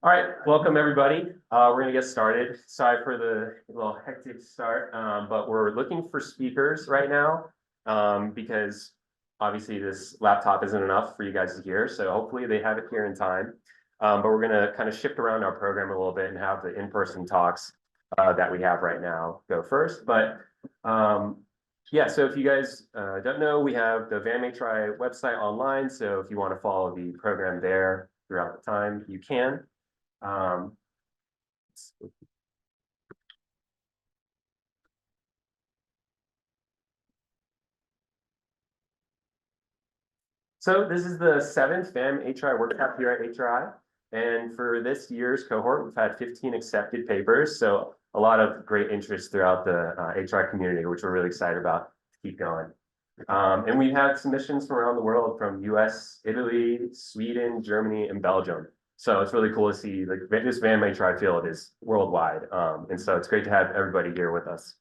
All right, welcome everybody. We're gonna get started. Sorry for the little hectic start, but we're looking for speakers right now because obviously this laptop isn't enough for you guys to hear. So hopefully they have it here in time. But we're gonna kind of shift around our program a little bit and have the in-person talks that we have right now go first. But yeah, so if you guys don't know, we have the VAM-HRI website online. So if you want to follow the program there throughout the time, you can. So this is the 7th VAM-HRI workshop here at HRI. And for this year's cohort, we've had 15 accepted papers. So a lot of great interest throughout the HRI community, which we're really excited about to keep going. And we've had submissions from around the world, from US, Italy, Sweden, Germany, and Belgium. So it's really cool to see like this VAM-HRI field is worldwide. And so it's great to have everybody here with us.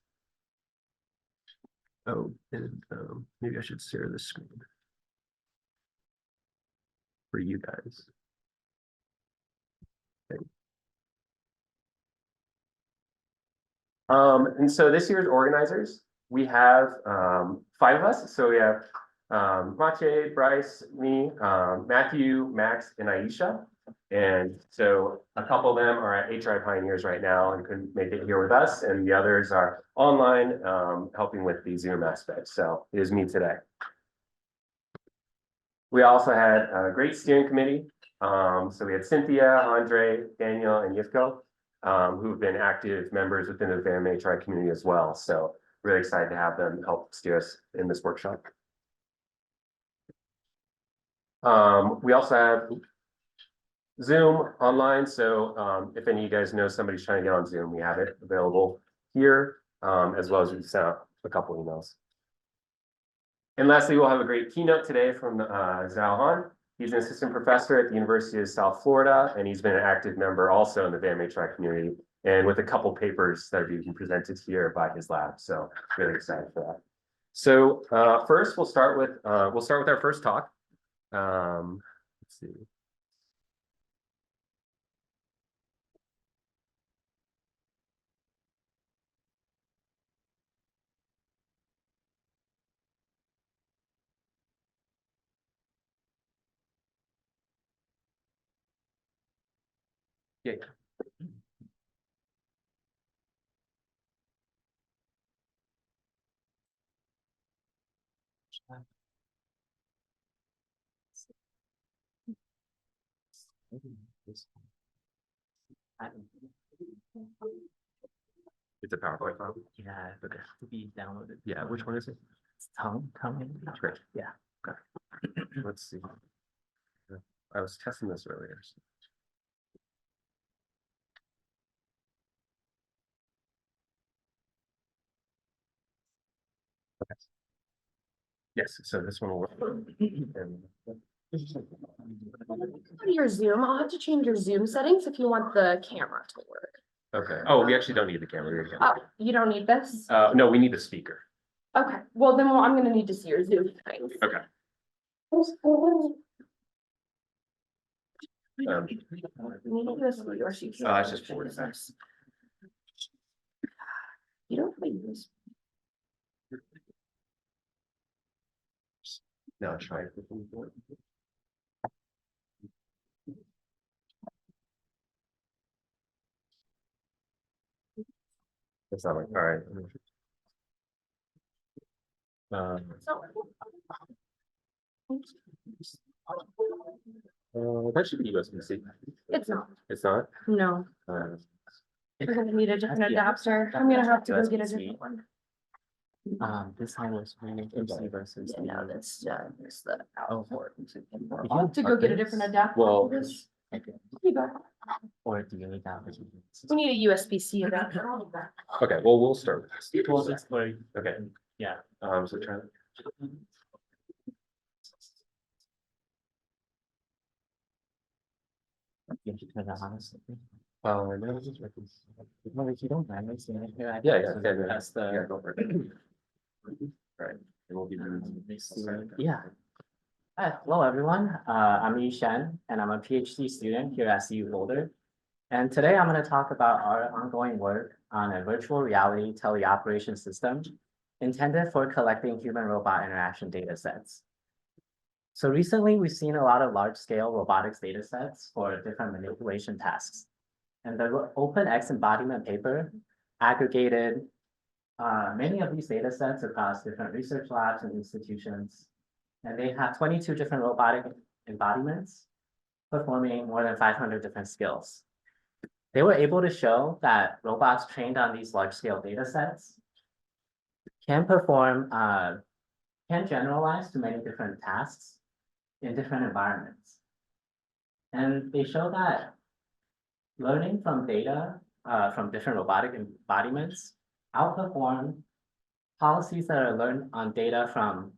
Oh, and maybe I should share the screen for you guys. Okay. And so this year's organizers, we have 5 of us. So we have Mache, Bryce, me, Matthew, Max, and Aisha. And so a couple of them are at HRI Pioneers right now and couldn't make it here with us. And the others are online helping with the Zoom aspect. So it is me today. We also had a great steering committee. So we had Cynthia, Andre, Daniel, and Yivko, who've been active members within the VAM-HRI community as well. So really excited to have them help steer us in this workshop. We also have Zoom online. So if any of you guys know somebody's trying to get on Zoom, we have it available here, as well as we sent out a couple emails. And lastly, we'll have a great keynote today from Zhao Han. He's an assistant professor at the University of South Florida, and he's been an active member also in the VAM-HRI community, and with a couple papers that are being presented here by his lab. So really excited for that. So first, we'll start with our first talk. Let's see. Yeah. It's a PowerPoint file? Yeah, but it has to be downloaded. Yeah, which one is it? It's tongue. That's great. Yeah. Okay. Let's see. I was testing this earlier. Okay. Yes, so this one will work. And Your Zoom, I'll have to change your Zoom settings if you want the camera to work. okay. Oh, we actually don't need the camera. Oh, you don't need this? No, we need the speaker. Okay, well then I'm gonna need to see your Zoom settings. Okay. You need USB or so you can't. It's just forward. You don't have a USB. Now try it. That's not like, all right. That should be USB-C. It's not, It's not? no, we're gonna need a different adapter. I'm gonna have to go get a different one. This one was MC versus. Yeah, no, that's the output. Oh. I'll have to go get a different adapter. Well, for this. Okay. You go. Or do you need that? We need a USB-C adapter. okay, well, we'll start with this. Well, that's where, Okay, yeah. so try. You should turn that on. No, this is working. Well, if you don't mind, I see it here. Yeah. That's the. Yeah, go for it. All right, and we'll give you. Yeah. Hi, hello everyone. I'm Yi Shen, and I'm a PhD student here at CU Boulder. And today I'm going to talk about our ongoing work on a virtual reality teleoperation system intended for collecting human-robot interaction data sets. So recently, we've seen a lot of large-scale robotics data sets for different manipulation tasks. And the OpenX embodiment paper aggregated many of these data sets across different research labs and institutions. And they have 22 different robotic embodiments performing more than 500 different skills. They were able to show that robots trained on these large-scale data sets can generalize to many different tasks in different environments. And they show that learning from data from different robotic embodiments outperform policies that are learned on data from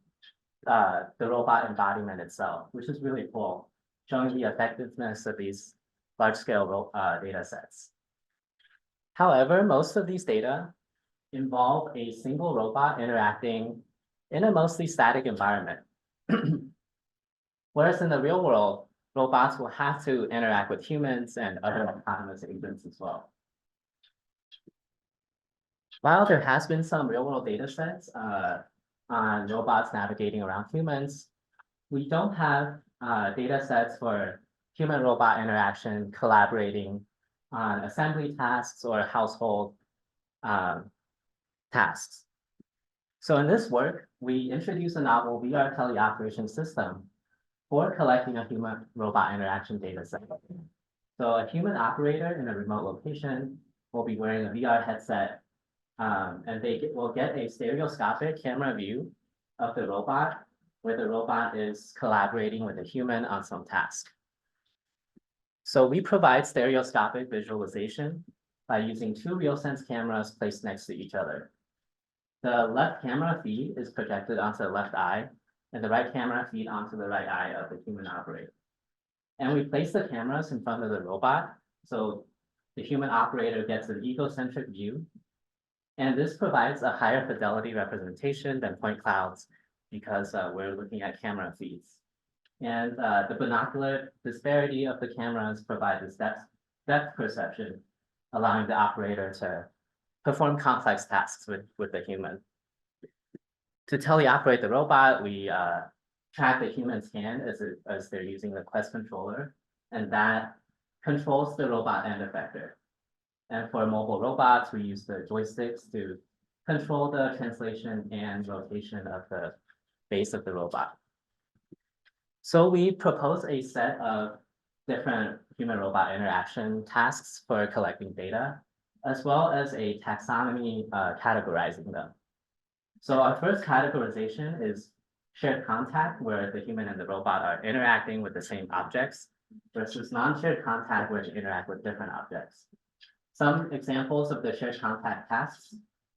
the robot embodiment itself, which is really cool, showing the effectiveness of these large-scale data sets. However, most of these data involve a single robot interacting in a mostly static environment. Whereas in the real world, robots will have to interact with humans and other autonomous agents as well. While there has been some real-world data sets on robots navigating around humans, we don't have data sets for human-robot interaction collaborating on assembly tasks or household tasks. So in this work, we introduce a novel VR teleoperation system for collecting a human-robot interaction data set. So a human operator in a remote location will be wearing a VR headset, and they will get a stereoscopic camera view of the robot, where the robot is collaborating with a human on some task. So we provide stereoscopic visualization by using two RealSense cameras placed next to each other. The left camera feed is projected onto the left eye, and the right camera feed onto the right eye of the human operator. And we place the cameras in front of the robot, so the human operator gets an egocentric view. And this provides a higher fidelity representation than point clouds because we're looking at camera feeds. And the binocular disparity of the cameras provide this depth perception, allowing the operator to perform complex tasks with the human. To teleoperate the robot, we track the human's hand as they're using the Quest controller, and that controls the robot end effector. And for mobile robots, we use the joysticks to control the translation and rotation of the base of the robot. So we propose a set of different human-robot interaction tasks for collecting data, as well as a taxonomy categorizing them. So our first categorization is shared contact, where the human and the robot are interacting with the same objects, versus non-shared contact, where they interact with different objects. Some examples of the shared contact tasks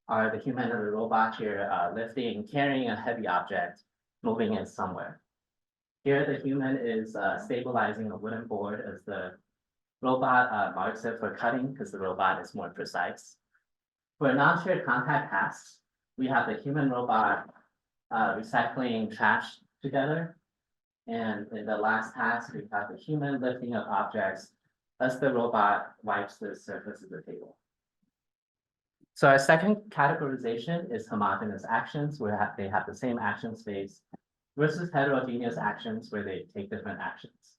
are the human and the robot here lifting, carrying a heavy object, moving it somewhere. Here, the human is stabilizing a wooden board as the robot marks it for cutting because the robot is more precise. For non-shared contact tasks, we have the human robot recycling trash together. And in the last task, we have the human lifting up objects as the robot wipes the surface of the table. So our second categorization is homogeneous actions, where they have the same action space, versus heterogeneous actions, where they take different actions.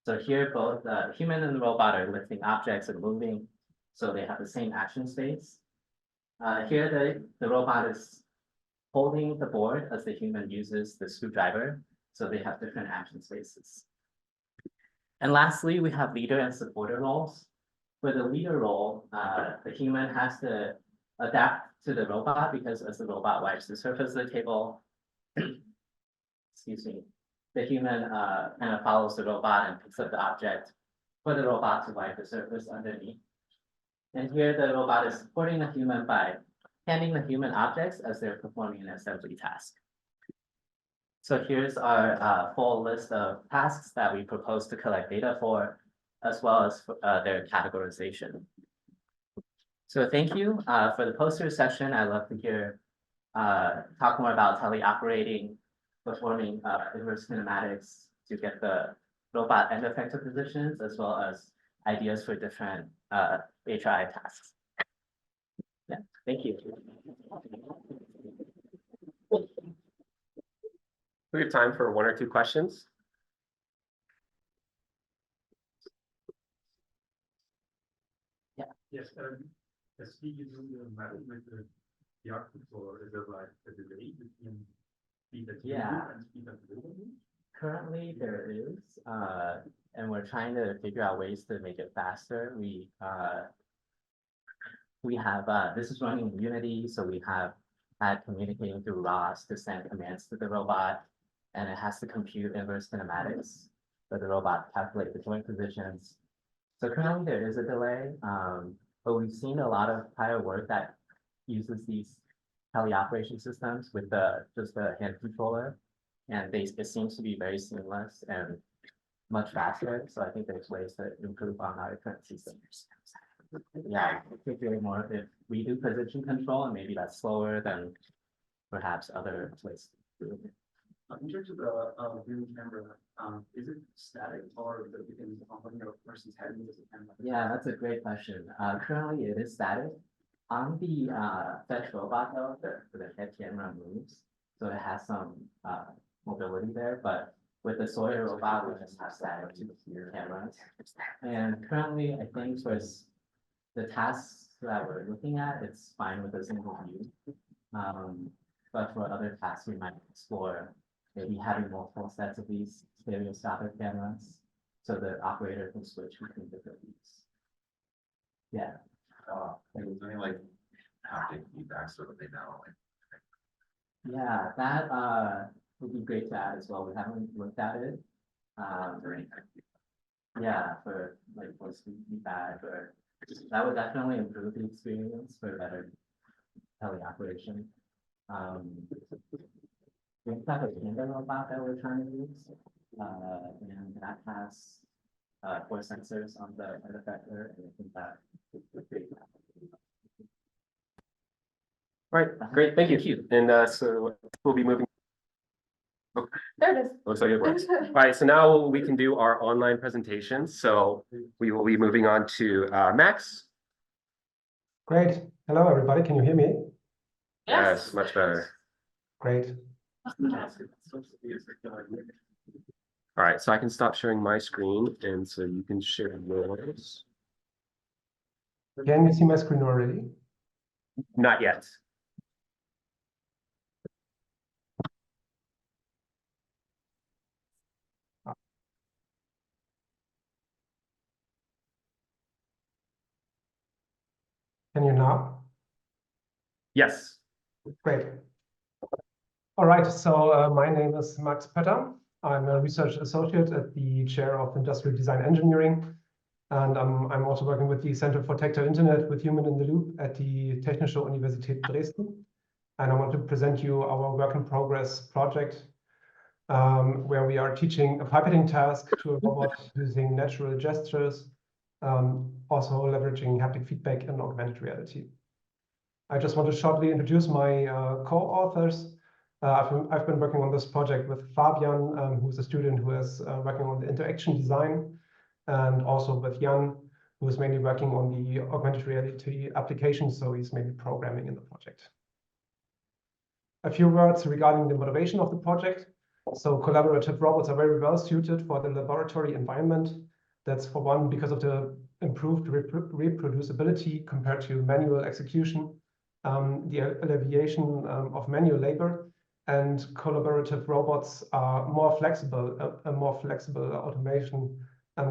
So here, both the human and the robot are lifting objects and moving, so they have the same action space. Here, the robot is holding the board as the human uses the screwdriver, so they have different action spaces. And lastly, we have leader and supporter roles. For the leader role, the human has to adapt to the robot because as the robot wipes the surface of the table, excuse me, the human kind of follows the robot and picks up the object for the robot to wipe the surface underneath. And here the robot is supporting the human by handing the human objects as they're performing an assembly task. So here's our full list of tasks that we propose to collect data for, as well as their categorization. So thank you for the poster session. I'd love to hear talk more about teleoperating, performing inverse kinematics to get the robot end effector positions, as well as ideas for different HRI tasks. Yeah, thank you. We have time for 1 or 2 questions. Yes, the speed you do the mapping with the output, or is there like a delay between speed that you do and speed that you do? Currently, there is, and we're trying to figure out ways to make it faster. We have, this is running in Unity, so we have had communicating through ROS to send commands to the robot, and it has to compute inverse kinematics for the robot to calculate the joint positions. So currently there is a delay, but we've seen a lot of prior work that uses these teleoperation systems with just the hand controller, and it seems to be very seamless and much faster. So I think there's ways to improve on our current systems. Yeah, particularly more if we do position control, and maybe that's slower than perhaps other places. In terms of the viewing camera, is it static or does it depend on a person's head? Yeah, that's a great question. Currently it is static. On the fetch robot though, the head camera moves, so it has some mobility there. But with the Sawyer robot, we just have static cameras. And currently, I think for the tasks that we're looking at, it's fine with a single view. But for other tasks, we might explore maybe having multiple sets of these stereoscopic cameras, so the operator can switch between different views. Yeah. Is there any like haptic feedback so that they know? Yeah, that would be great to add as well. We haven't looked at it. Yeah, for like voice feedback, or that would definitely improve the experience for better teleoperation. We have a camera robot that we're trying to use, and that has 4 sensors on the effector, and I think that would be great. All right, great, thank you. And so we'll be moving. There it is. Looks like it works. All right, so now we can do our online presentation. So we will be moving on to Max. Great. Hello, everybody. Can you hear me? Yes, much better. Great. All right, so I can stop sharing my screen, and so you can share yours. Can you see my screen already? Not yet. Can you now? Yes. Great. All right, so my name is Max Petter. I'm a research associate at the chair of Industrial Design Engineering. And I'm also working with the Center for Tactile Internet with Human in the Loop at the Technische Universität Dresden. And I want to present you our work in progress project, where we are teaching a pipetting task to a robot using natural gestures, also leveraging haptic feedback and augmented reality. I just want to shortly introduce my co-authors. I've been working on this project with Fabian, who's a student who is working on the interaction design, and also with Jan, who is mainly working on the augmented reality application, so he's mainly programming in the project. A few words regarding the motivation of the project. So collaborative robots are very well suited for the laboratory environment. That's for one, because of the improved reproducibility compared to manual execution, the alleviation of manual labor, and collaborative robots are more flexible, a more flexible automation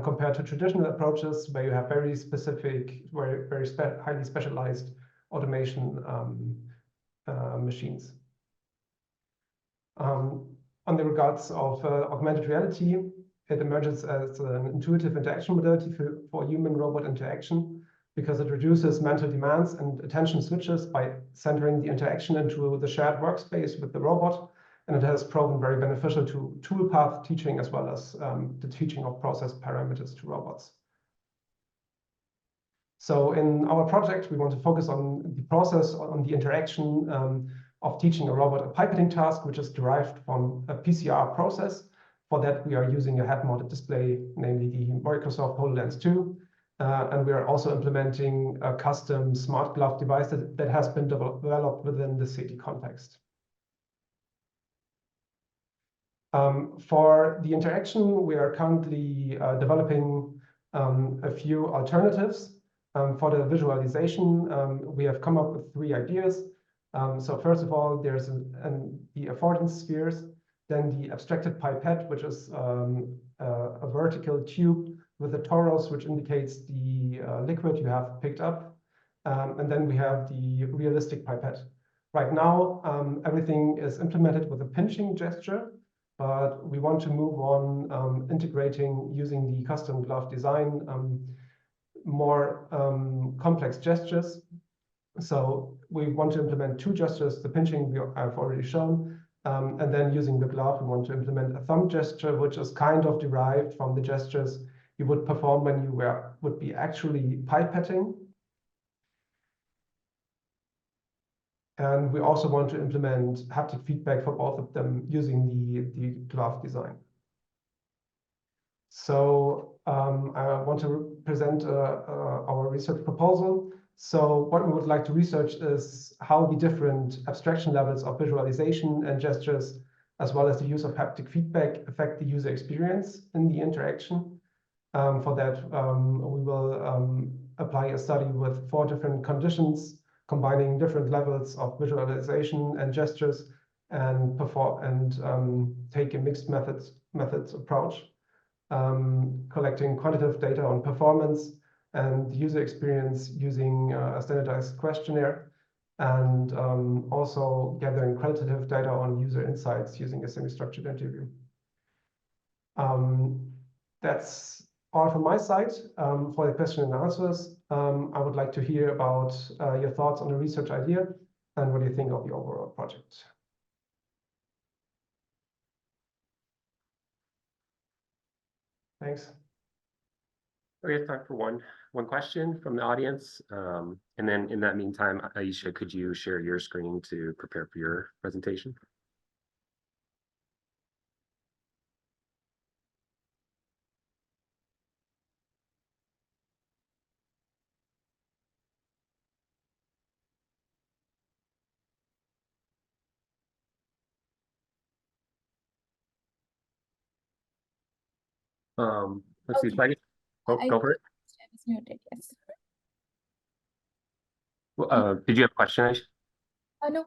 compared to traditional approaches where you have very specific, very highly specialized automation machines. On the regards of augmented reality, it emerges as an intuitive interaction modality for human-robot interaction because it reduces mental demands and attention switches by centering the interaction into the shared workspace with the robot. And it has proven very beneficial to toolpath teaching as well as the teaching of process parameters to robots. So in our project, we want to focus on the process, on the interaction of teaching a robot a pipetting task, which is derived from a PCR process. For that, we are using a head-mounted display, namely the Microsoft HoloLens 2. And we are also implementing a custom smart glove device that has been developed within the city context. For the interaction, we are currently developing a few alternatives. For the visualization, we have come up with 3 ideas. So first of all, there's the affordance spheres, then the abstracted pipette, which is a vertical tube with a torus, which indicates the liquid you have picked up. And then we have the realistic pipette. Right now, everything is implemented with a pinching gesture, but we want to move on integrating using the custom glove design more complex gestures. So we want to implement 2 gestures, the pinching I've already shown, and then using the glove, we want to implement a thumb gesture, which is kind of derived from the gestures you would perform when you would be actually pipetting. And we also want to implement haptic feedback for both of them using the glove design. So I want to present our research proposal. So what we would like to research is how the different abstraction levels of visualization and gestures, as well as the use of haptic feedback, affect the user experience in the interaction. For that, we will apply a study with 4 different conditions, combining different levels of visualization and gestures, and take a mixed methods approach, collecting quantitative data on performance and user experience using a standardized questionnaire, and also gathering qualitative data on user insights using a semi-structured interview. That's all from my side. For the question and answers, I would like to hear about your thoughts on the research idea and what you think of the overall project. Thanks. We have time for one question from the audience. And then in that meantime, Aisha, could you share your screen to prepare for your presentation? Let's see, Okay. go for it. I was muted, yes. Well, did you have a question, Aisha? No.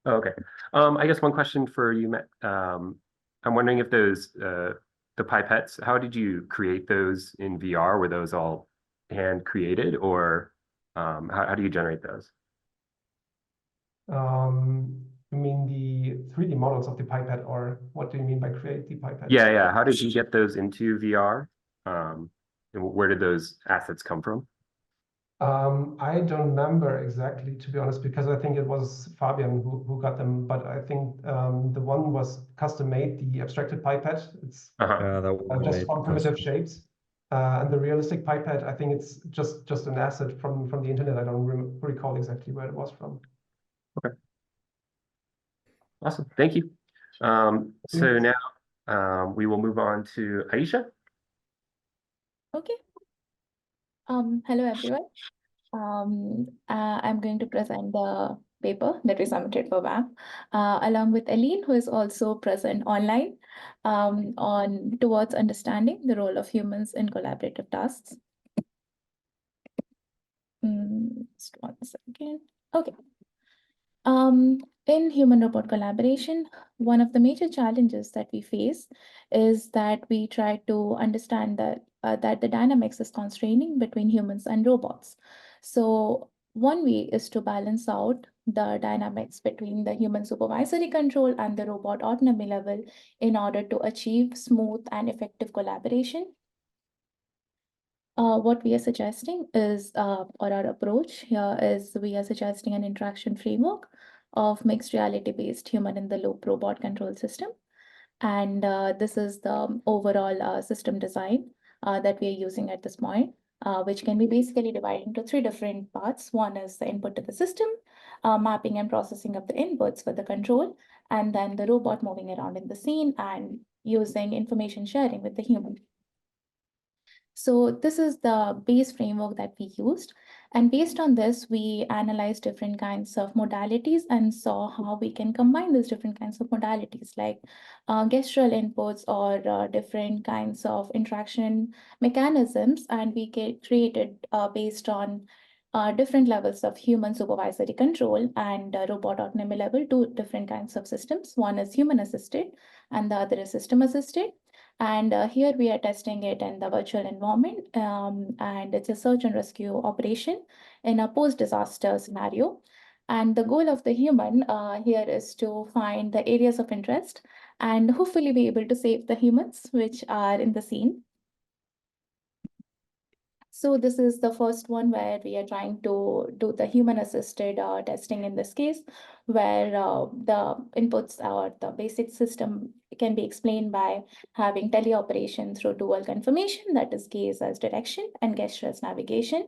Oh, okay. I guess one question for you, Matt. I'm wondering if those the pipettes, how did you create those in VR? Were those all hand created, or how do you generate those? You mean the 3D models of the pipette, or what do you mean by create the pipette? Yeah. How did you get those into VR? And where did those assets come from? I don't remember exactly, to be honest, because I think it was Fabian who got them. But I think the one was custom made, the abstracted pipette. It's just from primitive shapes. And the realistic pipette, I think it's just an asset from the internet. I don't recall exactly where it was from. Okay. Awesome. Thank you. So now we will move on to Aisha. Okay. Hello, everyone. I'm going to present the paper that we submitted for WAM, along with Aline, who is also present online, towards understanding the role of humans in collaborative tasks. Just one second. Okay. In human-robot collaboration, one of the major challenges that we face is that we try to understand that the dynamics is constraining between humans and robots. So one way is to balance out the dynamics between the human supervisory control and the robot autonomy level in order to achieve smooth and effective collaboration. What we are suggesting is, or our approach here is, we are suggesting an interaction framework of mixed reality-based human-in-the-loop robot control system. And this is the overall system design that we are using at this point, which can be basically divided into 3 different parts. One is the input to the system, mapping and processing of the inputs for the control, and then the robot moving around in the scene and using information sharing with the human. So this is the base framework that we used. And based on this, we analyzed different kinds of modalities and saw how we can combine these different kinds of modalities, like gestural inputs or different kinds of interaction mechanisms. And we created based on different levels of human supervisory control and robot autonomy level, two different kinds of systems. One is human assisted and the other is system assisted. And here we are testing it in the virtual environment, and it's a search and rescue operation in a post-disaster scenario. And the goal of the human here is to find the areas of interest and hopefully be able to save the humans which are in the scene. So this is the first one where we are trying to do the human-assisted testing in this case, where the inputs or the basic system can be explained by having teleoperation through dual confirmation, that is gaze as direction and gesture as navigation.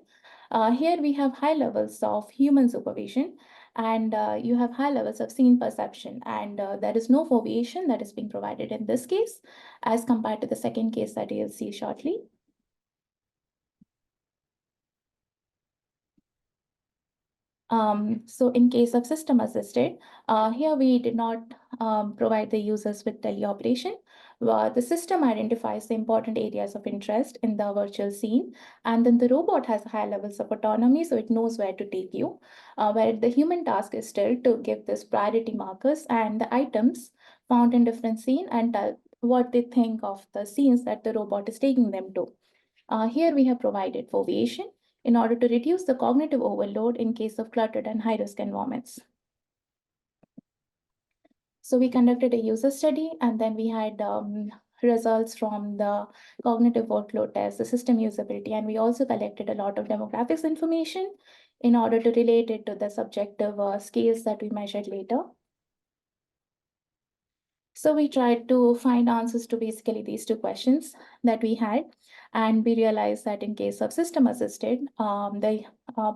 Here we have high levels of human supervision, and you have high levels of scene perception, and there is no foveation that is being provided in this case as compared to the second case that you'll see shortly. So in case of system assisted, here we did not provide the users with teleoperation. The system identifies the important areas of interest in the virtual scene, and then the robot has high levels of autonomy, so it knows where to take you, where the human task is still to give this priority markers and the items found in different scene and tell what they think of the scenes that the robot is taking them to. Here we have provided foveation in order to reduce the cognitive overload in case of cluttered and high-risk environments. So we conducted a user study, and then we had results from the cognitive workload test, the system usability, and we also collected a lot of demographics information in order to relate it to the subjective scales that we measured later. So we tried to find answers to basically these two questions that we had. And we realized that in case of system assisted, the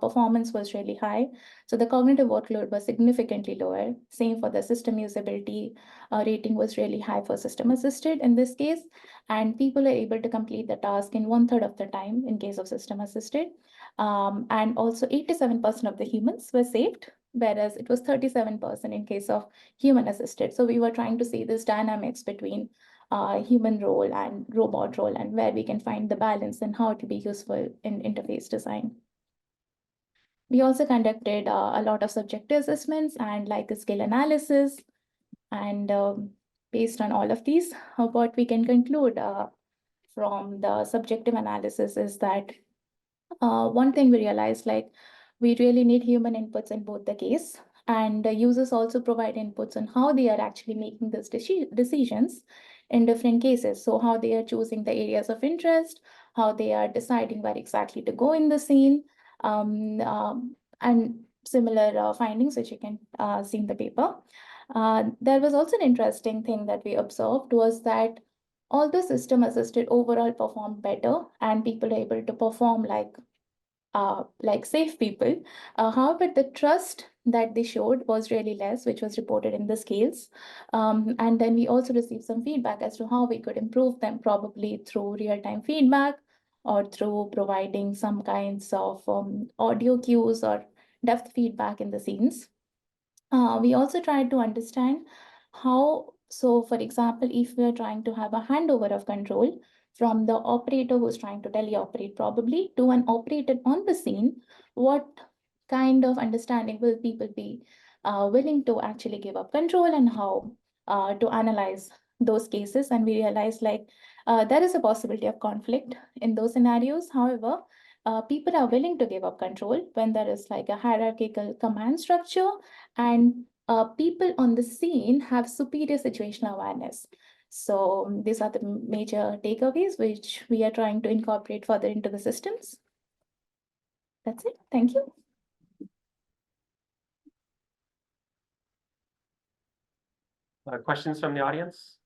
performance was really high. So the cognitive workload was significantly lower. Same for the system usability rating was really high for system assisted in this case. And people are able to complete the task in 1/3 of the time in case of system assisted. And also 87% of the humans were saved, whereas it was 37% in case of human assisted. So we were trying to see this dynamics between human role and robot role, and where we can find the balance and how it will be useful in interface design. We also conducted a lot of subjective assessments and like a skill analysis. And based on all of these, what we can conclude from the subjective analysis is that one thing we realized, like, we really need human inputs in both the case, and the users also provide inputs on how they are actually making these decisions in different cases. So how they are choosing the areas of interest, how they are deciding where exactly to go in the scene, and similar findings which you can see in the paper. There was also an interesting thing that we observed was that although system assisted overall performed better and people are able to perform like safe people, however, the trust that they showed was really less, which was reported in the scales. And then we also received some feedback as to how we could improve them, probably through real-time feedback or through providing some kinds of audio cues or depth feedback in the scenes. We also tried to understand how, so for example, if we are trying to have a handover of control from the operator who's trying to teleoperate probably to an operator on the scene, what kind of understanding will people be willing to actually give up control, and how to analyze those cases. And we realized there is a possibility of conflict in those scenarios. However, people are willing to give up control when there is like a hierarchical command structure, and people on the scene have superior situational awareness. So these are the major takeaways which we are trying to incorporate further into the systems. That's it. Thank you. Questions from the audience?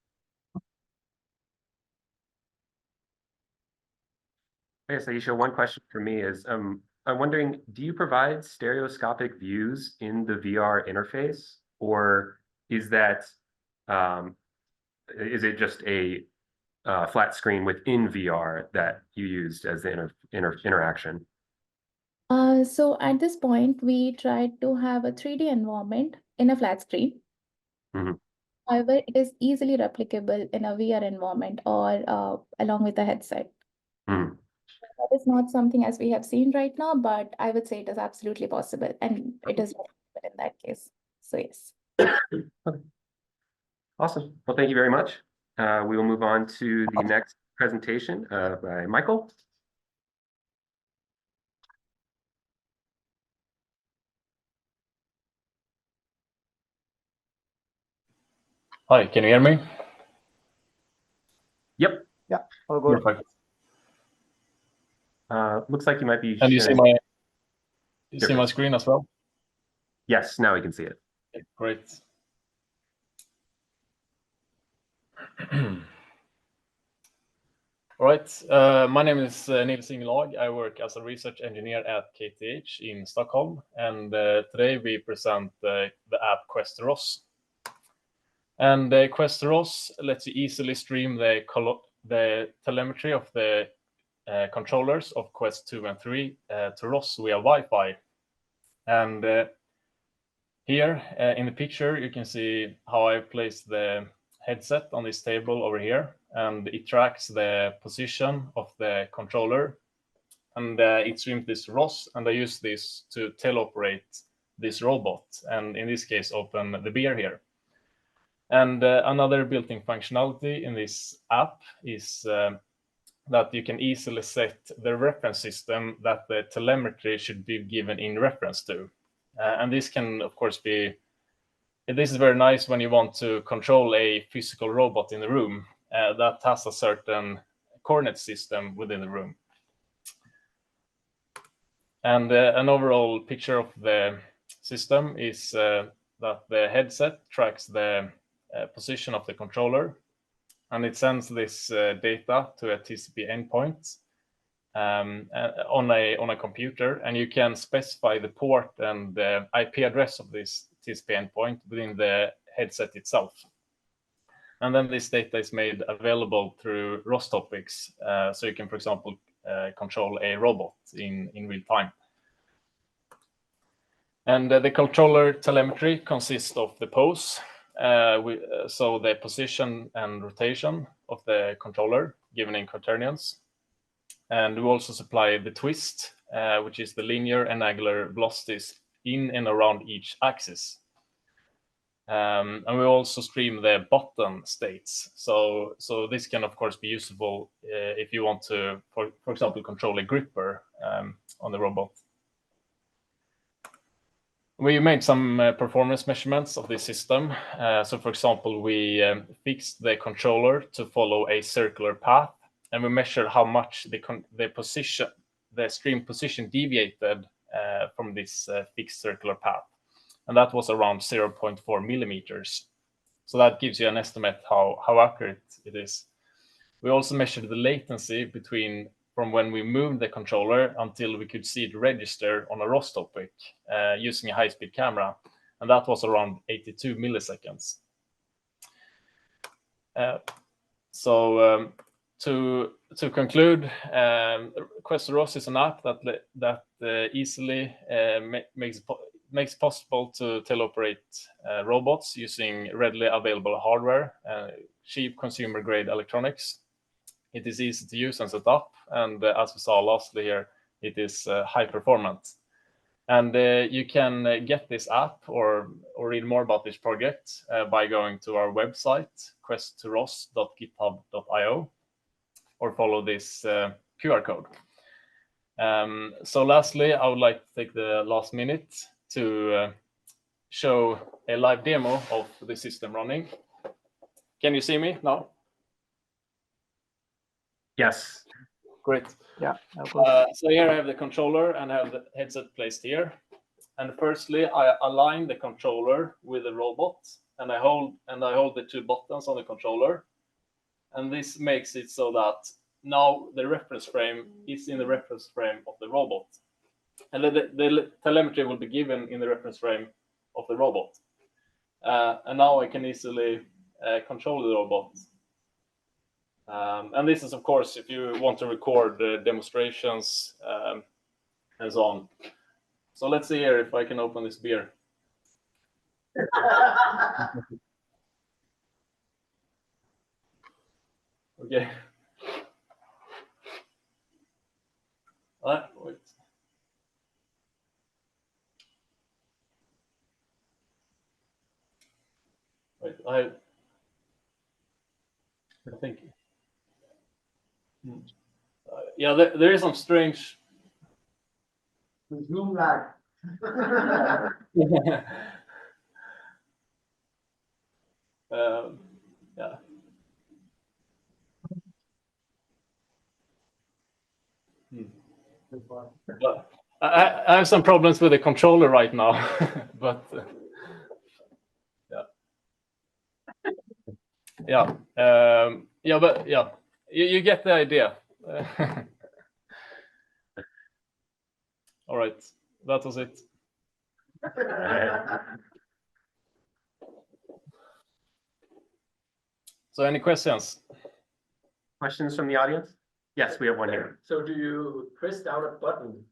Okay, so Isha, one question for me is, I'm wondering, do you provide stereoscopic views in the VR interface, or is that is it just a flat screen within VR that you used as the interaction? So at this point, we tried to have a 3D environment in a flat screen. Mhm. However, it is easily replicable in a VR environment or along with a headset. Mhm. That is not something as we have seen right now, but I would say it is absolutely possible, and it is in that case. So yes. Awesome. Well, thank you very much. We will move on to the next presentation by Michael. Hi, can you hear me? Yep. Yeah, all good. Perfect. Looks like you might be. And you see sharing- my screen as well? Yes, now we can see it. Okay, great. All right. My name is Nils Ingelag. I work as a research engineer at KTH in Stockholm, and today we present the app Questeros. And Questeros lets you easily stream the telemetry of the controllers of Quest 2 and 3 to ROS via Wi-Fi. And here in the picture, you can see how I place the headset on this table over here, and it tracks the position of the controller, and it streams this ROS, and I use this to teleoperate this robot, and in this case, open the beer here. And another built-in functionality in this app is that you can easily set the reference system that the telemetry should be given in reference to. And this can, of course, this is very nice when you want to control a physical robot in the room that has a certain coordinate system within the room. And an overall picture of the system is that the headset tracks the position of the controller, and it sends this data to a TCP endpoint on a computer, and you can specify the port and the IP address of this TCP endpoint within the headset itself. And then this data is made available through ROS topics, so you can, for example, control a robot in real time. And the controller telemetry consists of the pose, so the position and rotation of the controller given in quaternions. And we also supply the twist, which is the linear and angular velocities in and around each axis. And we also stream the button states. So this can, of course, be useful if you want to, for example, control a gripper on the robot. We made some performance measurements of this system. So, for example, we fixed the controller to follow a circular path, and we measured how much the stream position deviated from this fixed circular path, and that was around 0.4 millimeters. So that gives you an estimate how accurate it is. We also measured the latency from when we moved the controller until we could see it register on a ROS topic using a high-speed camera, and that was around 82 milliseconds. To conclude, Questeros is an app that easily makes possible to teleoperate robots using readily available hardware, cheap consumer-grade electronics. It is easy to use and set up, and as we saw lastly here, it is high performant. And you can get this app or read more about this project by going to our website, quest2ros.github.io, or follow this QR code. So lastly, I would like to take the last minute to show a live demo of the system running. Can you see me now? Yes. Great. Yeah. So here I have the controller and I have the headset placed here. And firstly, I align the controller with the robot, and I hold the two buttons on the controller. And this makes it so that now the reference frame is in the reference frame of the robot. And the telemetry will be given in the reference frame of the robot. And now I can easily control the robot. And this is, of course, if you want to record demonstrations and so on. So let's see here if I can open this beer. Okay. Wait. Wait, I think. Yeah, there is some strange. Zoom lag. Yeah. But I have some problems with the controller right now, but yeah, but yeah, you get the idea. All right, that was it. So, any questions? Questions from the audience? Yes, we have one here. So do you press down a button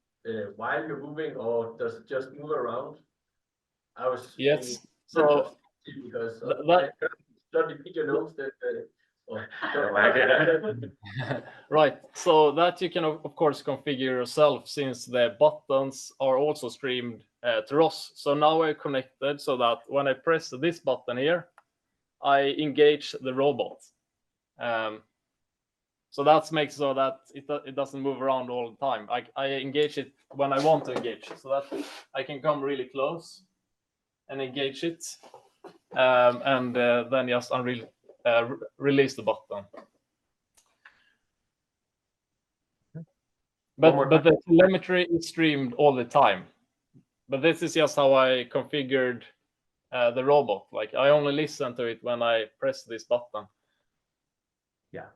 while you're moving, or does it just move around? I was Yes. So because that suddenly pick your nose that right. So that you can of course configure yourself, since the buttons are also streamed to ROS. So now we're connected so that when I press this button here, I engage the robot. So that makes so that it doesn't move around all the time. I engage it when I want to engage, so that I can come really close and engage it, and then just release the button. But the telemetry is streamed all the time. But this is just how I configured the robot. Like, I only listen to it when I press this button. Yeah.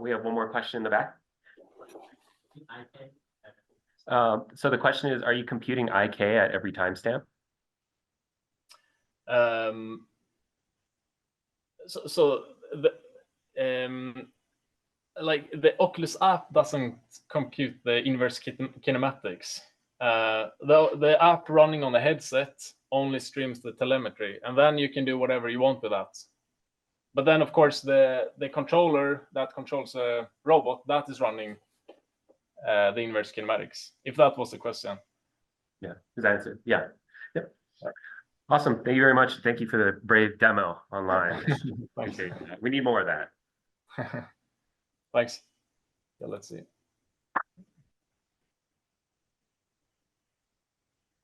We have one more question in the back. So the question is, are you computing IK at every timestamp? Like the Oculus app doesn't compute the inverse kinematics. The app running on the headset only streams the telemetry, and then you can do whatever you want with that. But then, of course, the controller that controls a robot, that is running the inverse kinematics, if that was the question. Yeah, is that answered? Yeah. Yep. Awesome. Thank you very much. Thank you for the brave demo online. Okay. We need more of that. Thanks. Yeah, let's see.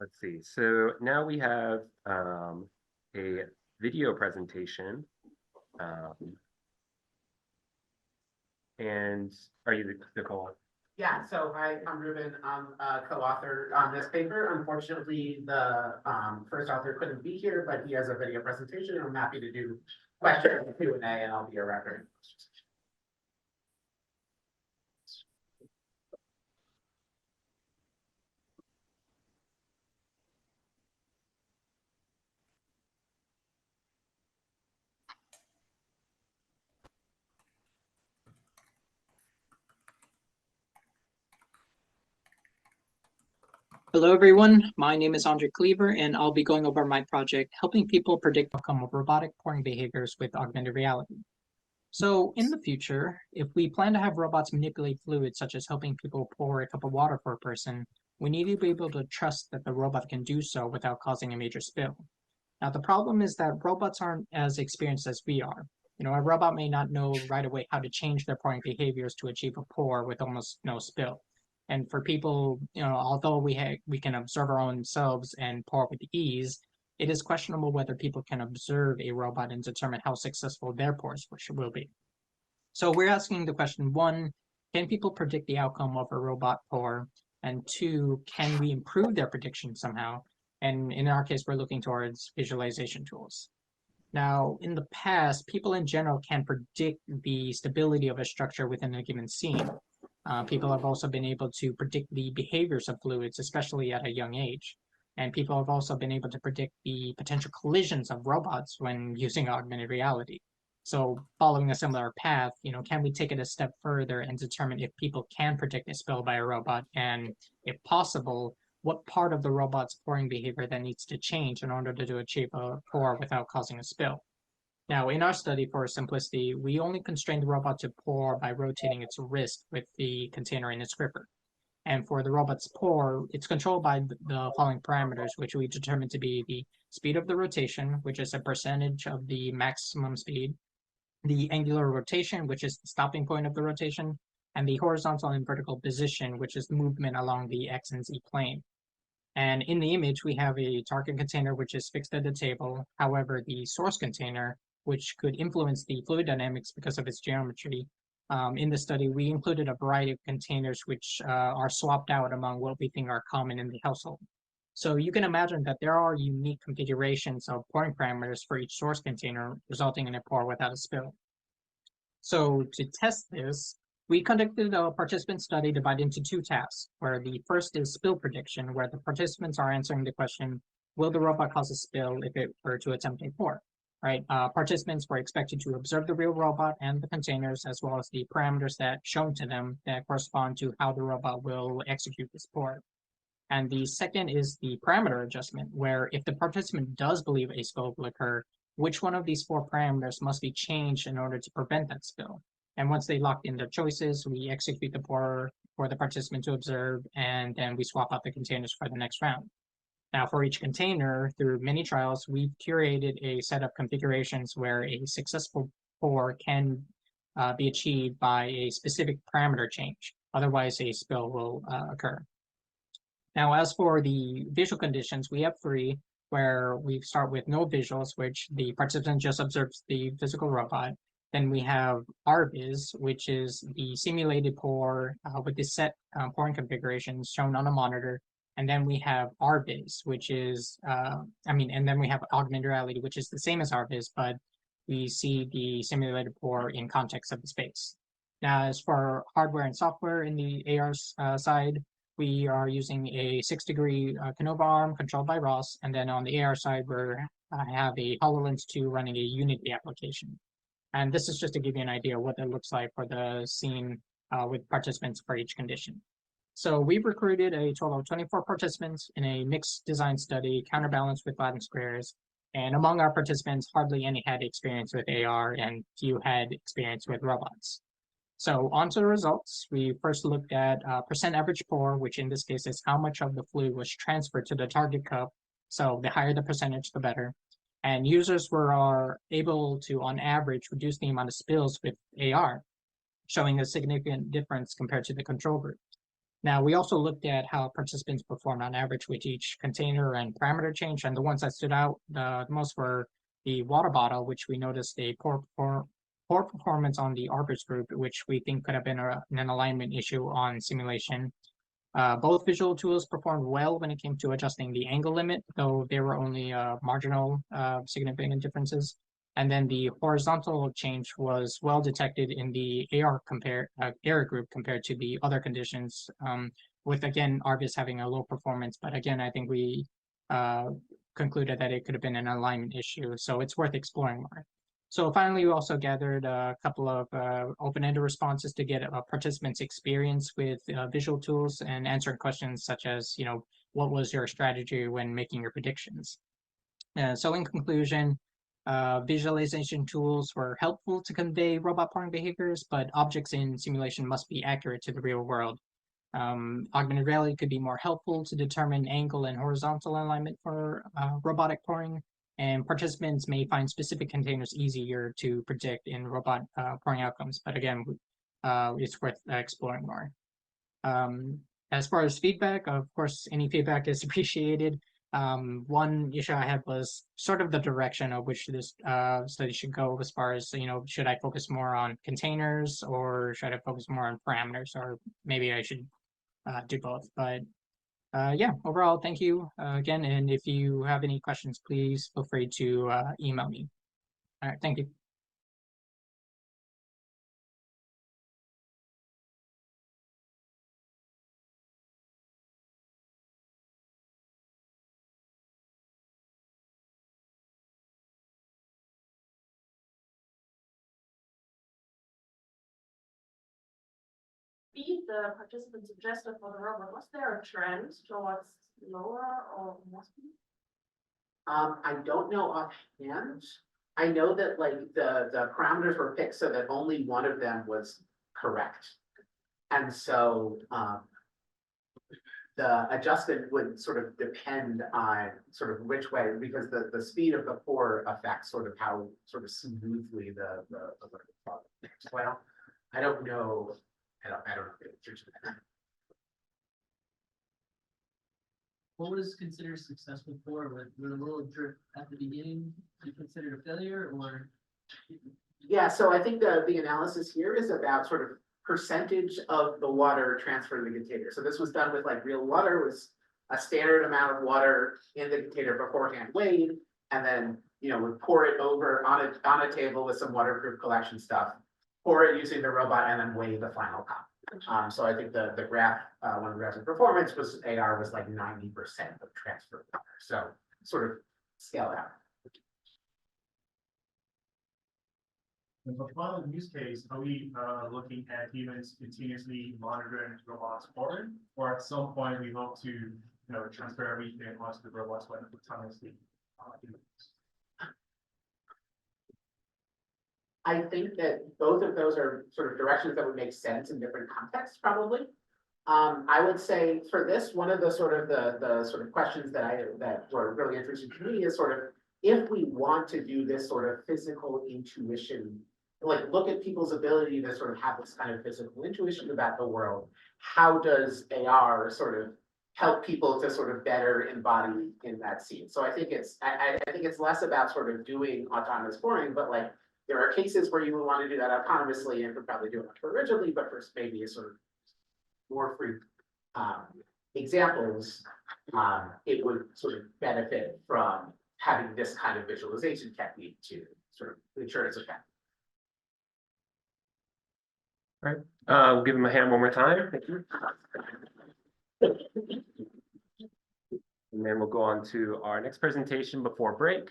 Let's see. So now we have a video presentation. And are you the co-author? Yeah, so I'm Ruben. I'm a co-author on this paper. Unfortunately, the first author couldn't be here, but he has a video presentation. I'm happy to do questions and Q&A, and I'll be a record. Hello, everyone. My name is Andre Cleaver, and I'll be going over my project, helping people predict the outcome of robotic pouring behaviors with augmented reality. So in the future, if we plan to have robots manipulate fluids, such as helping people pour a cup of water for a person, we need to be able to trust that the robot can do so without causing a major spill. Now, the problem is that robots aren't as experienced as we are. A robot may not know right away how to change their pouring behaviors to achieve a pour with almost no spill. And for people, although we can observe our own selves and pour with ease, it is questionable whether people can observe a robot and determine how successful their pours will be. So we're asking the question, 1, can people predict the outcome of a robot pour? And 2, can we improve their prediction somehow? And in our case, we're looking towards visualization tools. Now, in the past, people in general can predict the stability of a structure within a given scene. People have also been able to predict the behaviors of fluids, especially at a young age. And people have also been able to predict the potential collisions of robots when using augmented reality. So following a similar path, can we take it a step further and determine if people can predict a spill by a robot, and if possible, what part of the robot's pouring behavior that needs to change in order to achieve a pour without causing a spill? Now, in our study, for simplicity, we only constrained the robot to pour by rotating its wrist with the container in its gripper. And for the robot's pour, it's controlled by the following parameters, which we determined to be the speed of the rotation, which is a percentage of the maximum speed, the angular rotation, which is the stopping point of the rotation, and the horizontal and vertical position, which is the movement along the X and Z plane. And in the image, we have a target container, which is fixed at the table. However, the source container, which could influence the fluid dynamics because of its geometry, in the study, we included a variety of containers which are swapped out among what we think are common in the household. So you can imagine that there are unique configurations of pouring parameters for each source container, resulting in a pour without a spill. So to test this, we conducted a participant study divided into two tasks, where the first is spill prediction, where the participants are answering the question, will the robot cause a spill if it were to attempt a pour? Right? Participants were expected to observe the real robot and the containers, as well as the parameters that shown to them that correspond to how the robot will execute this pour. And the second is the parameter adjustment, where if the participant does believe a spill will occur, which one of these four parameters must be changed in order to prevent that spill? And once they locked in their choices, we execute the pour for the participant to observe, and then we swap out the containers for the next round. Now, for each container, through many trials, we've curated a set of configurations where a successful pour can be achieved by a specific parameter change. Otherwise, a spill will occur. Now, as for the visual conditions, we have three, where we start with no visuals, which the participant just observes the physical robot. Then we have RViz, which is the simulated pour with the set pouring configurations shown on a monitor. And then we have RViz, which is, and then we have augmented reality, which is the same as RViz, but we see the simulated pour in context of the space. Now, as for hardware and software in the AR side, we are using a 6-degree Canova arm controlled by ROS. And then on the AR side, we have a HoloLens 2 running a Unity application. And this is just to give you an idea of what it looks like for the scene with participants for each condition. So we've recruited a total of 24 participants in a mixed design study, counterbalanced with Latin squares. And among our participants, hardly any had experience with AR and few had experience with robots. So on to the results. We first looked at percent average pour, which in this case is how much of the fluid was transferred to the target cup. So the higher the percentage, the better. And users are able to, on average, reduce the amount of spills with AR, showing a significant difference compared to the control group. Now, we also looked at how participants performed on average with each container and parameter change, and the ones that stood out the most were the water bottle, which we noticed a poor performance on the arbors group, which we think could have been an alignment issue on simulation. Both visual tools performed well when it came to adjusting the angle limit, though there were only marginal significant differences. And then the horizontal change was well detected in the AR group compared to the other conditions, with, again, RViz having a low performance. But again, I think we concluded that it could have been an alignment issue, so it's worth exploring more. So finally, we also gathered a couple of open-ended responses to get participants' experience with visual tools and answering questions such as, what was your strategy when making your predictions? So in conclusion, visualization tools were helpful to convey robot pouring behaviors, but objects in simulation must be accurate to the real world. Augmented reality could be more helpful to determine angle and horizontal alignment for robotic pouring, and participants may find specific containers easier to predict in robot pouring outcomes. But again, it's worth exploring more. As far as feedback, of course, any feedback is appreciated. One issue I had was sort of the direction of which this study should go, as far as, should I focus more on containers or should I focus more on parameters, or maybe I should do both. But yeah, overall, thank you again. And if you have any questions, please feel free to email me. All right, thank you. the participants suggested for the robot, was there a trend towards lower or more speed? I don't know offhand. I know that like the parameters were picked so that only one of them was correct. And so the adjustment would sort of depend on sort of which way, because the speed of the core affects sort of how sort of smoothly the product. Well, I don't know. I don't know the answer to that. What was considered successful for? With a little drip at the beginning, you considered a failure, or? Yeah, so I think the analysis here is about sort of percentage of the water transferred to the container. So this was done with like real water, was a standard amount of water in the container beforehand weighed, and then would pour it over on a table with some waterproof collection stuff, pour it using the robot, and then weigh the final cup. So I think the graph, one of the graphs of performance was AR was like 90% of transfer water. So sort of scale out. In the final use case, are we looking at humans continuously monitoring robots forward, or at some point we hope to transfer everything onto the robots when autonomously humans? I think that both of those are sort of directions that would make sense in different contexts, probably. I would say for this, one of the sort of the sort of questions that were really interesting to me is sort of, if we want to do this sort of physical intuition, like look at people's ability to sort of have this kind of physical intuition about the world, how does AR sort of help people to sort of better embody in that scene? So I think I think it's less about sort of doing autonomous boring, but like there are cases where you would want to do that autonomously and could probably do it much more rigidly, but for maybe a sort of more free examples, it would sort of benefit from having this kind of visualization technique to sort of ensure it's effective. All right, we'll give him a hand one more time. Thank you. And then we'll go on to our next presentation before break.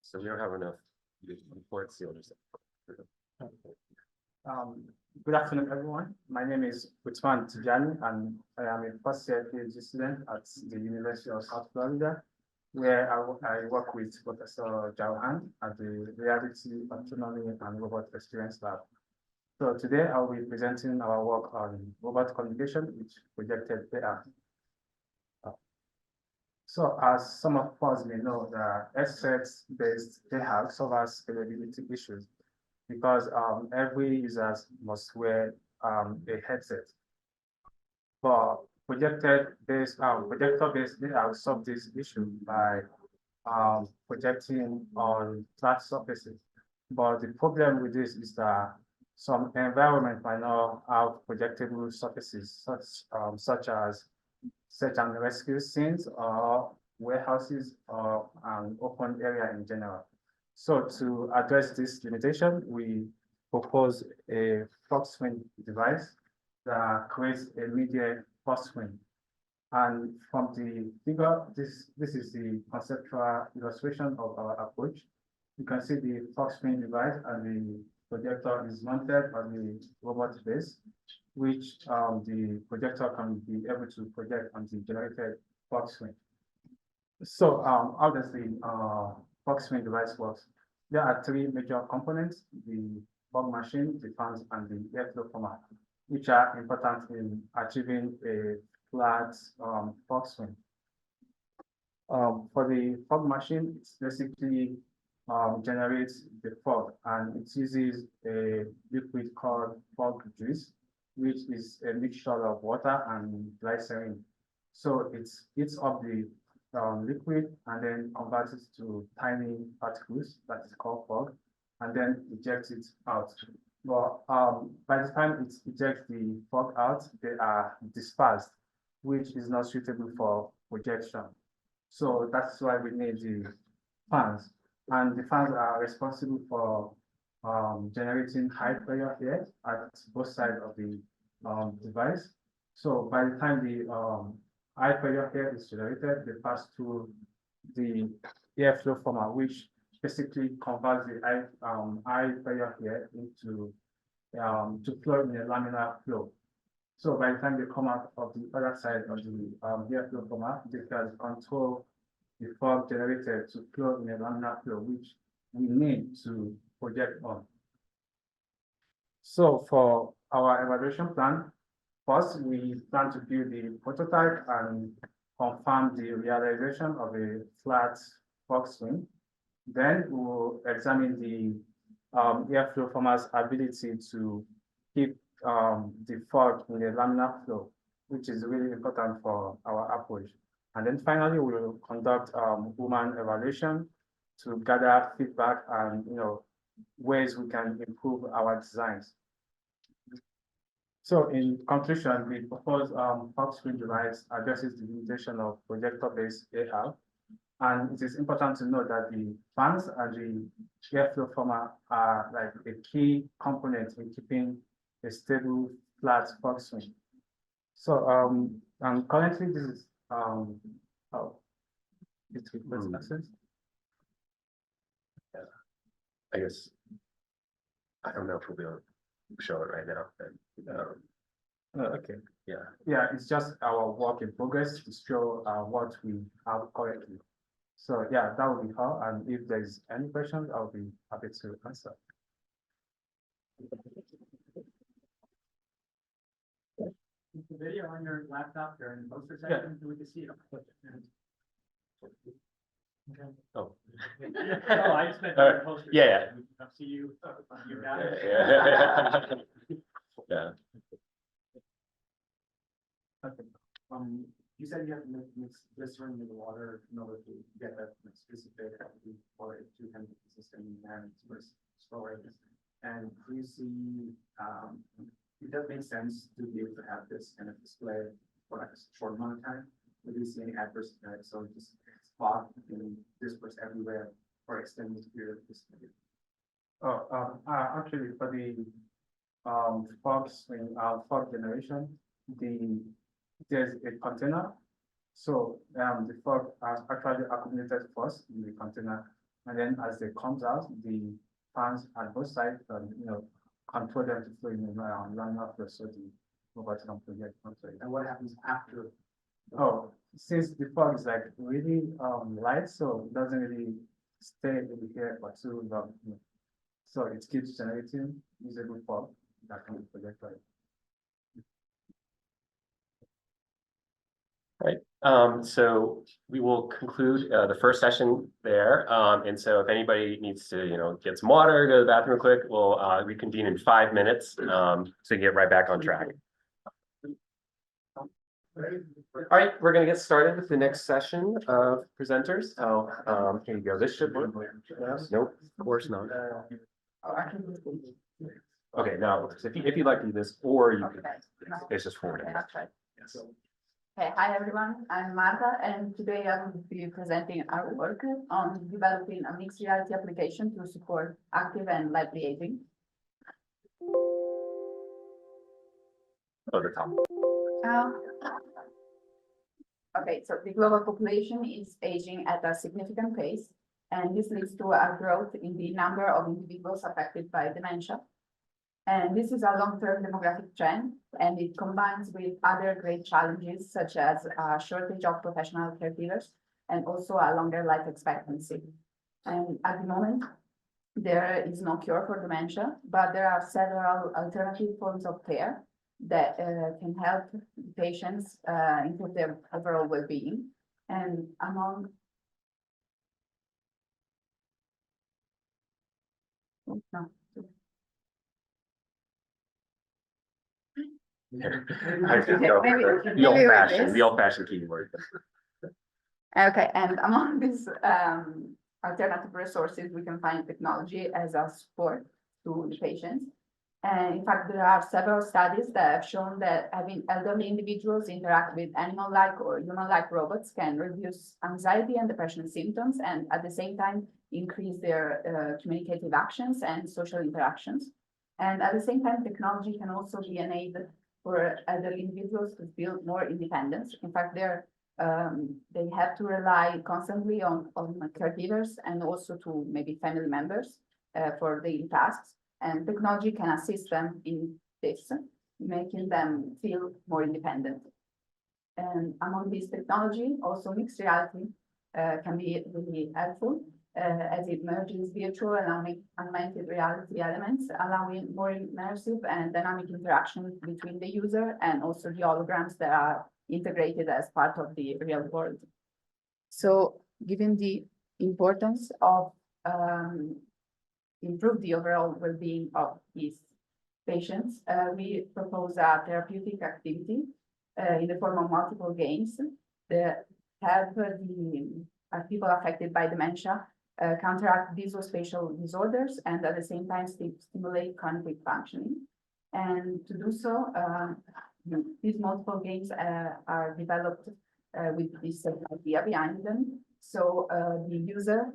So we don't have enough reports sealed. Good afternoon, everyone. My name is Utman Tijani, and I am a first-year PhD student at the University of South Florida, where I work with Professor Zhao Han at the Reality, Autonomy, and Robot Experience Lab. So today I'll be presenting our work on robot communication with projected AR. So as some of us may know, the headset-based AR solves scalability issues because every user must wear a headset. But projector-based AR solve this issue by projecting on flat surfaces. But the problem with this is that some environment might not have projectable surfaces, such as search and rescue scenes or warehouses or an open area in general. So to address this limitation, we propose a force swing device that creates a media force swing. And from the figure, this is the conceptual illustration of our approach. You can see the force swing device and the projector is mounted on the robot base, which the projector can be able to project on the generated force swing. So how does the force swing device works? There are three major components: the fog machine, the fans, and the airflow format, which are important in achieving a flat force swing. For the fog machine, it's basically generates the fog, and it uses a liquid called fog juice, which is a mixture of water and glycerin. So it heats up the liquid and then converts it to tiny particles that is called fog, and then ejects it out. But by the time it ejects the fog out, they are dispersed, which is not suitable for projection. So that's why we need the fans. And the fans are responsible for generating high pressure air at both sides of the device. So by the time the high pressure air is generated, they pass through the airflow format, which basically converts the eye pressure here into to flow in a laminar flow. So by the time they come out of the other side of the airflow format, they can control the fog generated to flow in a laminar flow, which we need to project on. So for our evaluation plan, first we plan to build the prototype and confirm the realization of a flat fog swing. Then we will examine the airflow format's ability to keep the fog in a laminar flow, which is really important for our approach. And then finally, we will conduct human evaluation to gather feedback and ways we can improve our designs. So in conclusion, the proposed fog swing device addresses the limitation of projector-based AR. And it is important to note that the fans and the airflow format are like a key component in keeping a stable, flat fog swing. So and currently this is how it requests access. Yeah. I guess I don't know if we'll be able to show it right now. But, Okay. Yeah. Yeah, it's just our work in progress to show what we have currently. So yeah, that will be all. And if there's any questions, I'll be happy to answer. The video on your laptop during the poster section, so we can see it. Oh. Oh, I just meant All the right. poster. Yeah. I'll see you. You Yeah. got it. Yeah. Okay. You said you have to mix glycerin with water in order to get that specific for it to kind of consistent and storage. And you see, it does make sense to be able to have this kind of display for like a short amount of time. We do see any adverse effects, so just spot and disperse everywhere for extended period of display. Oh, actually, for the fog swing, fog generation, there's a container. So the fog are actually accumulated first in the container, and then as they comes out, the fans at both sides, control them to flow in the laminar flow, so the robot can project onto it. And what happens after? Oh, since the fog is like really light, so it doesn't really stay in the air for too long. So it keeps generating usable fog that can be projected. Right. So we will conclude the first session there. And so if anybody needs to, get some water, go to the bathroom real quick, we'll reconvene in 5 minutes so you get right back on track. All right, we're going to get started with the next session of presenters. So here you go. This should work. Nope, of course not. Okay, now if you'd like to do this, or you could, it's just forward. Yes. Okay, hi everyone, I'm Marta, and today I will be presenting our work on developing a mixed reality application to support active and lively aging. Oh, the top. Okay, so the global population is aging at a significant pace, and this leads to a growth in the number of individuals affected by dementia. And this is a long-term demographic trend, and it combines with other great challenges such as a shortage of professional caregivers and also a longer life expectancy. And at the moment, there is no cure for dementia, but there are several alternative forms of care that can help patients improve their overall well-being. And among The old-fashioned keyword. Okay, and among these alternative resources, we can find technology as a support to the patients. And in fact, there are several studies that have shown that having elderly individuals interact with animal-like or human-like robots can reduce anxiety and depression symptoms, and at the same time, increase their communicative actions and social interactions. And at the same time, technology can also be enabled for elderly individuals to build more independence. In fact, there they have to rely constantly on caregivers and also to maybe family members for daily tasks. And technology can assist them in this, making them feel more independent. And among these technology, also mixed reality can be really helpful as it merges virtual and augmented reality elements, allowing more immersive and dynamic interaction between the user and also the holograms that are integrated as part of the real world. So given the importance of improve the overall well-being of these patients, we propose a therapeutic activity in the form of multiple games that help the people affected by dementia counteract visual-spatial disorders and at the same time stimulate cognitive functioning. And to do so, these multiple games are developed with this idea behind them. So the user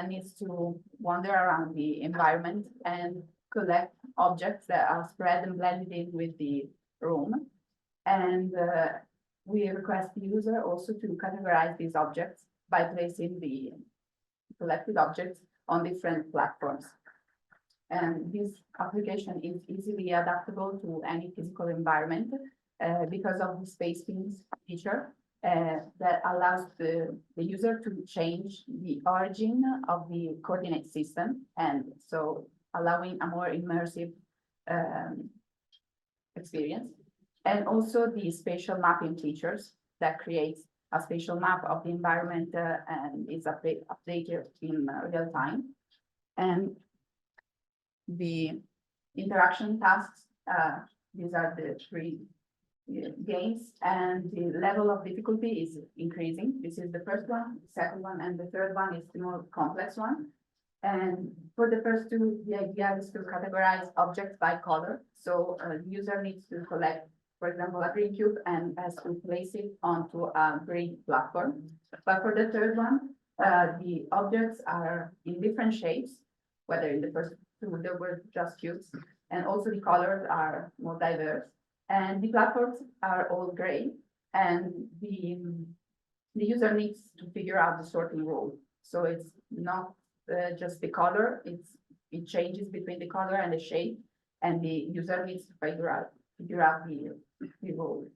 needs to wander around the environment and collect objects that are spread and blended in with the room. And we request the user also to categorize these objects by placing the collected objects on different platforms. And this application is easily adaptable to any physical environment because of the space themes feature that allows the user to change the origin of the coordinate system, and so allowing a more immersive experience. And also the spatial mapping features that creates a spatial map of the environment and is updated in real time. And the interaction tasks, these are the three games, and the level of difficulty is increasing. This is the first one, the second one, and the third one is the more complex one. And for the first two, the idea is to categorize objects by color. So the user needs to collect, for example, a green cube and has to place it onto a green platform. But for the third one, the objects are in different shapes, whether in the first two there were just cubes, and also the colors are more diverse. And the platforms are all gray, and the user needs to figure out the sorting rule. So it's not just the color, it changes between the color and the shape, and the user needs to figure out the rule.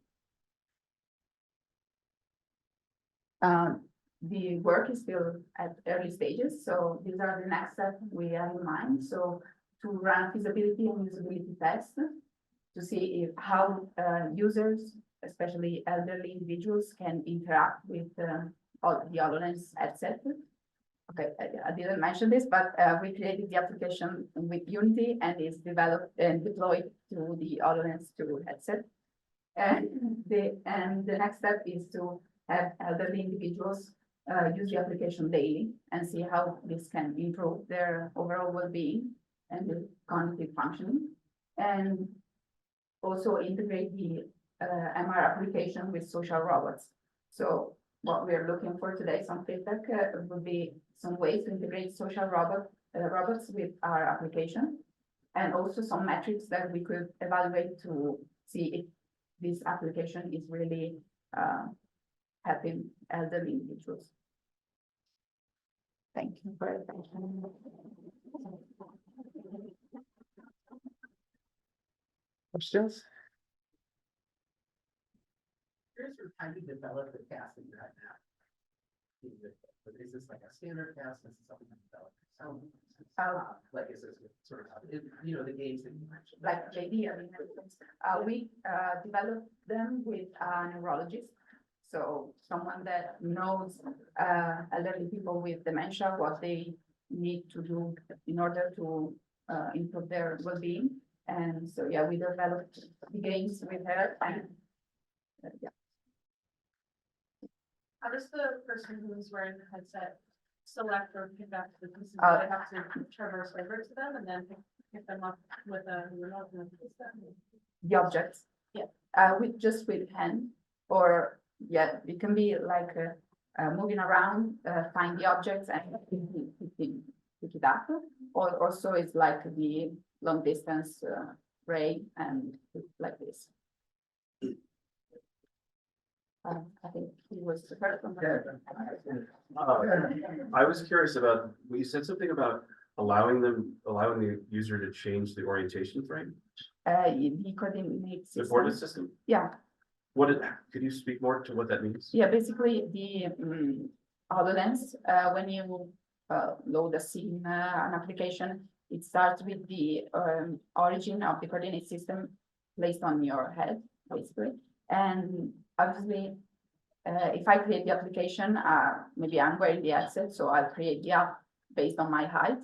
The work is still at early stages, so these are the next steps we have in mind. So to run feasibility and usability tests to see if how users, especially elderly individuals, can interact with all the HoloLens headset. Okay, I didn't mention this, but we created the application with Unity and is developed and deployed to the HoloLens 2 headset. And the next step is to have elderly individuals use the application daily and see how this can improve their overall well-being and the cognitive functioning. And also integrate the MR application with social robots. So what we are looking for today, some feedback would be some ways to integrate social robots with our application, and also some metrics that we could evaluate to see if this application is really helping elderly individuals. Thank you for your attention. Questions? Here's your time to develop the cast that you have now. Is this like a standard cast? Is this something you develop? Like is this sort of the games that you mentioned? Like JD, we developed them with a neurologist. So someone that knows elderly people with dementia, what they need to do in order to improve their well-being. And so, yeah, we developed the games with her. And, yeah. How does the person who is wearing the headset select or pick up the pieces? Do they have to traverse over to them and then pick them up with a remote? The objects? Yeah. With hand, or yeah, it can be like moving around, find the objects and pick it up. Or also it's like the long distance ray and like this. I think he was the first one. I was curious about, well, you said something about allowing the user to change the orientation frame, The coordinate the system. coordinate system. Yeah, Could you speak more to what that means? yeah, basically the HoloLens, when you load a scene, an application, it starts with the origin of the coordinate system placed on your head, basically. And obviously, if I create the application, maybe I'm wearing the headset, so I'll create the app based on my height,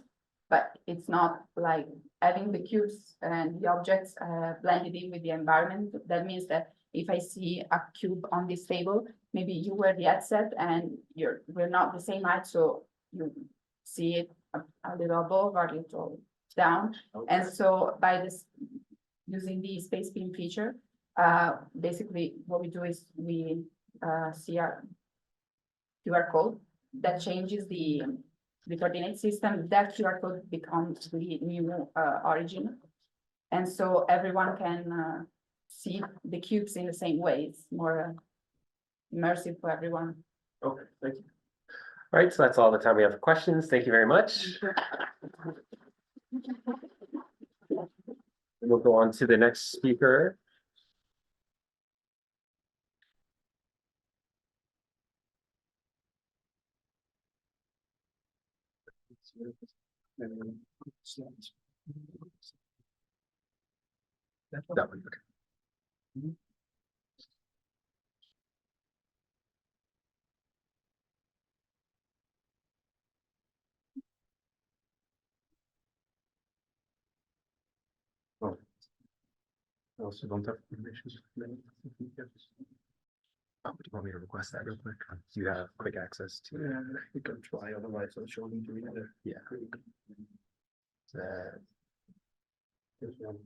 but it's not like having the cubes and the objects blended in with the environment. That means that if I see a cube on this table, maybe you wear the headset and we're not the same height, so you see it a little above or a little down. Okay. And so by this, using the space beam feature, basically what we do is we see our QR code that changes the coordinate system. That QR code becomes the new origin. And so everyone can see the cubes in the same way. It's more immersive for everyone. Okay, thank you. All right, so that's all the time we have for questions. Thank you very much. We'll go on to the next speaker. That one, okay. Oh. I also don't have permissions. Oh, do you want me to request that real quick? Do you have quick access to? Yeah, you can try, otherwise I'll show them to you later. Yeah. There's one.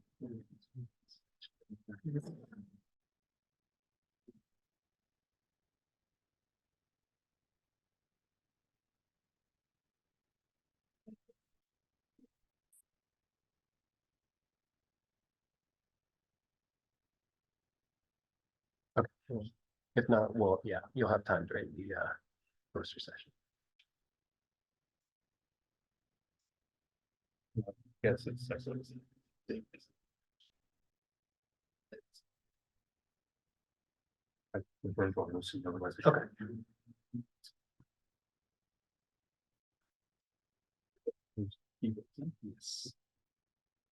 Okay, well, if not, well, yeah, you'll have time during the poster session. Yes, it's excellent. Okay. Yes.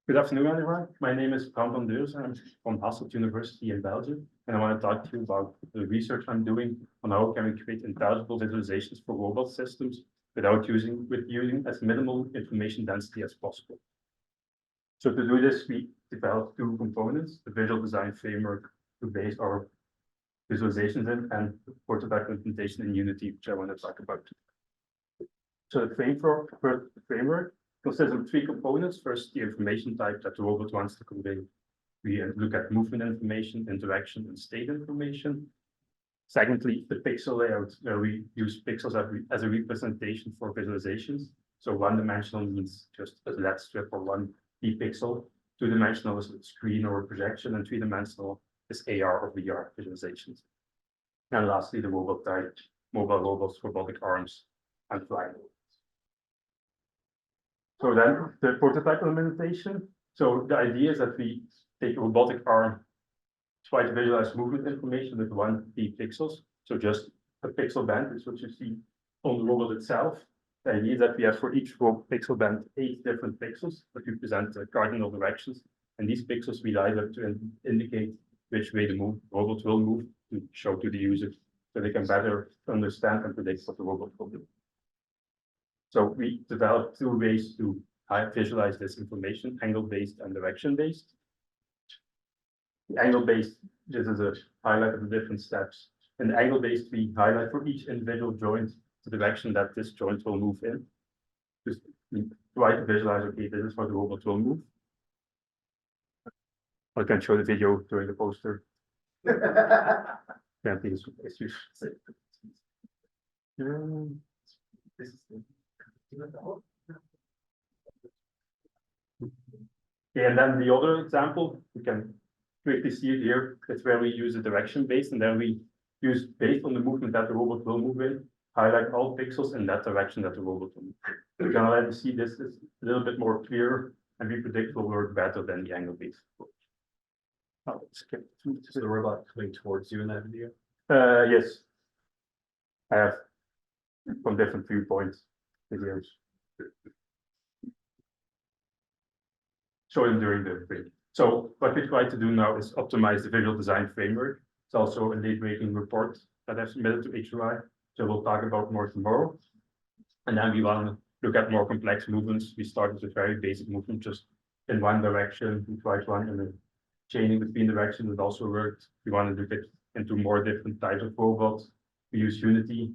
Good afternoon, everyone. My name is Bram van Deurs. I'm from Hasselt University in Belgium, and I want to talk to you about the research I'm doing on how can we create intelligible visualizations for robot systems without using as minimal information density as possible. So to do this, we developed two components: the visual design framework to base our visualizations in, and prototype implementation in Unity, which I want to talk about. So the framework consists of three components. First, the information type that the robot wants to convey. We look at movement information, interaction, and state information. Secondly, the pixel layout, where we use pixels as a representation for visualizations. So one-dimensional means just a LED strip or one pixel. Two-dimensional is a screen or a projection, and three-dimensional is AR or VR visualizations. And lastly, the robot type, mobile robots, robotic arms, and flying robots. So then the prototype implementation. So the idea is that we take a robotic arm, try to visualize movement information with 1 pixels. So just a pixel band is what you see on the robot itself. The idea is that we have for each pixel band 8 different pixels that represent cardinal directions. And these pixels we light up to indicate which way the robot will move to show to the user so they can better understand and predict what the robot will do. So we developed 2 ways to visualize this information: angle-based and direction-based. The angle-based, this is a highlight of the different steps. In the angle-based, we highlight for each individual joint the direction that this joint will move in. Just try to visualize, okay, this is how the robot will move. I can show the video during the poster. Can't think it's this is okay, and then the other example, you can quickly see it here. That's where we use a direction base, and then we use based on the movement that the robot will move in, highlight all pixels in that direction that the robot will move. You can already see this is a little bit more clear, and we predict will work better than the angle-based approach. Oh, skip. Is the robot coming towards you in that video? Yes. I have from different viewpoints videos. Show them during the break. So what we try to do now is optimize the visual design framework. It's also a late-breaking report that I've submitted to HRI, so we'll talk about more tomorrow. And then we want to look at more complex movements. We started with very basic movement, just in one direction. We tried one in a chaining between directions. It also worked. We want to look it into more different types of robots. We use Unity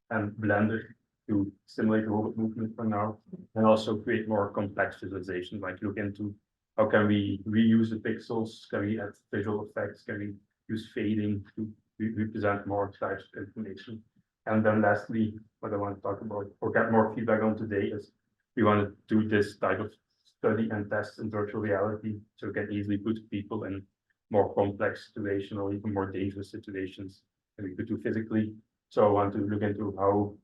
and Blender to simulate robot movement for now, and also create more complex visualizations, like look into how can we reuse the pixels, can we add visual effects, can we use fading to represent more types of information. And then lastly, what I want to talk about or get more feedback on today is we want to do this type of study and test in virtual reality, so we can easily put people in more complex situations or even more dangerous situations than we could do physically. So I want to look into how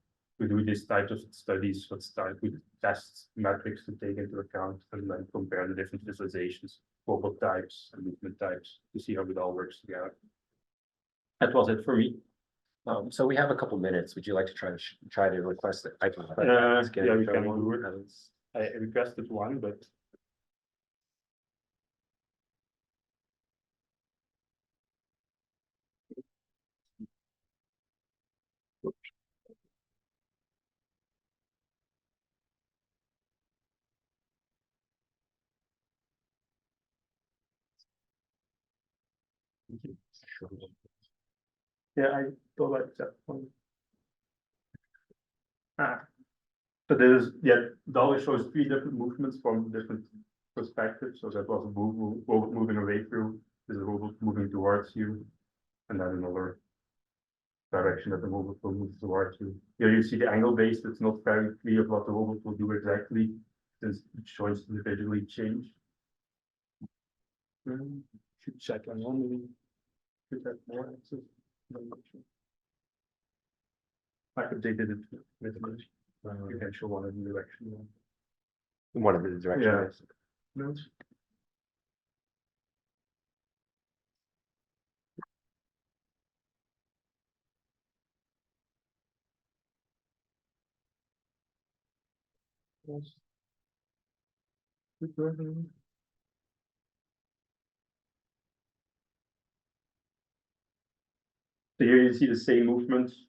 to do this type of studies, what start with tests, metrics to take into account, and then compare the different visualizations, robot types and movement types to see how it all works together. That was it for me. So we have a couple minutes. Would you like to try to request it? I can. Yeah, we can do it. I requested one, but. Yeah, I don't like that one. So there's, yeah, it always shows 3 different movements from different perspectives. So that was a robot moving away through, there's a robot moving towards you, and then another direction that the robot will move towards you. Here you see the angle based, it's not very clear what the robot will do exactly, since each choice individually change. Should check on normally. Should have more access. I updated it with you can show one in the direction. One of the directions. Yeah. No. Yes. Good working. So here you see the same movements.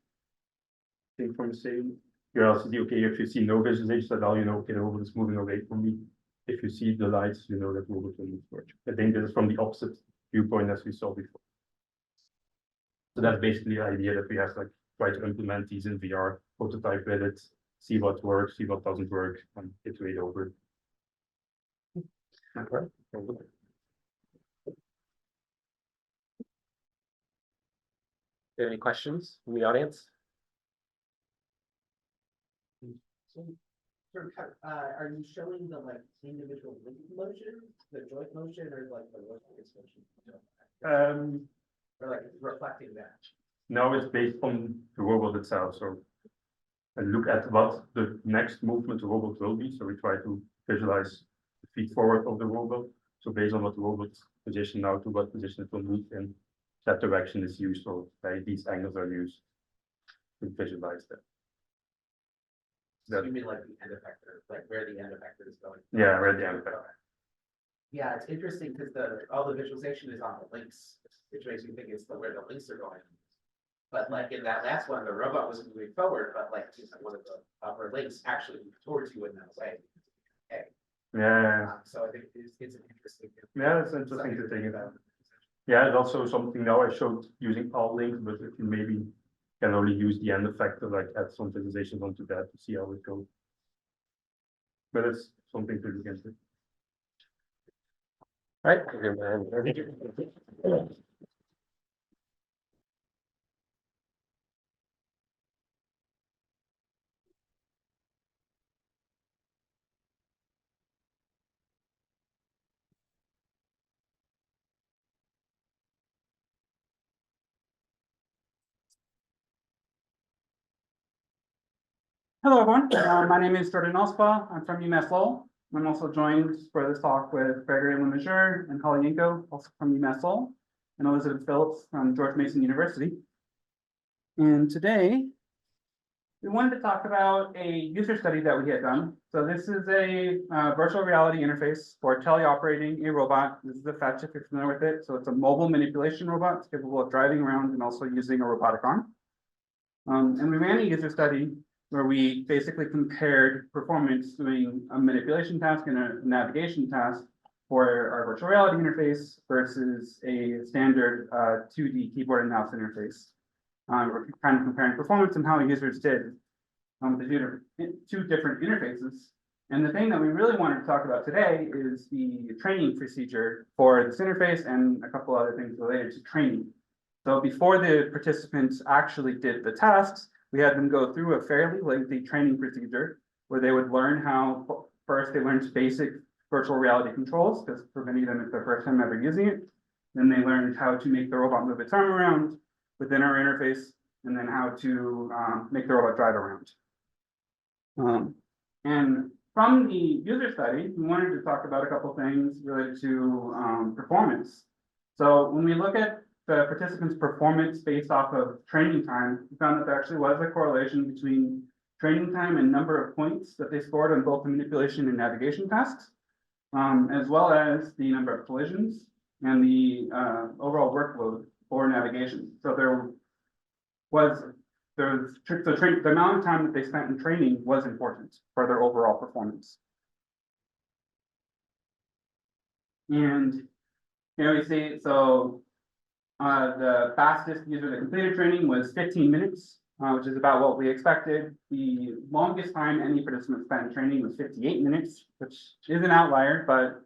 Think from the same. You also see, okay, if you see no visualization at all, you know, okay, the robot is moving away from me. If you see the lights, you know that robot will move towards you. I think this is from the opposite viewpoint as we saw before. So that's basically the idea that we have, like, try to implement these in VR, prototype with it, see what works, see what doesn't work, and iterate over it. Okay. Any questions from the audience? Are you showing the like individual link motion, the joint motion, or like the motion? Or like reflecting that? Now it's based on the robot itself. So I look at what the next movement the robot will be. So we try to visualize the feet forward of the robot. So based on what the robot's position now to what position it will move in, that direction is used, or these angles are used to visualize that. So you mean like the end effector, like where the end effector is going? Yeah, where the end effector. Yeah, it's interesting because all the visualization is on the links, which makes me think it's where the links are going. But like in that last one, the robot was moving forward, but like one of the upper links actually moved towards you in that way. Okay. Yeah. So I think it's an interesting. Yeah, it's interesting to think about. Yeah, it's also something now I showed using all links, but if you maybe can only use the end effector, like add some visualizations onto that to see how it goes. But it's something to look into. All right. Hello, everyone. My name is Jordan Ospa. I'm from UMass Lowell. I'm also joined for this talk with Gregory Lemessurier and Holly Yanko, also from UMass Lowell, and Elizabeth Phillips from George Mason University. And today, we wanted to talk about a user study that we had done. So this is a virtual reality interface for teleoperating a robot. This is a fetch if you're familiar with it. So it's a mobile manipulation robot. It's capable of driving around and also using a robotic arm. And we ran a user study where we basically compared performance doing a manipulation task and a navigation task for our virtual reality interface versus a standard 2D keyboard and mouse interface. We're kind of comparing performance and how users did the two different interfaces. And the thing that we really wanted to talk about today is the training procedure for this interface and a couple other things related to training. So before the participants actually did the tasks, we had them go through a fairly lengthy training procedure where they would learn how, first they learned basic virtual reality controls, because for many of them it's their first time ever using it. Then they learned how to make the robot move its arm around within our interface, and then how to make the robot drive around. And from the user study, we wanted to talk about a couple things related to performance. So when we look at the participants' performance based off of training time, we found that there actually was a correlation between training time and number of points that they scored on both the manipulation and navigation tasks, as well as the number of collisions and the overall workload for navigation. So the amount of time that they spent in training was important for their overall performance. And here we see, so the fastest user that completed training was 15 minutes, which is about what we expected. The longest time any participant spent in training was 58 minutes, which is an outlier, but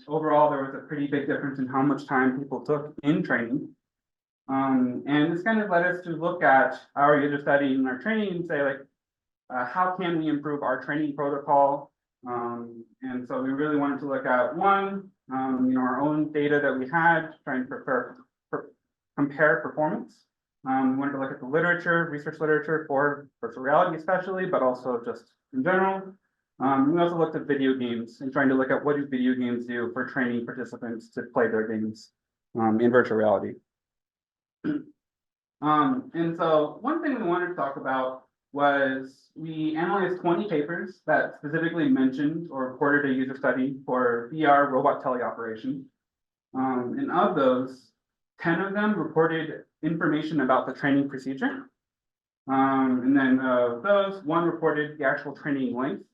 overall there was a pretty big difference in how much time people took in training. And this kind of led us to look at our user study and our training and say, like, how can we improve our training protocol? And so we really wanted to look at one, our own data that we had, trying to compare performance. We wanted to look at the literature, research literature for virtual reality especially, but also just in general. We also looked at video games and trying to look at what do video games do for training participants to play their games in virtual reality. And so one thing we wanted to talk about was we analyzed 20 papers that specifically mentioned or reported a user study for VR robot teleoperation. And of those, 10 of them reported information about the training procedure. And then of those, 1 reported the actual training length.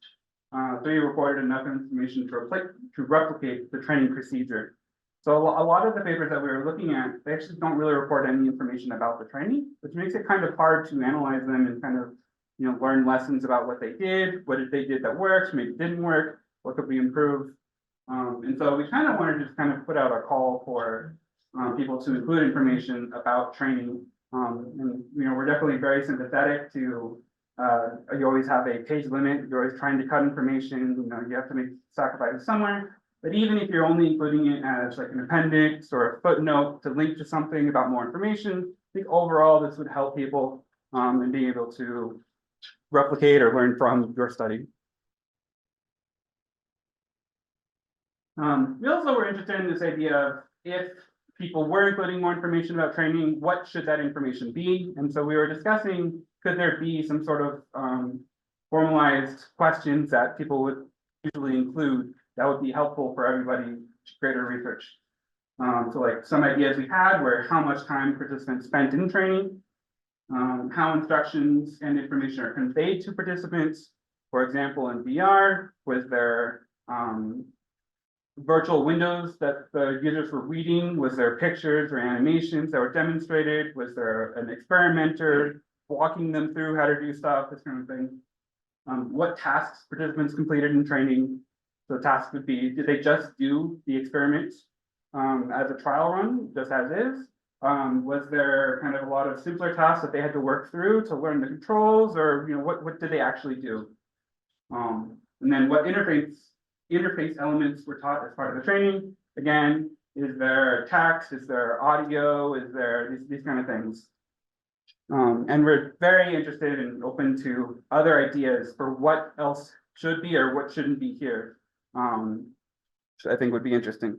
3 reported enough information to replicate the training procedure. So a lot of the papers that we were looking at, they actually don't really report any information about the training, which makes it kind of hard to analyze them and kind of, learn lessons about what they did, what they did that worked, maybe didn't work, what could we improve. And so we kind of wanted to just kind of put out a call for people to include information about training. And we're definitely very sympathetic to, you always have a page limit, you're always trying to cut information, you have to make sacrifices somewhere. But even if you're only including it as like an appendix or a footnote to link to something about more information, I think overall this would help people in being able to replicate or learn from your study. We also were interested in this idea of if people were including more information about training, what should that information be? And so we were discussing, could there be some sort of formalized questions that people would usually include that would be helpful for everybody to greater research. So like some ideas we had were how much time participants spent in training, how instructions and information are conveyed to participants. For example, in VR, was there virtual windows that the users were reading? Was there pictures or animations that were demonstrated? Was there an experimenter walking them through how to do stuff, this kind of thing? What tasks participants completed in training? So task would be, did they just do the experiment as a trial run, just as is? Was there kind of a lot of simpler tasks that they had to work through to learn the controls, or what did they actually do? And then what interface elements were taught as part of the training? Again, is there text? Is there audio? Is there these kind of things? And we're very interested and open to other ideas for what else should be or what shouldn't be here. Which I think would be interesting.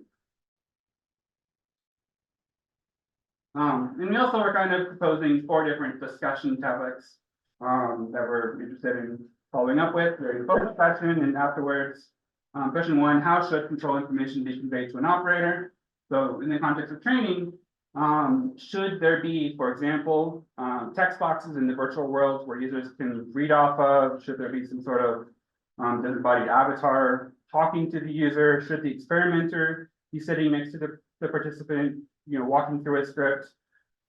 And we also are kind of proposing 4 different discussion topics that we're interested in following up with during the focus session and afterwards. Question 1, how should control information be conveyed to an operator? So in the context of training, should there be, for example, text boxes in the virtual world where users can read off of? Should there be some sort of disembodied avatar talking to the user? Should the experimenter be sitting next to the participant, walking through a script?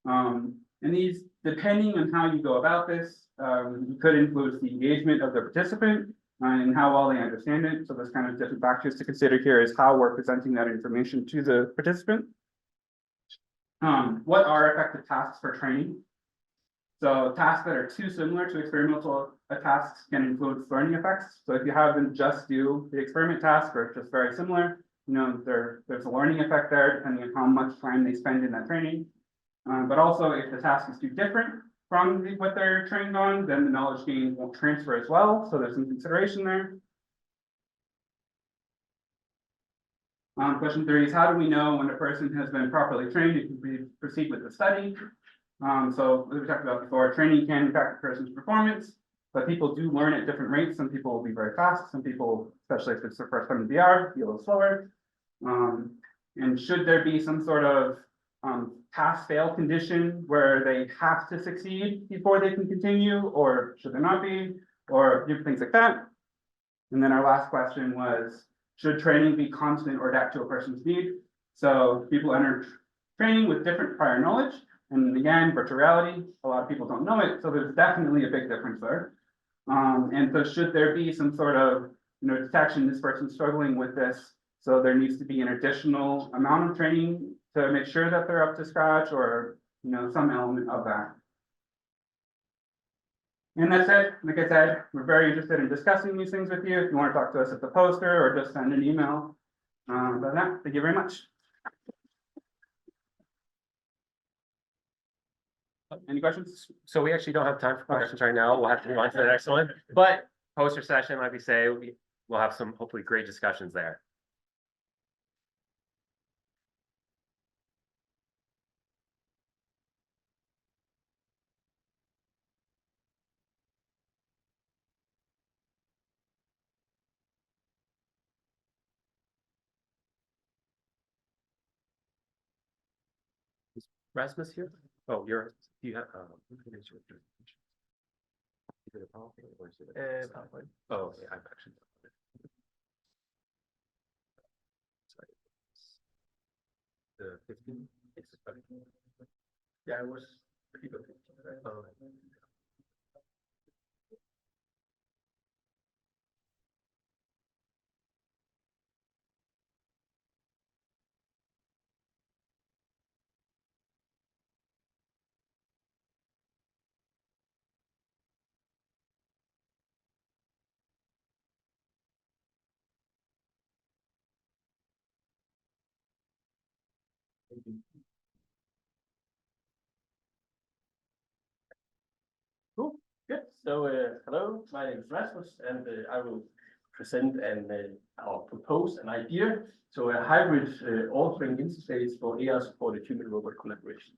And these, depending on how you go about this, could influence the engagement of the participant and how well they understand it. So there's kind of different factors to consider here is how we're presenting that information to the participant. What are effective tasks for training? So tasks that are too similar to experimental tasks can influence learning effects. So if you have them just do the experiment task or just very similar, there's a learning effect there depending on how much time they spend in that training. But also if the task is too different from what they're trained on, then the knowledge gain won't transfer as well. So there's some consideration there. Question 3 is how do we know when a person has been properly trained and can proceed with the study? So as we talked about before, training can impact a person's performance, but people do learn at different rates. Some people will be very fast. Some people, especially if it's their first time in VR, be a little slower. And should there be some sort of pass-fail condition where they have to succeed before they can continue, or should there not be, or different things like that? And then our last question was, should training be constant or adapt to a person's need? So people enter training with different prior knowledge. And again, virtual reality, a lot of people don't know it. So there's definitely a big difference there. And so should there be some sort of detection, this person's struggling with this, so there needs to be an additional amount of training to make sure that they're up to scratch or some element of that. And that's it. Like I said, we're very interested in discussing these things with you. If you want to talk to us at the poster or just send an email. But yeah, thank you very much. Any questions? So we actually don't have time for questions right now. We'll have to move on to the next one. But poster session, like we say, we'll have some hopefully great discussions there. Rasmus here? Oh, do you have, is it a PowerPoint or is it a PowerPoint? Oh, yeah, I've actually done it. Sorry. The 15? Yeah, it was pretty good. Cool, good. So hello, my name is Rasmus, and I will present or propose an idea. So a hybrid authoring interface for AI supported human robot collaboration.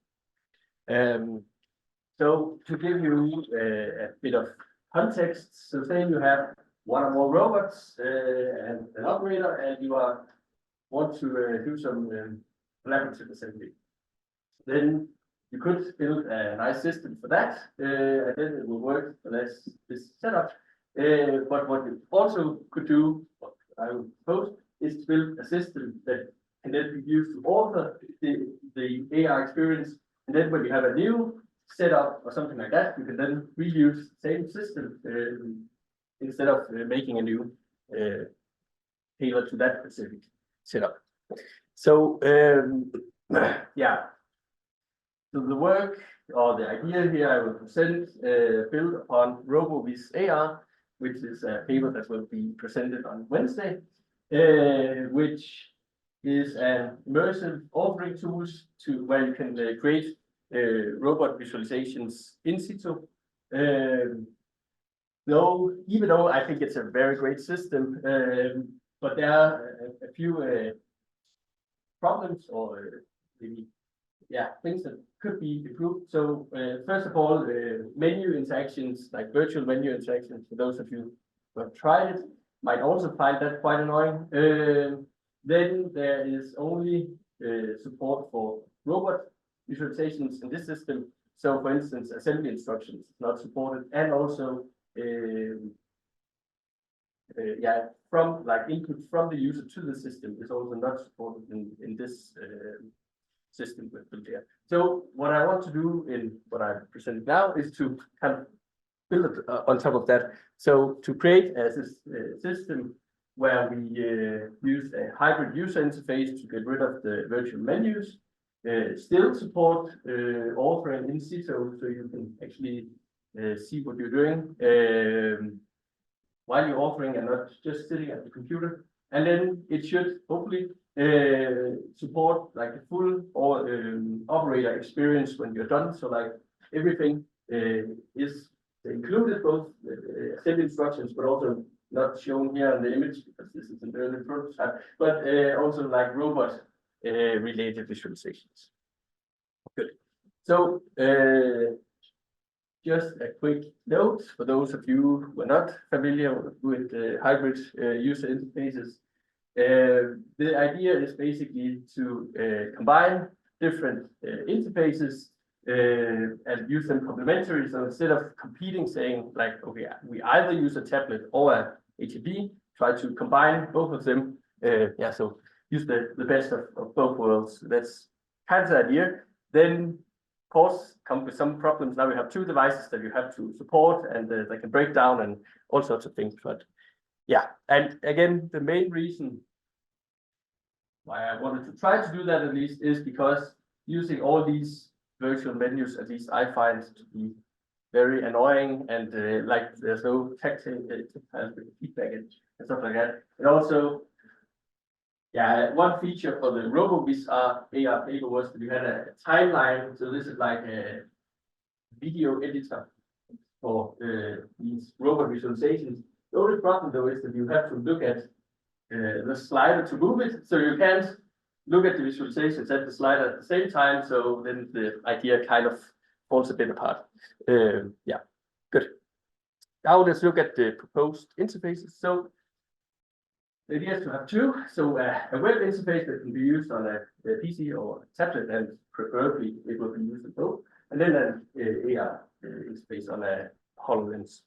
So to give you a bit of context, so say you have one or more robots and an operator, and you want to do some collaborative assembly. Then you could build a nice system for that, and then it will work for this setup. But what you also could do, what I would propose, is to build a system that can then be used to author the AI experience. And then when you have a new setup or something like that, you can then reuse the same system instead of making a new tailored to that specific setup. So yeah. So the work or the idea here I will present built upon RoboVis AR, which is a paper that will be presented on Wednesday, which is an immersive authoring tools where you can create robot visualizations in situ. Though, even though I think it's a very great system, but there are a few problems or maybe, yeah, things that could be improved. So first of all, menu interactions, like virtual menu interactions, for those of you who have tried it, might also find that quite annoying. Then there is only support for robot visualizations in this system. So for instance, assembly instructions not supported, and also yeah, from like input from the user to the system is also not supported in this system with there. So what I want to do in what I presented now is to kind of build it on top of that. So to create a system where we use a hybrid user interface to get rid of the virtual menus, still support authoring in situ, so you can actually see what you're doing while you're authoring and not just sitting at the computer. And then it should hopefully support like a full or operator experience when you're done. So like everything is included, both assembly instructions, but also not shown here in the image because this is an early prototype, but also like robot related visualizations. Good. So just a quick note for those of you who are not familiar with hybrid user interfaces. The idea is basically to combine different interfaces and use them complementary. So instead of competing, saying like, okay, we either use a tablet or a HRI, try to combine both of them. Yeah, so use the best of both worlds. That's kind of the idea. Then, of course, come with some problems. Now we have two devices that you have to support, and they can break down and all sorts of things. But yeah, and again, the main reason why I wanted to try to do that at least is because using all these virtual menus, at least I find to be very annoying, and like there's no tactile feedback and stuff like that. And also, yeah, one feature for the RoboVis AR paper was that you had a timeline. So this is like a video editor for these robot visualizations. The only problem though is that you have to look at the slider to move it. So you can't look at the visualizations at the slider at the same time. So then the idea kind of falls a bit apart. Yeah, good. Now let's look at the proposed interfaces. So the idea is to have two. So a web interface that can be used on a PC or a tablet, and preferably it will be used on both. And then an AR interface on a HoloLens.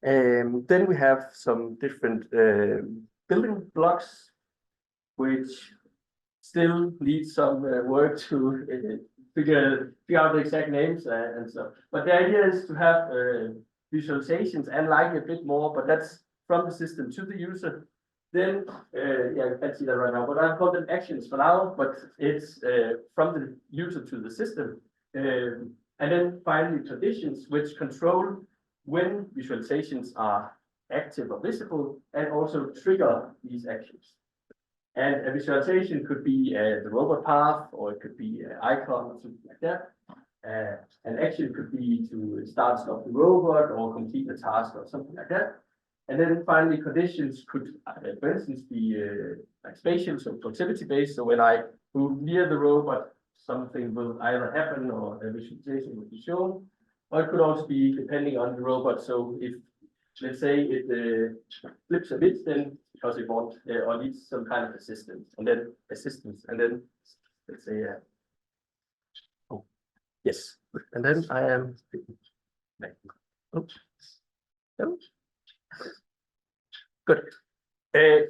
Then we have some different building blocks, which still need some work to figure out the exact names and stuff. But the idea is to have visualizations and like a bit more, but that's from the system to the user. Then, yeah, you can't see that right now, but I've called them actions for now, but it's from the user to the system. And then finally conditions which control when visualizations are active or visible, and also trigger these actions. And a visualization could be the robot path, or it could be an icon or something like that. An action could be to start and stop the robot or complete a task or something like that. And then finally, conditions could, for instance, be like spatial, so proximity based. So when I move near the robot, something will either happen or a visualization will be shown. Or it could also be depending on the robot. So if, let's say, it flips a bit, then because it wants or needs some kind of assistance, and then let's say, oh, yes, and then I am. Oops. No. Good. The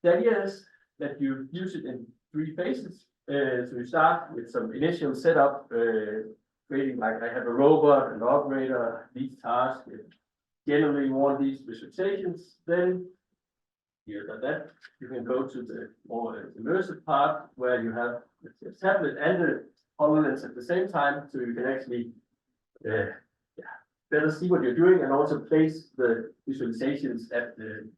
idea is that you use it in 3 phases. So you start with some initial setup, creating like I have a robot, an operator, these tasks. Generally, you want these visualizations. Then here like that, you can go to the more immersive part where you have the tablet and the HoloLens at the same time, so you can actually better see what you're doing and also place the visualizations at the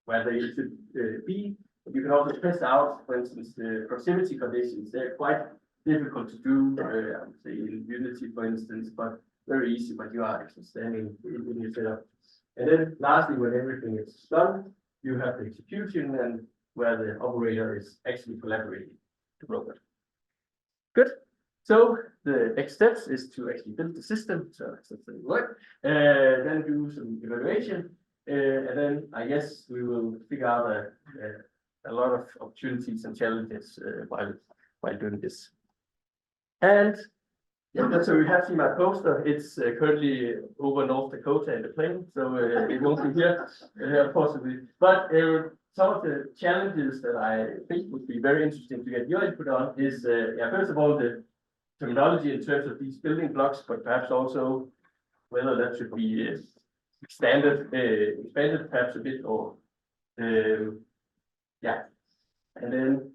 where they should be. You can also test out, for instance, the proximity conditions. They're quite difficult to do, I would say in Unity, for instance, but very easy when you are actually standing in your setup. And then lastly, when everything is done, you have the execution and where the operator is actually collaborating with the robot. Good. So the next steps is to actually build the system. So that's the work. Then do some evaluation. And then I guess we will figure out a lot of opportunities and challenges while doing this. And yeah, so you have seen my poster. It's currently over North Dakota in the plane, so it won't be here, possibly. But some of the challenges that I think would be very interesting to get your input on is, first of all, the terminology in terms of these building blocks, but perhaps also whether that should be expanded perhaps a bit, or yeah, and then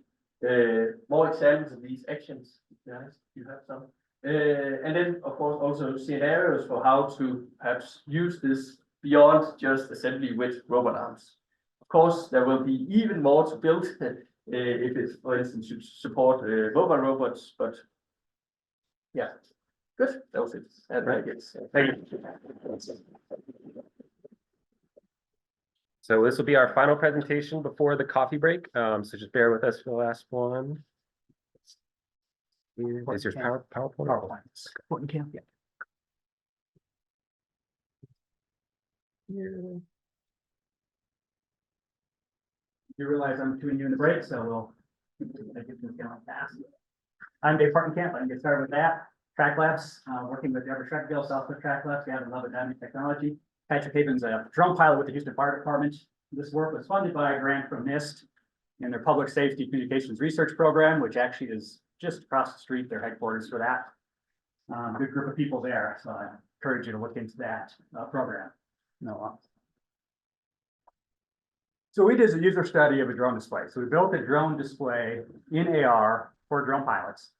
more examples of these actions. Guys, you have some. And then, of course, also scenarios for how to perhaps use this beyond just assembly with robot arms. Of course, there will be even more to build if it, for instance, should support mobile robots. But yeah, good. That was it. Right. Thank you. So this will be our final presentation before the coffee break. So just bear with us for the last one. Is your PowerPoint? Yeah. Here. You realize I'm between you and the break, so we'll make it going fast. I'm Dave Partenkamp. I can get started with that. Track Labs, working with Deborah Schreckville, Southwest Track Labs. We have another dynamic technology. Patrick Haven's a drone pilot with the Houston Fire Department. This work was funded by a grant from NIST in their Public Safety Communications Research Program, which actually is just across the street, their headquarters for that. Good group of people there, so I encourage you to look into that program. So we did a user study of a drone display. So we built a drone display in AR for drone pilots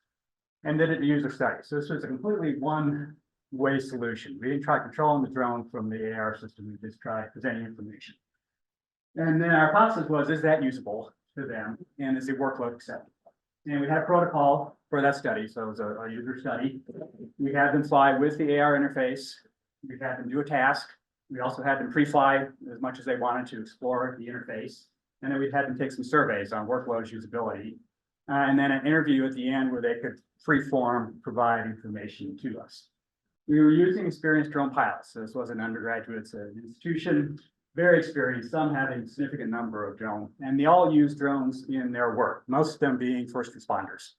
and did a user study. So this was a completely one-way solution. We didn't try controlling the drone from the AR system. We just tried presenting information. And then our hypothesis was, is that usable to them? And is the workload acceptable? And we had a protocol for that study. So it was a user study. We had them fly with the AR interface. We had them do a task. We also had them pre-fly as much as they wanted to explore the interface. And then we had them take some surveys on workloads, usability, and then an interview at the end where they could free-form provide information to us. We were using experienced drone pilots. So this wasn't undergraduates, an institution, very experienced, some having a significant number of drones, and they all use drones in their work, most of them being first responders.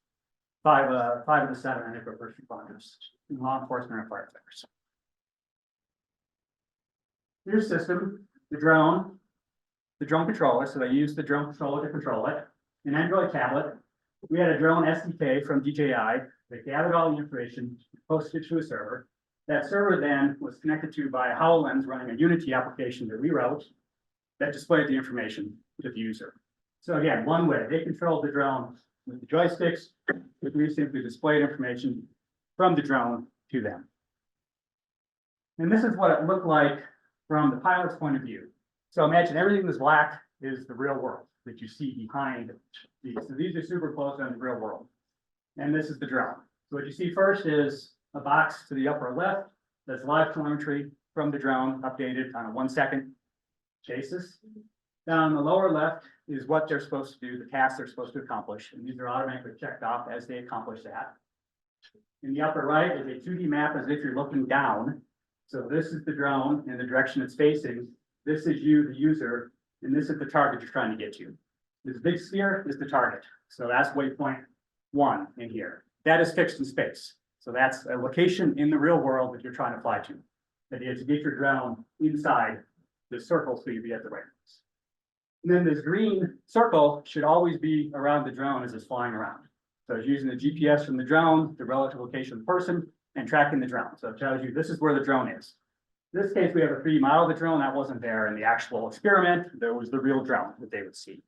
Five of the 7, I think, are first responders, law enforcement and firefighters. Here's system, the drone controller. So they use the drone controller to control it. An Android tablet. We had a drone SDK from DJI that gathered all the information, posted it to a server. That server then was connected to by a HoloLens running a Unity application that we wrote that displayed the information to the user. So again, one way, they controlled the drone with the joysticks, we simply displayed information from the drone to them. And this is what it looked like from the pilot's point of view. So imagine everything that's black is the real world that you see behind these. So these are superimposed on the real world. And this is the drone. So what you see first is a box to the upper left. That's live telemetry from the drone updated on a 1-second basis. Down on the lower left is what they're supposed to do, the tasks they're supposed to accomplish. And these are automatically checked off as they accomplish that. In the upper right is a 2D map as if you're looking down. So this is the drone and the direction it's facing. This is you, the user, and this is the target you're trying to get to. This big sphere is the target. So that's waypoint 1 in here. That is fixed in space. So that's a location in the real world that you're trying to fly to. That is to get your drone inside the circle so you'll be at the right place. And then this green circle should always be around the drone as it's flying around. So it's using the GPS from the drone, the relative location of the person, and tracking the drone. So it tells you this is where the drone is. In this case, we have a 3D model of the drone that wasn't there in the actual experiment. There was the real drone that they would see.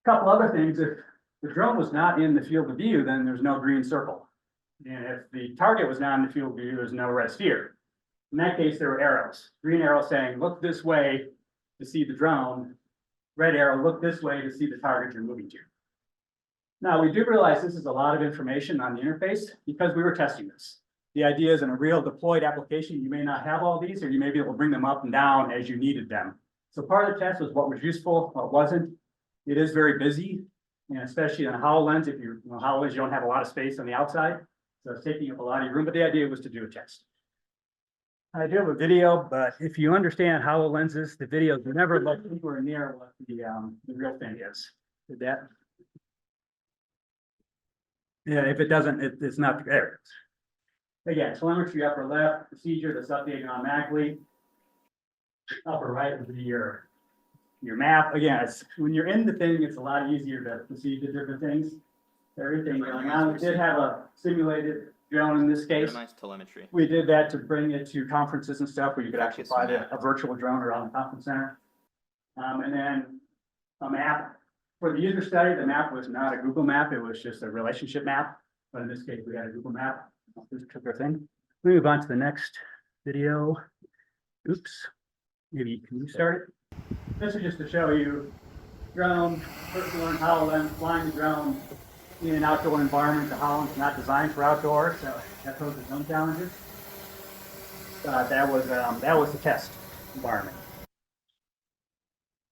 A couple other things, if the drone was not in the field of view, then there's no green circle. And if the target was not in the field of view, there's no red sphere. In that case, there were arrows. Green arrow saying, look this way to see the drone. Red arrow, look this way to see the target you're moving to. Now, we do realize this is a lot of information on the interface because we were testing this. The idea is in a real deployed application, you may not have all these, or you may be able to bring them up and down as you needed them. So part of the test was what was useful, what wasn't. It is very busy, and especially on HoloLens, if you're, HoloLens, you don't have a lot of space on the outside. So it's taking up a lot of your room, but the idea was to do a test. I do have a video, but if you understand HoloLenses, the videos never look anywhere near what the real thing is. Did that? Yeah, if it doesn't, it's not there. Again, telemetry upper left, procedure that's updating automatically. Upper right would be your map. Again, it's, when you're in the thing, it's a lot easier to see the different things. Everything going on. We did have a simulated drone in this case. Nice telemetry. We did that to bring it to conferences and stuff where you could actually fly a virtual drone around the conference center. And then a map. For the user study, the map was not a Google map, it was just a relationship map. But in this case, we had a Google map. This particular thing. We move on to the next video. Oops. Maybe can you start it? This is just to show you drone, first learn HoloLens, flying the drone in an outdoor environment. The HoloLens is not designed for outdoors, so that poses its own challenges. That was the test environment.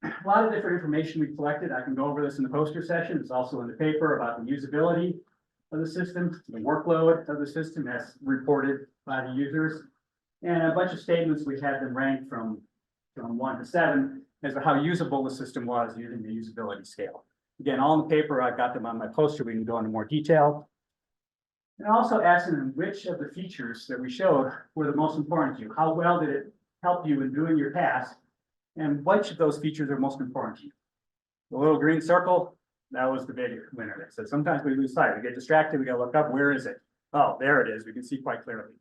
A lot of different information we collected. I can go over this in the poster session. It's also in the paper about the usability of the system, the workload of the system as reported by the users, and a bunch of statements. We had them ranked from 1 to 7 as to how usable the system was using the usability scale. Again, all in the paper, I've got them on my poster. We can go into more detail. And also asking them which of the features that we showed were the most important to you. How well did it help you in doing your task? And which of those features are most important to you? The little green circle, that was the big winner. So sometimes we lose sight. We get distracted. We got to look up. Where is it? Oh, there it is. We can see quite clearly.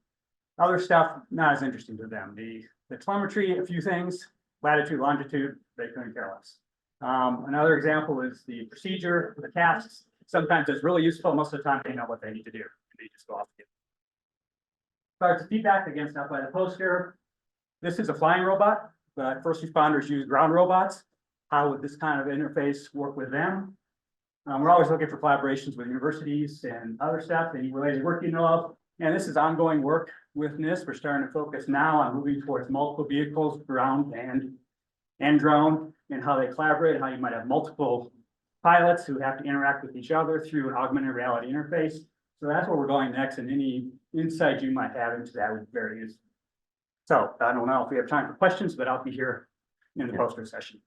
Other stuff, not as interesting to them. The telemetry, a few things. Latitude, longitude, they couldn't care less. Another example is the procedure, the tasks. Sometimes it's really useful. Most of the time, they know what they need to do. They just go off to it. Starts feedback again, stuff by the poster. This is a flying robot, but first responders use ground robots. How would this kind of interface work with them? We're always looking for collaborations with universities and other stuff, any related work you know of. And this is ongoing work with NIST. We're starting to focus now on moving towards multiple vehicles, ground and drone, and how they collaborate, how you might have multiple pilots who have to interact with each other through an augmented reality interface. So that's where we're going next, and any insight you might have into that would be very useful. So I don't know if we have time for questions, but I'll be here in the poster session.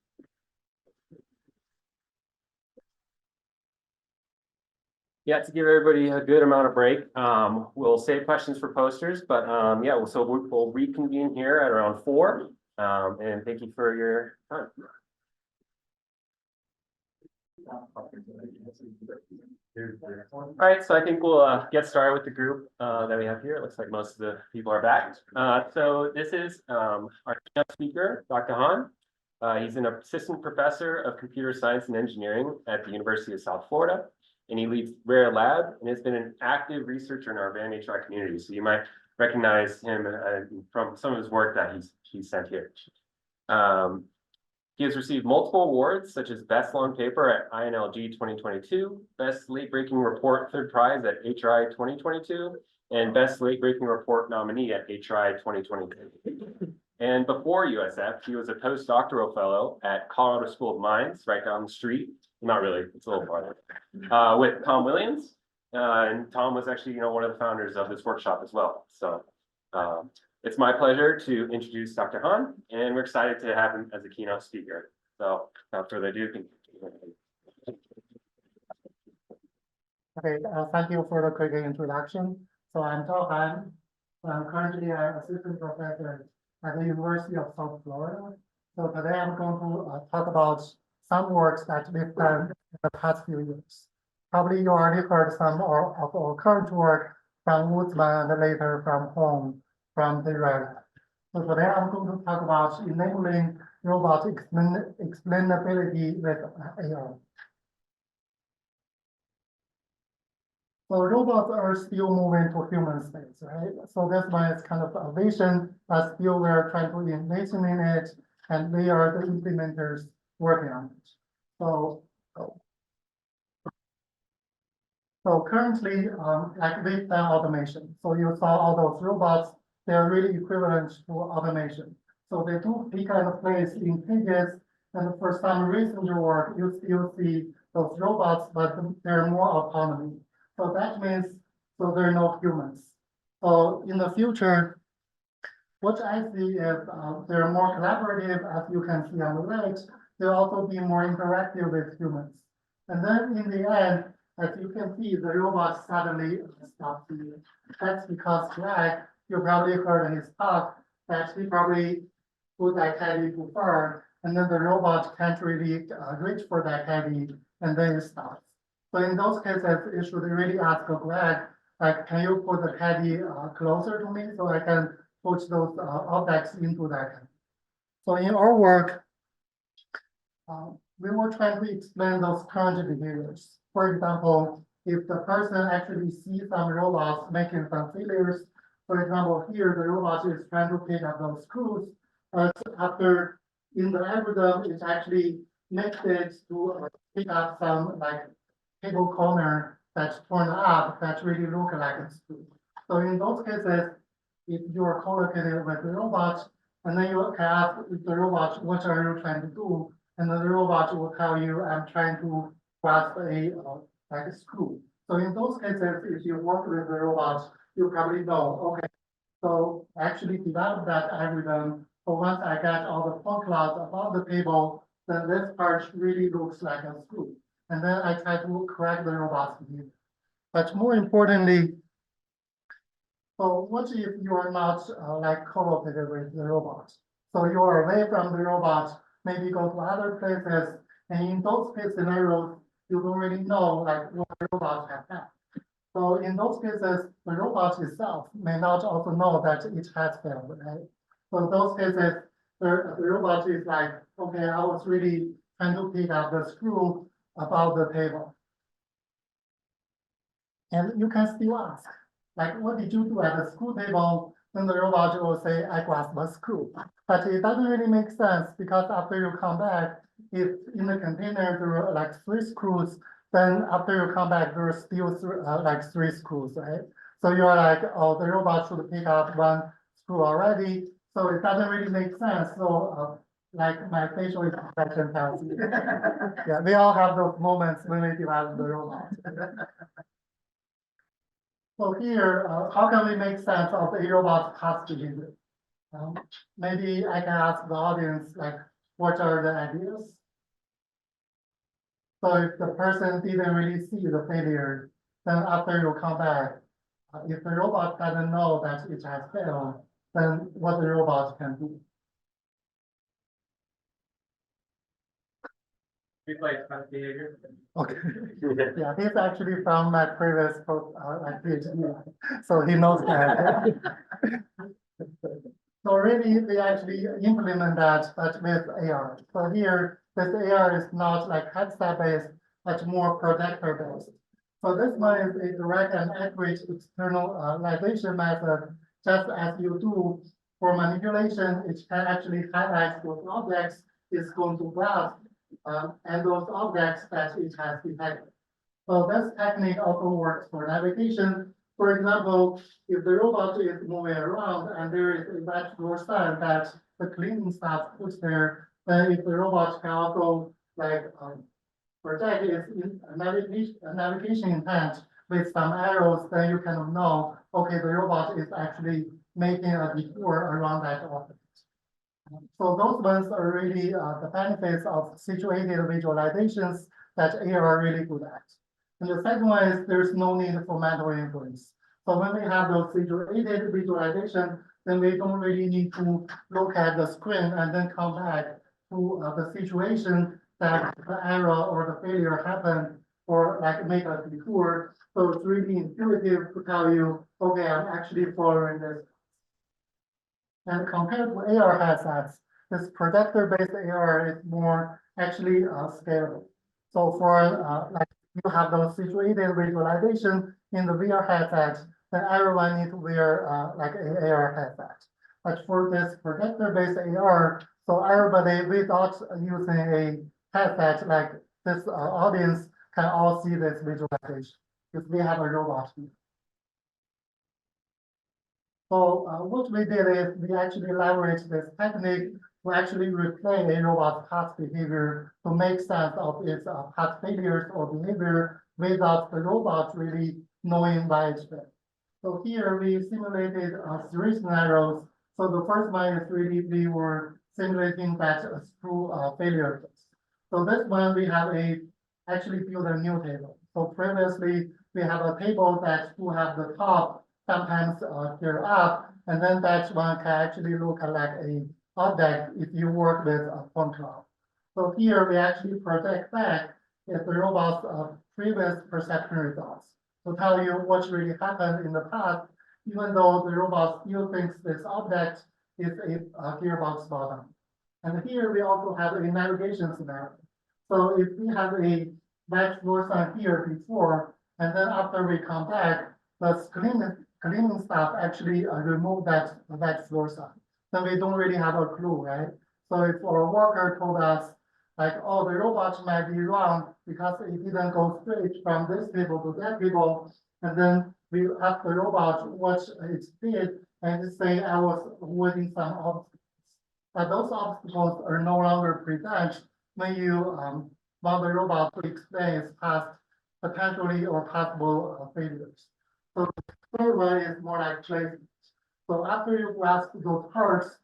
Yeah, to give everybody a good amount of break, we'll save questions for posters, but yeah, so we'll reconvene here at around 4. And thank you for your time. All right, so I think we'll get started with the group that we have here. It looks like most of the people are back. So this is our keynote speaker, Dr. Han. He's an assistant professor of computer science and engineering at the University of South Florida, and he leads Rare Lab and has been an active researcher in our Van HRI community. So you might recognize him from some of his work that he's sent here. He has received multiple awards, such as Best Long Paper at INLG 2022, Best Late Breaking Report 3rd Prize at HRI 2022, and Best Late Breaking Report nominee at HRI 2022. And before USF, he was a postdoctoral fellow at Colorado School of Mines, right down the street. Not really, it's a little farther, with Tom Williams. And Tom was actually, one of the founders of this workshop as well. So it's my pleasure to introduce Dr. Han, and we're excited to have him as a keynote speaker. So without further ado, okay, thank you for the quick introduction. So I'm Zhao Han. I'm currently an assistant professor at the University of South Florida. So today I'm going to talk about some works that we've done in the past few years. Probably you already heard some of our current work from Woodsman and later from Home, from the Red. So today I'm going to talk about enabling robot explainability with AI. So robots are still moving to human space, right? So that's why it's kind of a vision, but still we're trying to envision in it, and we are the implementers working on it. So So currently, like we've done automation. So you saw all those robots, they're really equivalent to automation. So they do pick and place in pages, and for some recent work, you still see those robots, but they're more autonomy. So that means, so there are no humans. So in the future, what I see is they're more collaborative, as you can see on the right. They'll also be more interactive with humans. And then in the end, as you can see, the robot suddenly stops here. That's because Greg, you probably heard in his talk that he probably put that caddy too far, and then the robot can't really reach for that caddy, and then it stops. So in those cases, you should really ask Greg, like, can you put the caddy closer to me so I can put those objects into that caddy? So in our work, we were trying to explain those current behaviors. For example, if the person actually sees some robots making some failures, for example, here the robot is trying to pick up those screws, but after in the algorithm, it actually makes it to pick up some like table corner that's torn up that really look like a screw. So in those cases, if you are collocated with the robot, and then you can ask the robot, what are you trying to do? And then the robot will tell you, I'm trying to grasp a like a screw. So in those cases, if you work with the robot, you probably know, okay, so I actually develop that algorithm. So once I get all the point clouds above the table, then this part really looks like a screw. And then I try to correct the robot's behavior. But more importantly, so what if you are not like co-located with the robot? So you are away from the robot, maybe go to other places, and in those case scenarios, you don't really know like what the robot has done. So in those cases, the robot itself may not also know that it has failed, right? So in those cases, the robot is like, okay, I was really trying to pick up the screw above the table. And you can still ask, like, what did you do at the screw table? Then the robot will say, I grasped a screw. But it doesn't really make sense because after you come back, if in the container there are like 3 screws, then after you come back, there are still like 3 screws, right? So you're like, oh, the robot should pick up 1 screw already. So it doesn't really make sense. So like my facial expression tells you. Yeah, we all have those moments when we develop the robot. So here, how can we make sense of a robot's task behavior? Maybe I can ask the audience, like, what are the ideas? So if the person didn't really see the failure, then after you come back, if the robot doesn't know that it has failed, then what the robot can do. Behavior. Okay. Yeah, he's actually from my previous like PhD, so he knows that. So really, we actually implement that, but with AR. So here, this AR is not like headset based, but more projector based. So this one is a direct and accurate externalization method, just as you do for manipulation. It can actually highlight those objects it's going to grasp, and those objects that it has detected. So this technique also works for navigation. For example, if the robot is moving around and there is a wet floor sign that the cleaning staff puts there, then if the robot can also like project its navigation intent with some arrows, then you kind of know, okay, the robot is actually making a detour around that object. So those ones are really the benefits of situated visualizations that AR are really good at. And the second one is there's no need for mental inference. So when we have those situated visualization, then we don't really need to look at the screen and then come back to the situation that the error or the failure happened or like make a detour. So it's really intuitive to tell you, okay, I'm actually following this. And compared to AR headsets, this projector-based AR is more actually scalable. So for like you have those situated visualization in the VR headset, then everyone needs to wear like an AR headset. But for this projector-based AR, so everybody without using a headset like this audience can all see this visualization. if we have a robot here. So what we did is we actually leveraged this technique to actually replay a robot's past behavior to make sense of its past failures or behavior without the robot really knowing why it's failed. So here we simulated 3 scenarios. So the first one is really we were simulating that screw failure case. So this one we have actually built a new table. So previously we have a table that will have the top sometimes here up, and then that one can actually look like a object if you work with a point cloud. So here we actually project back if the robot's previous perception results to tell you what really happened in the past, even though the robot still thinks this object is a gearbox bottom. And here we also have a navigation scenario. So if we have a wet floor sign here before, and then after we come back, the cleaning staff actually remove that floor sign, then we don't really have a clue, right? So if our worker told us, like, oh, the robot might be wrong because it didn't go straight from this table to that table, and then we ask the robot what it did, and it say I was avoiding some obstacles. But those obstacles are no longer present when you want the robot to explain its past potentially or possible failures. So the third one is more like placement. So after you grasp those parts,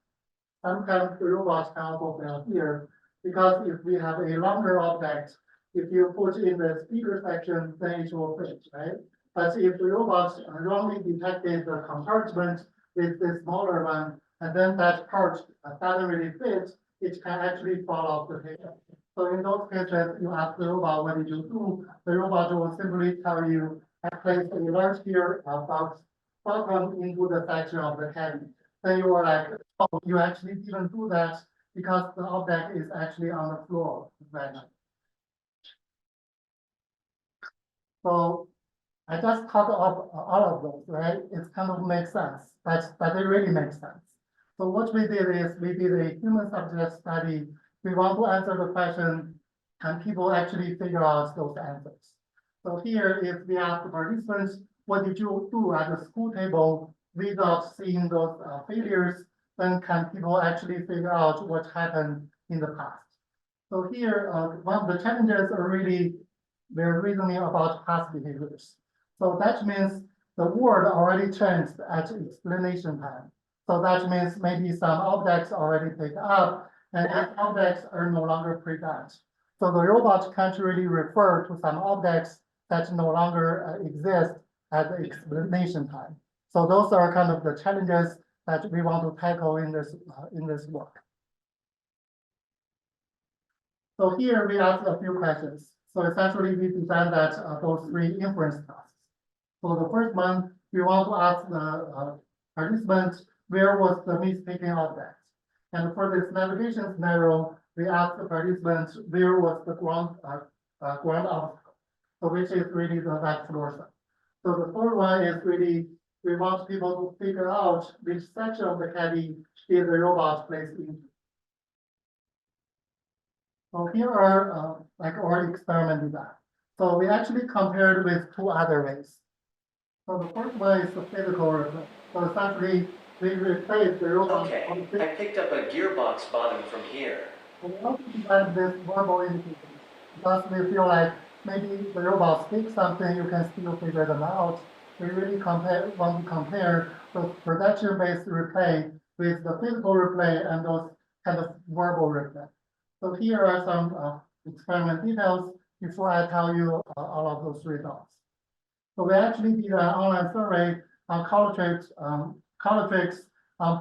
sometimes the robot can also fail here, because if we have a longer object, if you put in the speaker section, then it will fit, right? But if the robot wrongly detected the compartment with the smaller one, and then that part doesn't really fit, it can actually fall off the table. So in those cases, you ask the robot, what did you do? The robot will simply tell you, I placed a large gear box bottom into the section of the caddy. Then you are like, oh, you actually didn't do that because the object is actually on the floor right now. So I just talked of all of those, right? It kind of makes sense, but it really makes sense. So what we did is we did a human subject study. We want to answer the question, can people actually figure out those answers? So here, if we ask the participants, what did you do at the school table without seeing those failures, then can people actually figure out what happened in the past? So here, one of the challenges are really we're reasoning about past behaviors. So that means the word already changed at explanation time. So that means maybe some objects already picked up, and these objects are no longer present. So the robot can't really refer to some objects that no longer exist at the explanation time. So those are kind of the challenges that we want to tackle in this work. So here we ask a few questions. So essentially we designed that those 3 inference tasks. So the first one, we want to ask the participant, where was the mistaken object? And for this navigation scenario, we asked the participant, where was the ground obstacle? So which is really the wet floor sign. So the third one is really, we want people to figure out which section of the caddy is the robot placed into. So here are like our experiment design. So we actually compared with 2 other ways. So the first one is the physical replay. So essentially, we replaced the robot. Okay, I picked up a gearbox bottom from here. We also designed this verbal indication because we feel like maybe the robot speaks something, you can still figure them out. We really want to compare the production-based replay with the physical replay and those kind of verbal replay. So here are some experiment details before I tell you all of those results. So we actually did an online survey on Qualitrix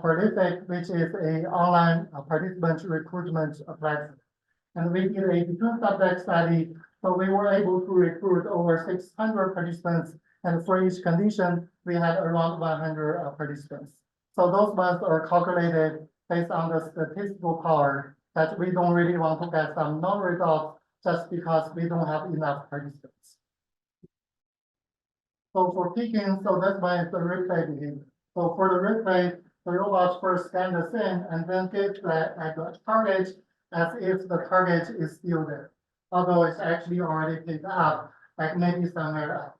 Predict, which is an online participant recruitment platform. And we did a between subject study, so we were able to recruit over 600 participants, and for each condition, we had around 100 participants. So those ones are calculated based on the statistical power that we don't really want to get some non-results just because we don't have enough participants. So for picking, so that's why it's the replay behavior. So for the replay, the robot first scan the scene and then get at the target as if the target is still there, although it's actually already picked up, like maybe somewhere else.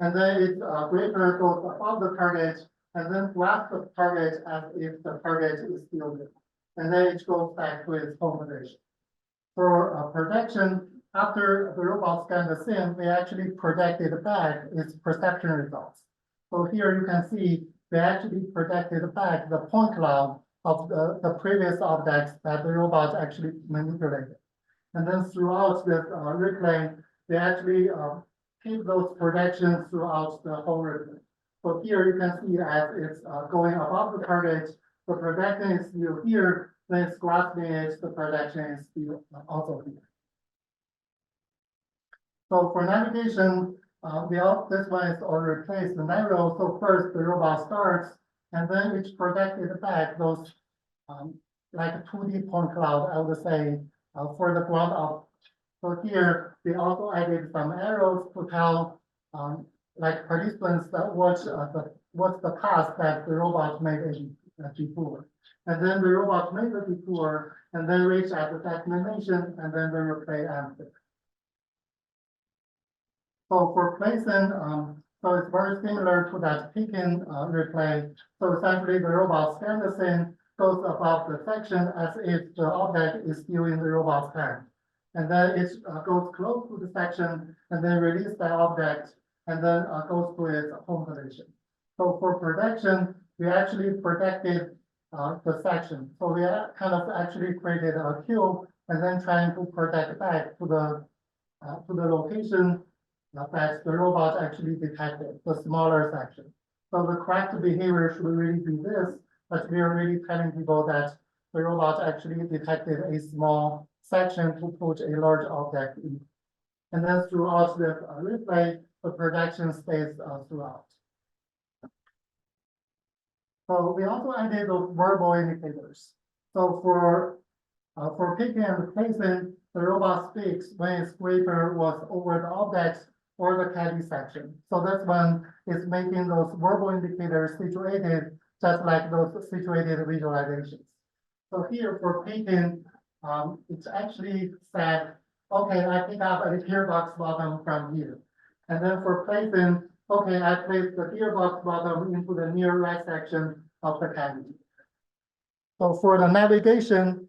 And then it greater goes above the target, and then grasp the target as if the target is still there. And then it goes back to its home position. For projection, after the robot scanned the scene, we actually projected back its perception results. So here you can see we actually projected back the point cloud of the previous objects that the robot actually manipulated. And then throughout this replay, they actually keep those projections throughout the whole replay. So here you can see as it's going above the target, the projection is still here, then it's grasping it, the projection is still also here. So for navigation, this one is already replaced the narrow. So first the robot starts, and then it's projected back those like a 2D point cloud, I would say, for the ground up. So here we also added some arrows to tell like participants that what's the task that the robot made before. And then the robot made the detour and then reach at the destination, and then the replay ends. So for placing, so it's very similar to that picking replay. So essentially the robot scans the scene, goes above the section as if the object is still in the robot's hand. And then it goes close to the section and then release the object and then goes to its home position. So for projection, we actually projected the section. So we kind of actually created a cube and then trying to project back to the location that the robot actually detected, the smaller section. So the correct behavior should really be this, but we are really telling people that the robot actually detected a small section to put a large object in. And then throughout the replay, the projection stays throughout. So we also added those verbal indicators. So for picking and placing, the robot speaks when its greater was over the object or the caddy section. So this one is making those verbal indicators situated just like those situated visualizations. So here for picking, it's actually said, okay, I pick up a gearbox bottom from here. And then for placing, okay, I place the gearbox bottom into the near right section of the caddy. So for the navigation,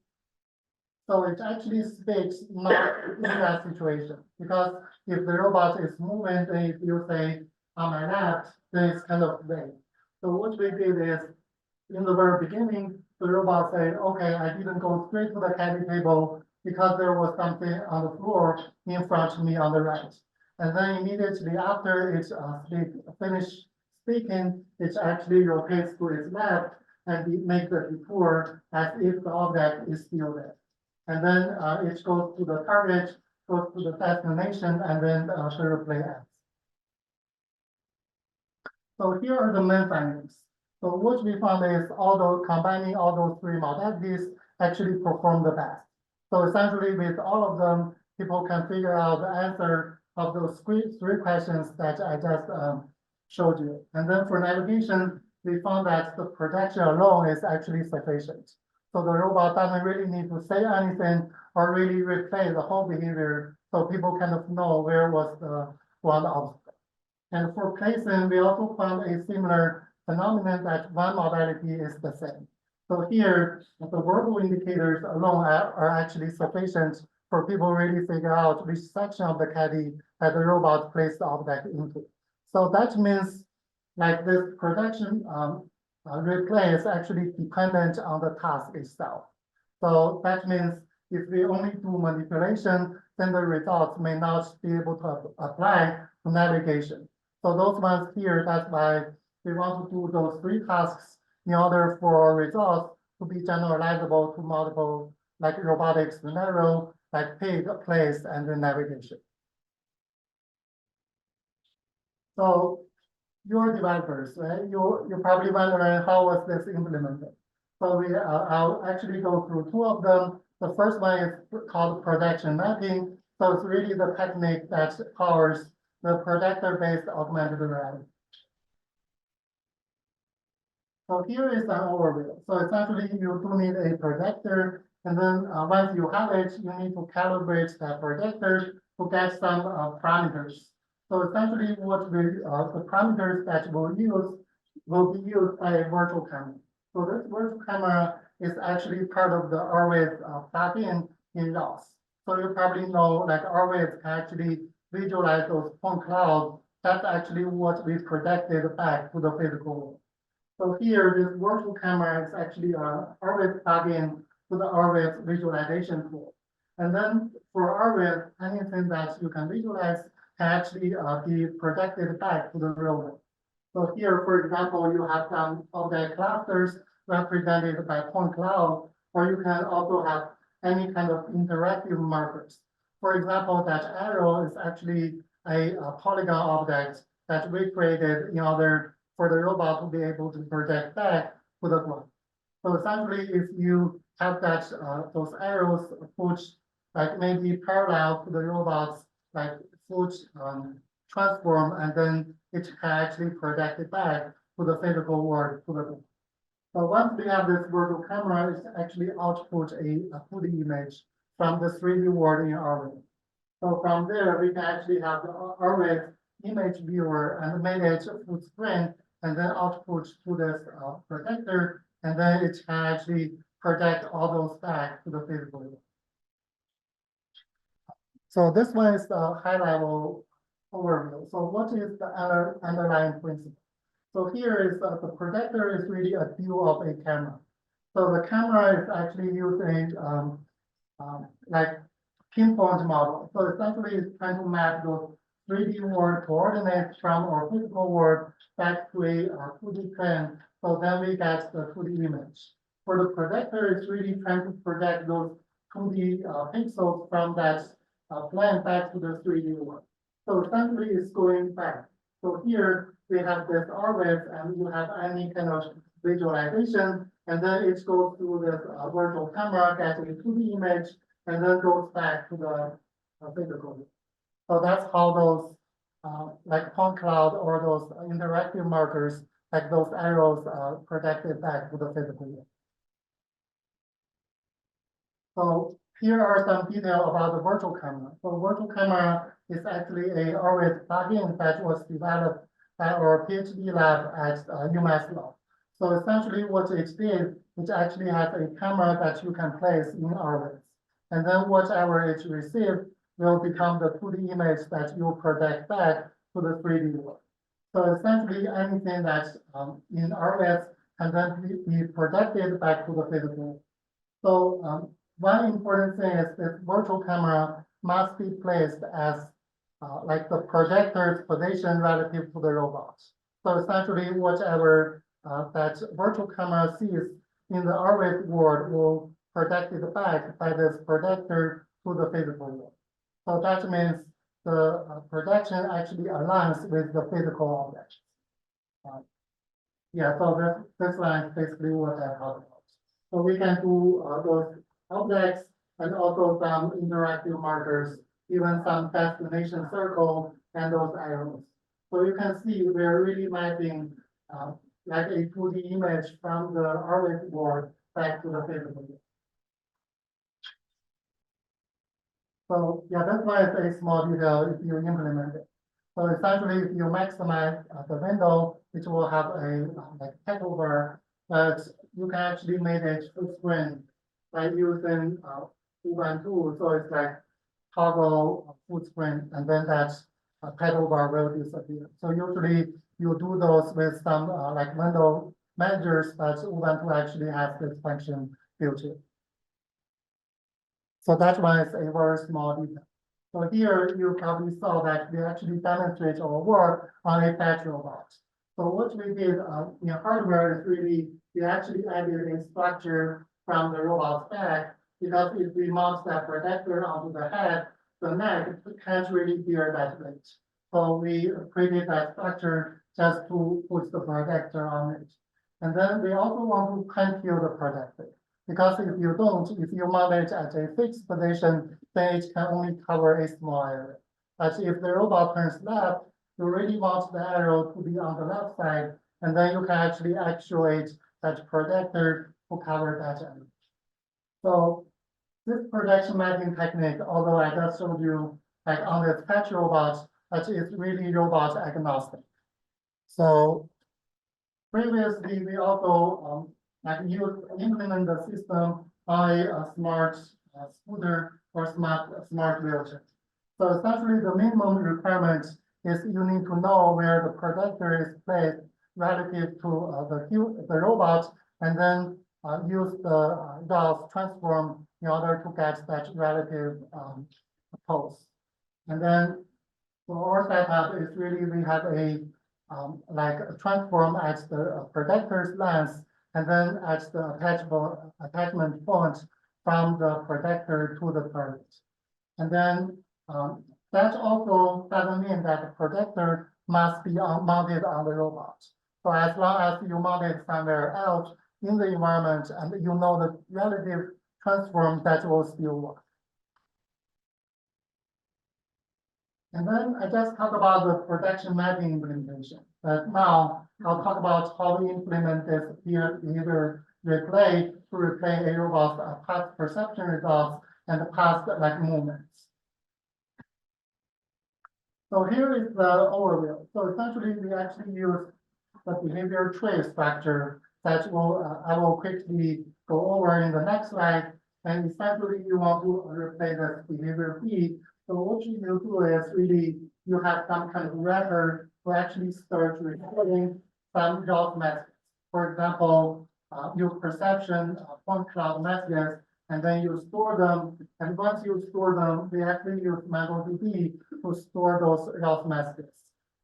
so it actually speaks not in that situation, because if the robot is moving, then if you say on my left, then it's kind of vague. So what we did is, in the very beginning, the robot said, okay, I didn't go straight to the caddy table because there was something on the floor in front of me on the right. And then immediately after it finished speaking, it actually rotates to its left and it makes the detour as if the object is still there. And then it goes to the target, goes to the destination, and then the replay ends. So here are the main findings. So what we found is, although combining all those three modalities actually perform the best. So essentially with all of them, people can figure out the answer of those three questions that I just showed you. And then for navigation, we found that the projection alone is actually sufficient. So the robot doesn't really need to say anything or really replay the whole behavior, so people kind of know where was the ground obstacle. And for placing, we also found a similar phenomenon that one modality is the same. So here, the verbal indicators alone are actually sufficient for people really figure out which section of the caddy that the robot placed the object into. So that means like this projection replay is actually dependent on the task itself. So that means if we only do manipulation, then the results may not be able to apply to navigation. So those ones here, that's why we want to do those three tasks in order for results to be generalizable to multiple, like robotics scenario, like pick, place, and the navigation. So your developers, right? You're probably wondering how was this implemented. So I'll actually go through two of them. The first one is called projection mapping. So it's really the technique that powers the projector-based augmented reality. So here is an overview. So essentially, you do need a projector, and then once you have it, you need to calibrate that projector to get some parameters. So essentially what the parameters that will be used by a virtual camera. So this virtual camera is actually part of the Awarenes plugin in ROS. So you probably know like Awarenes can actually visualize those point clouds. That's actually what we projected back to the physical world. So here, this virtual camera is actually a Awarenes plugin to the Awarenes visualization tool. And then for Awarenes, anything that you can visualize can actually be projected back to the real world. So here, for example, you have some object clusters represented by point cloud, or you can also have any kind of interactive markers. For example, that arrow is actually a polygon object that we created in order for the robot to be able to project back to the ground. So essentially, if you have that those arrows put like maybe parallel to the robot's like foot transform, and then it can actually project it back to the physical world to the ground. So once we have this virtual camera, it actually output a 2D image from the 3D world in Awarenes. So from there, we can actually have the Awarenes image viewer and manage footprint, and then output to this projector, and then it can actually project all those back to the physical world. So this one is the high level overview. So what is the underlying principle? So here is the projector is really a view of a camera. So the camera is actually using like pinpoint model. So essentially it's trying to map those 3D world coordinates from our physical world back to a 2D plane. So then we get the 2D image. For the projector, it's really trying to project those 2D pixels from that plane back to the 3D world. So essentially it's going back. So here we have this orbit, and you have any kind of visualization, and then it goes through this virtual camera, gets a 2D image, and then goes back to the physical. So that's how those like point cloud or those interactive markers, like those arrows, projected back to the physical. So here are some details about the virtual camera. So virtual camera is actually a Awarenes plugin that was developed by our PhD lab at UMass Law. So essentially what it did, it actually has a camera that you can place in Awarenes. And then whatever it received will become the 2D image that you project back to the 3D world. So essentially anything that's in Awarenes can then be projected back to the physical world. So one important thing is that virtual camera must be placed as like the projector's position relative to the robot. So essentially, whatever that virtual camera sees in the Awarenes world will project it back by this projector to the physical world. So that means the projection actually aligns with the physical object. Yeah, so this line is basically what I talked about. So we can do those objects and also some interactive markers, even some destination circle and those arrows. So you can see we're really mapping like a 2D image from the Awarenes world back to the physical world. So yeah, that's why it's a small detail if you implement it. So essentially, if you maximize the window, it will have a like takeover, but you can actually manage full screen by using Ubuntu. So it's like toggle full screen, and then that title bar will disappear. So usually you do those with some like window managers, but Ubuntu actually has this function built in. So that one is a very small detail. So here you probably saw that we actually demonstrate our work on a batch robot. So what we did in hardware is really we actually added a structure from the robot's back, because if we mount that projector onto the head, the neck can't really bear that weight. So we created that structure just to put the projector on it. And then we also want to conceal the projector, because if you don't, if you mount it at a fixed position, then it can only cover a small area. But if the robot turns left, you really want the arrow to be on the left side, and then you can actually actuate that projector to cover that area. So this projection mapping technique, although I just showed you like on the patch robot, that is really robot agnostic. So previously, we also implement the system on a smart scooter or smart wheelchair. So essentially, the minimum requirement is you need to know where the projector is placed relative to the robot, and then use the Gauss transform in order to get that relative pose. And then for our setup is really we have a like a transform at the projector's length, and then at the attachment point from the projector to the target. And then that also doesn't mean that the projector must be mounted on the robot. So as long as you mount it somewhere else in the environment and you know the relative transform, that will still work. And then I just talked about the projection mapping implementation. But now I'll talk about how we implement this behavior replay to replay a robot's past perception results and past like movements. So here is the overview. So essentially, we actually use the behavior tree structure that I will quickly go over in the next slide. And essentially, you want to replace this behavior feed. So what you do is really you have some kind of record to actually start recording some Gauss messages. For example, your perception point cloud messages, and then you store them. And once you store them, we actually use MongoDB to store those Gauss messages.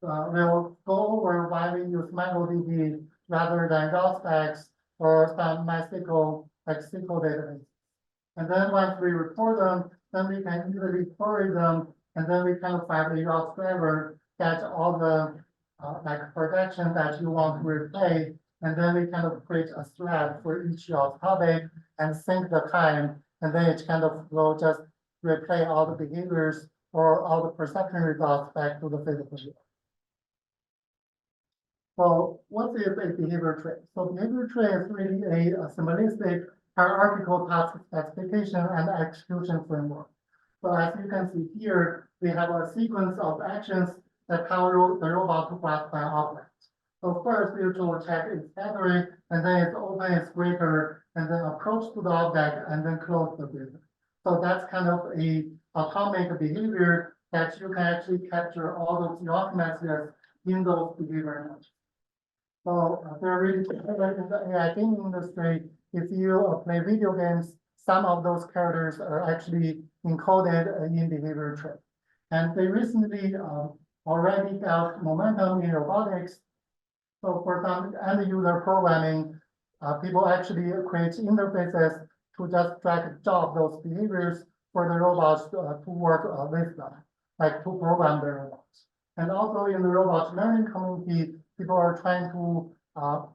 We'll go over why we use MongoDB rather than Gauss tags or some MySQL like SQL database. And then once we record them, then we can easily query them, and then we can find a Gauss driver, get all the like projection that you want to replay, and then we kind of create a thread for each Gauss topic and sync the time, and then it kind of will just replay all the behaviors or all the perception results back to the physical world. So what is a behavior tree? So behavior tree is really a symbolistic hierarchical task specification and execution framework. So as you can see here, we have a sequence of actions that power the robot to classify objects. So first, you will check its battery, and then it's open its breaker, and then approach to the object, and then close the breaker. So that's kind of a atomic behavior that you can actually capture all those Gauss messages in those behavior nodes. So they're really popular in the AI gaming industry. If you play video games, some of those characters are actually encoded in behavior tree. And they recently already got momentum in robotics. So for some end user programming, people actually create interfaces to just drag and drop those behaviors for the robots to work with them, like to program the robots. And also in the robot learning community, people are trying to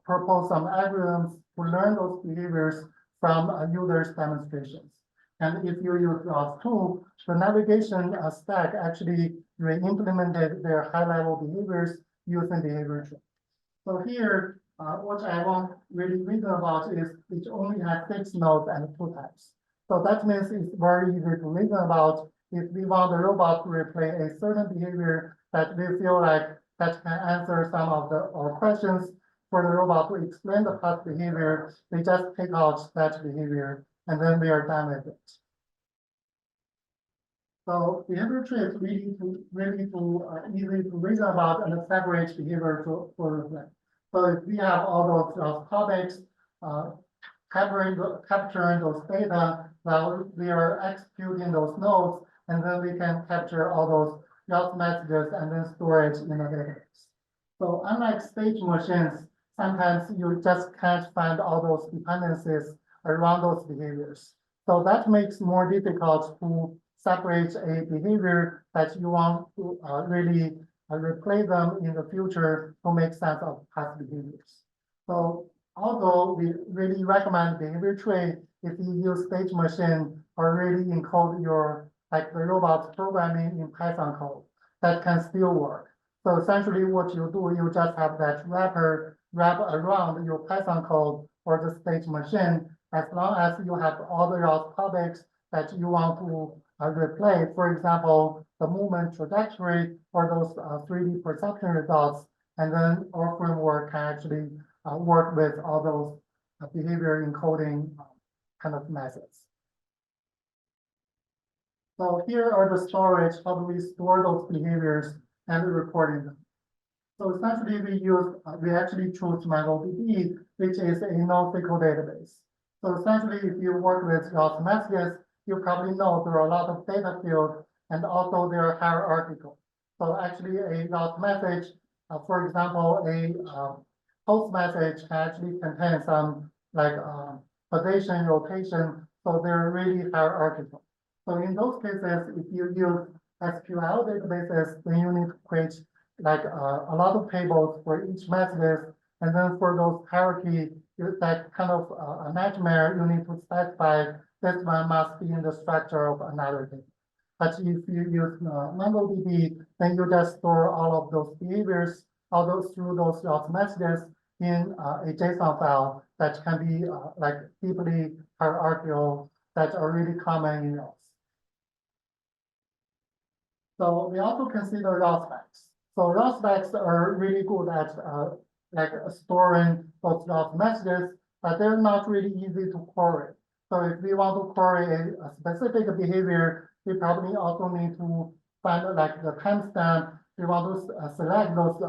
propose some algorithms to learn those behaviors from users' demonstrations. And if you use ROS2, the navigation stack actually re-implemented their high-level behaviors using behavior tree. So here, what I want really reason about is it only has 6 nodes and 2 types. So that means it's very easy to reason about if we want the robot to replay a certain behavior that we feel like that can answer some of our questions for the robot to explain the past behavior, we just take out that behavior and then we are done with it. So behavior tree is really easy to reason about and separate behavior for reflect. So if we have all those topics, capturing those data, now we are executing those nodes, and then we can capture all those Gauss messages and then store it in a database. So unlike stage machines, sometimes you just can't find all those dependencies around those behaviors. So that makes it more difficult to separate a behavior that you want to really replay them in the future to make sense of past behaviors. So although we really recommend behavior tree, if you use stage machine or really encode your like the robot programming in Python code, that can still work. So essentially what you do, you just have that wrap around your Python code or the stage machine. As long as you have all the Gauss topics that you want to replay. For example, the movement trajectory or those 3D perception results, and then our framework can actually work with all those behavior encoding kind of methods. So here are the storage, how do we store those behaviors and reporting them. So essentially we actually choose MongoDB, which is a NoSQL database. So essentially if you work with JAWS messages, you probably know there are a lot of data fields and also they are hierarchical. So actually a JAWS message, for example, a post message can actually contain some like position, rotation, so they're really hierarchical. So in those cases, if you use SQL databases, then you need to create like a lot of tables for each message, and then for those hierarchy, that kind of a nightmare, you need to specify this one must be in the structure of another table. But if you use MongoDB, then you just store all of those behaviors, all those through those JAWS messages in a JSON file that can be like deeply hierarchical, that are really common in JAWS. So we also consider raw specs. So raw specs are really good at like storing those JAWS messages, but they're not really easy to query. So if we want to query a specific behavior, we probably also need to find like the timestamp. We want to select those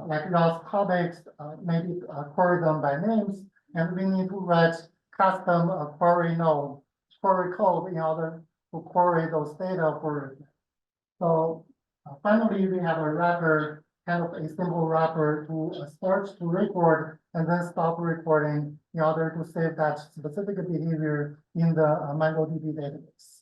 like JAWS topics, maybe query them by names, and we need to write custom query code in order to query those data for. So finally, we have a wrapper, kind of a simple wrapper to start to record and then stop recording in order to save that specific behavior in the MongoDB database.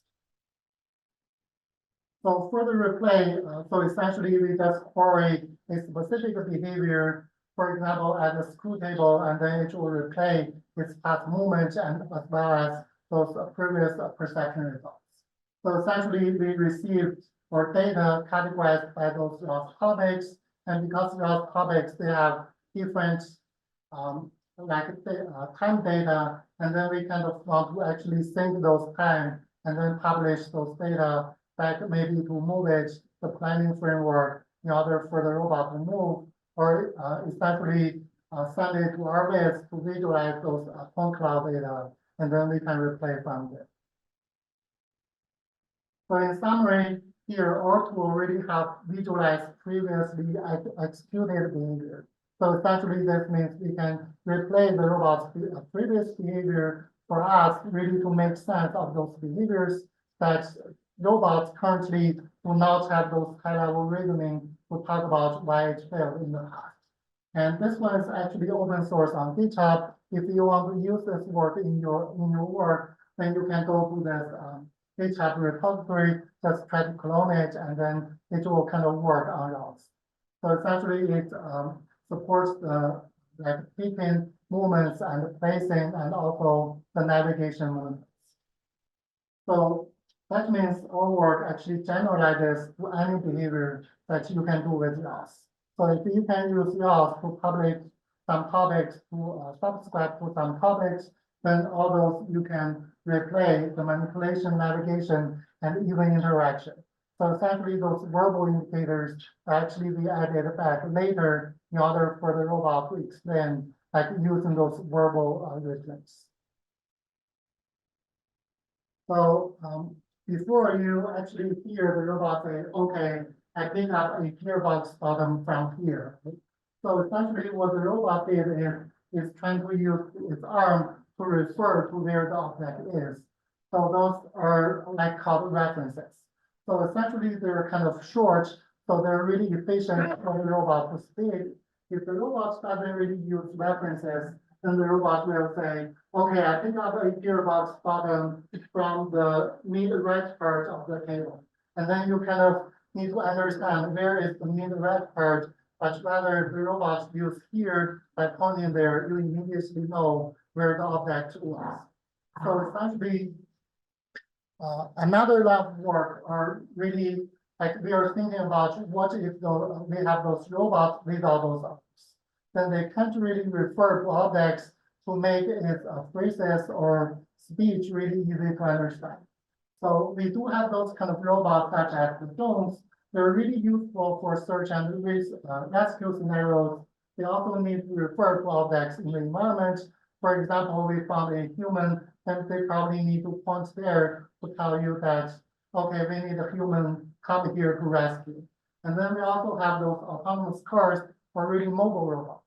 So for the replay, so essentially we just query a specific behavior, for example, at the screw table, and then it will replay its past movement and as well as those previous perception results. So essentially we received our data categorized by those JAWS topics, and because JAWS topics, they have different like time data, and then we kind of want to actually sync those time and then publish those data back maybe to MoveIt, the planning framework, in order for the robot to move, or essentially send it to Awarenes to visualize those point cloud data, and then we can replay from there. So in summary, here our tool really helps visualize previously executed behavior. So essentially this means we can replay the robot's previous behavior for us really to make sense of those behaviors that robots currently do not have those high-level reasoning to talk about why it failed in the past. And this one is actually open source on GitHub. If you want to use this work in your work, then you can go to this GitHub repository, just try to clone it, and then it will kind of work on yours. So essentially it supports the like picking movements and placing and also the navigation movements. So that means our work actually generalizes to any behavior that you can do with JAWS. So if you can use JAWS to publish some topics, to subscribe to some topics, then all those you can replay the manipulation, navigation, and even interaction. So essentially those verbal indicators actually be added back later in order for the robot to explain, like using those verbal rhythms. So before you actually hear the robot say, okay, I pick up a gearbox bottom from here. So essentially what the robot did is trying to use its arm to refer to where the object is. So those are like called references. So essentially they're kind of short, so they're really efficient for the robot to speak. If the robot doesn't really use references, then the robot will say, okay, I pick up a gearbox bottom from the mid-right part of the table. And then you kind of need to understand where is the mid-right part, but rather the robot use here by pointing there, you immediately know where the object was. So essentially, another line of work are really like we are thinking about what if we have those robots without those arms. Then they can't really refer to objects to make it phrases or speech really easy to understand. So we do have those kind of robots such as the drones. They're really useful for search and rescue scenarios. They also need to refer to objects in the environment. For example, we found a human, and they probably need to point there to tell you that, okay, we need a human come here to rescue. And then we also have those autonomous cars for really mobile robots.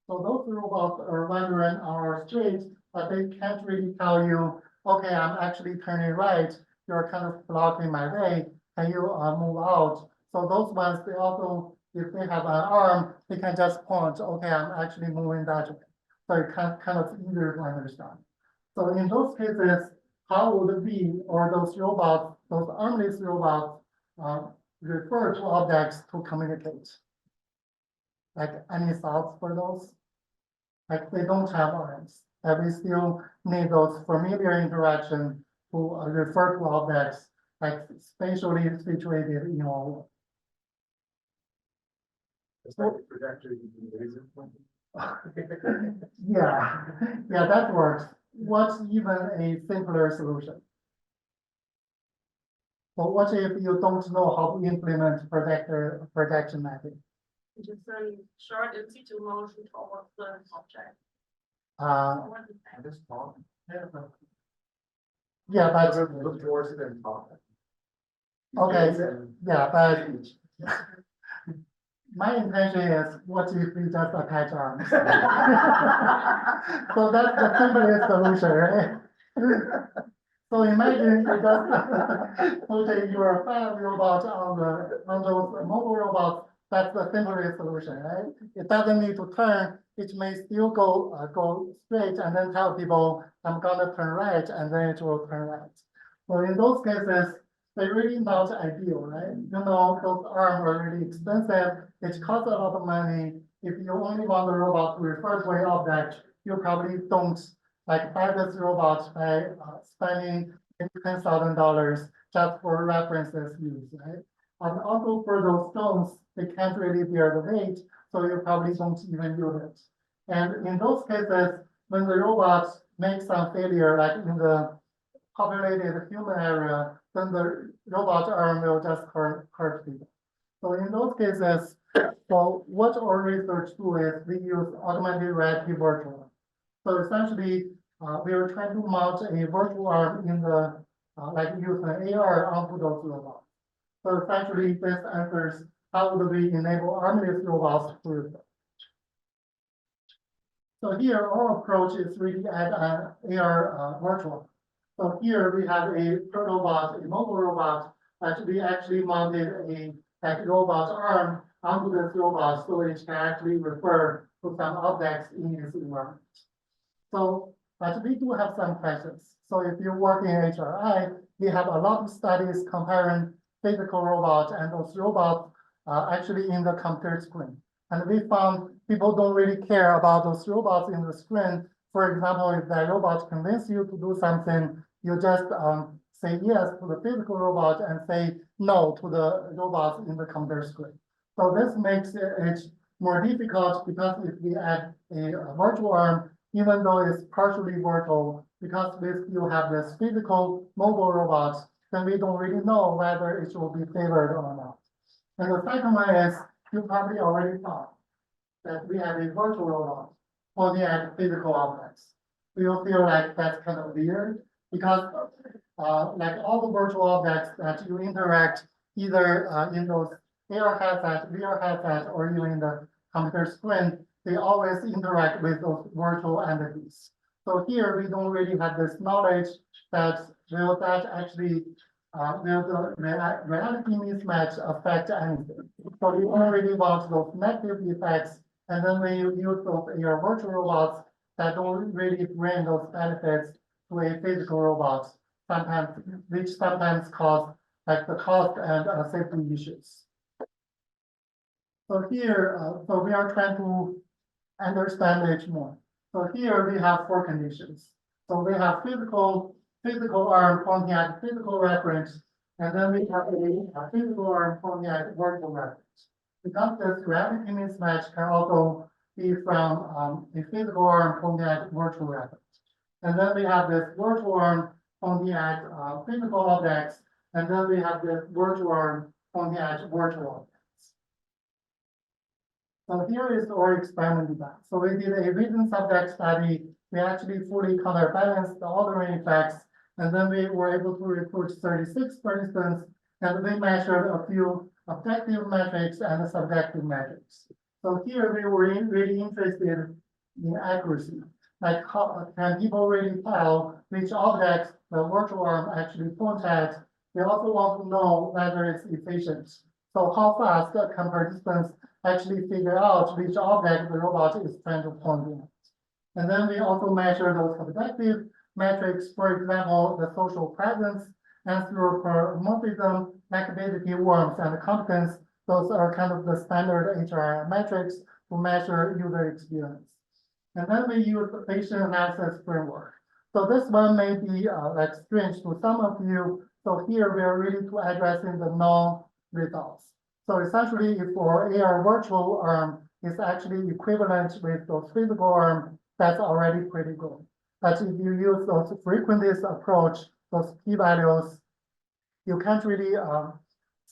So those robots are wandering on our streets, but they can't really tell you, okay, I'm actually turning right. You're kind of blocking my way. Can you move out? So those ones, they also, if they have an arm, they can just point, okay, I'm actually moving that way. So it kind of easier to understand. So in those cases, how would it be, or those robots, those armless robots, refer to objects to communicate? Like, any thoughts for those? Like, they don't have arms, and we still need those familiar interaction to refer to objects, like spatially situated in all. It's like a projector you can laser. Yeah, yeah, that works. What's even a simpler solution? But what if you don't know how to implement projection mapping? Just short in situ motion towards the object. Just talk. Yeah, but Look towards it and talk. okay, yeah, but my intention is, what if we just attach arms? So that's the simplest solution, right? So imagine you just put your fire robot on those mobile robots. That's the simplest solution, right? It doesn't need to turn. It may still go straight and then tell people, I'm gonna turn right, and then it will turn right. So in those cases, they're really not ideal, right? You know, those arms are really expensive. It costs a lot of money. If you only want the robot to refer to an object, you probably don't like buy this robot by spending $10,000 just for references use, right? And also for those stones, they can't really bear the weight, so you probably don't even use it. And in those cases, when the robots make some failure, like in the populated human area, then the robot arm will just hurt people. So in those cases, so what our research do is we use augmented reality virtual. So essentially, we are trying to mount a virtual arm in the, like use an AR onto those robots. So essentially, this answers how do we enable armless robots to research. So here, our approach is really at an AR virtual. So here we have a robot, a mobile robot, that we actually mounted a like robot arm onto this robot, so it can actually refer to some objects in its environment. So, but we do have some questions. So if you work in HRI, we have a lot of studies comparing physical robots and those robots actually in the computer screen. And we found people don't really care about those robots in the screen. For example, if that robot convinces you to do something, you just say yes to the physical robot and say no to the robot in the computer screen. So this makes it more difficult because if we add a virtual arm, even though it's partially virtual, because we still have this physical mobile robots, then we don't really know whether it will be favored or not. And the second one is, you probably already thought that we have a virtual robot pointing at physical objects. Do you feel like that's kind of weird? Because like all the virtual objects that you interact either in those AR headset, VR headset, or even in the computer screen, they always interact with those virtual entities. So here we don't really have this knowledge that will that actually will the reality mismatch affect anything. So we don't really want those negative effects, and then when you use those AR virtual robots that don't really bring those benefits to a physical robot, sometimes which sometimes cause like the cost and safety issues. So here, so we are trying to understand it more. So here we have four conditions. So we have physical arm pointing at physical reference, and then we have a physical arm pointing at virtual reference. Because this gravity mismatch can also be from a physical arm pointing at virtual reference. And then we have this virtual arm pointing at physical objects, and then we have this virtual arm pointing at virtual objects. So here is our experiment design. So we did a vision subject study. We actually fully color balanced the ordering effects, and then we were able to recruit 36 participants, and we measured a few objective metrics and subjective metrics. So here we were really interested in accuracy, like how can people really tell which objects the virtual arm actually points at. We also want to know whether it's efficient. So how fast can participants actually figure out which object the robot is trying to point at. And then we also measure those objective metrics, for example, the social presence, anthropomorphism, likability, warmth, and competence. Those are kind of the standard HRI metrics to measure user experience. And then we use the Bayesian analysis framework. So this one may be like strange to some of you. So here we are really to addressing the null results. So essentially, if our AR virtual arm is actually equivalent with those physical arm, that's already pretty good. But if you use those frequentist approach, those p-values, you can't really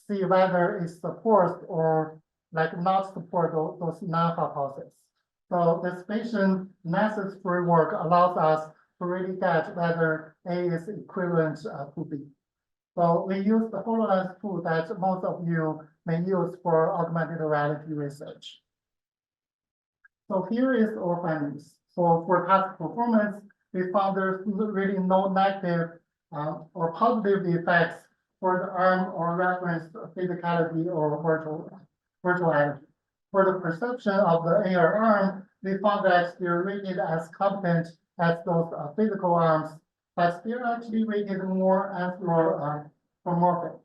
see whether it supports or like not support those non-hypotheses. So the Bayesian analysis framework allows us to really get whether A is equivalent to B. So we use the HoloLens tool that most of you may use for augmented reality research. So here is our findings. So for task performance, we found there's really no negative or positive effects for the arm or reference physicality or virtuality. For the perception of the AR arm, we found that they're rated as competent as those physical arms, but they're actually rated more anthropomorphic.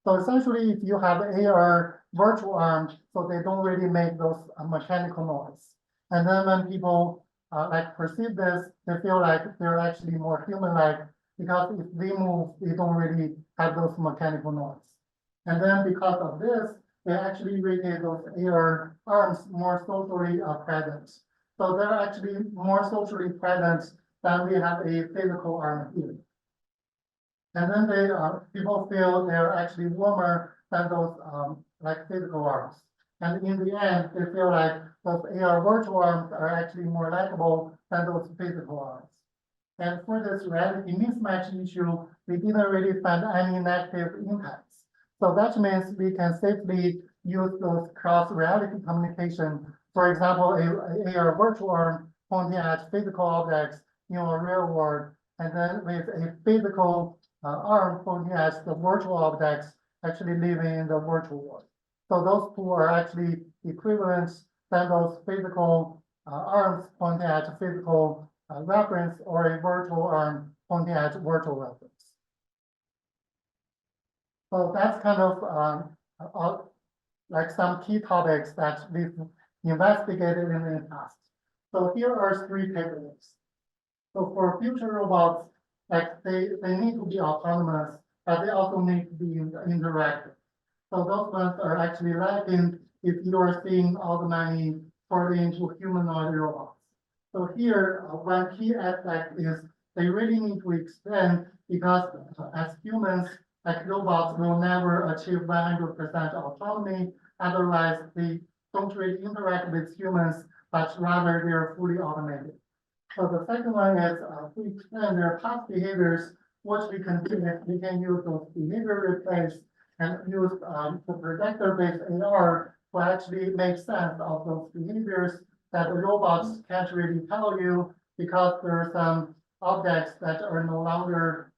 So essentially, if you have AR virtual arms, so they don't really make those mechanical noise. And then when people like perceive this, they feel like they're actually more human-like because if they move, they don't really have those mechanical noise. And then because of this, they actually rated those AR arms more socially present. So they're actually more socially present than we have a physical arm here. And then they people feel they're actually warmer than those like physical arms. And in the end, they feel like those AR virtual arms are actually more likable than those physical arms. And for this reality mismatch issue, we didn't really find any negative impacts. So that means we can safely use those cross-reality communication. For example, a AR virtual arm pointing at physical objects in a real world, and then with a physical arm pointing at the virtual objects actually living in the virtual world. So those two are actually equivalent than those physical arms pointing at physical reference or a virtual arm pointing at virtual reference. So that's kind of like some key topics that we've investigated in the past. So here are 3 takeaways. So for future robots, like they need to be autonomous, but they also need to be interactive. So those ones are actually lacking if you are seeing all the money poured into humanoid robots. So here, one key aspect is they really need to expand because as humans, like robots will never achieve 100% autonomy. Otherwise, they don't really interact with humans, but rather they're fully automated. So the second one is to extend their past behaviors. What we can do is we can use those behavior replays and use the predictor-based AR to actually make sense of those behaviors that the robots can't really tell you because there are some objects that are no longer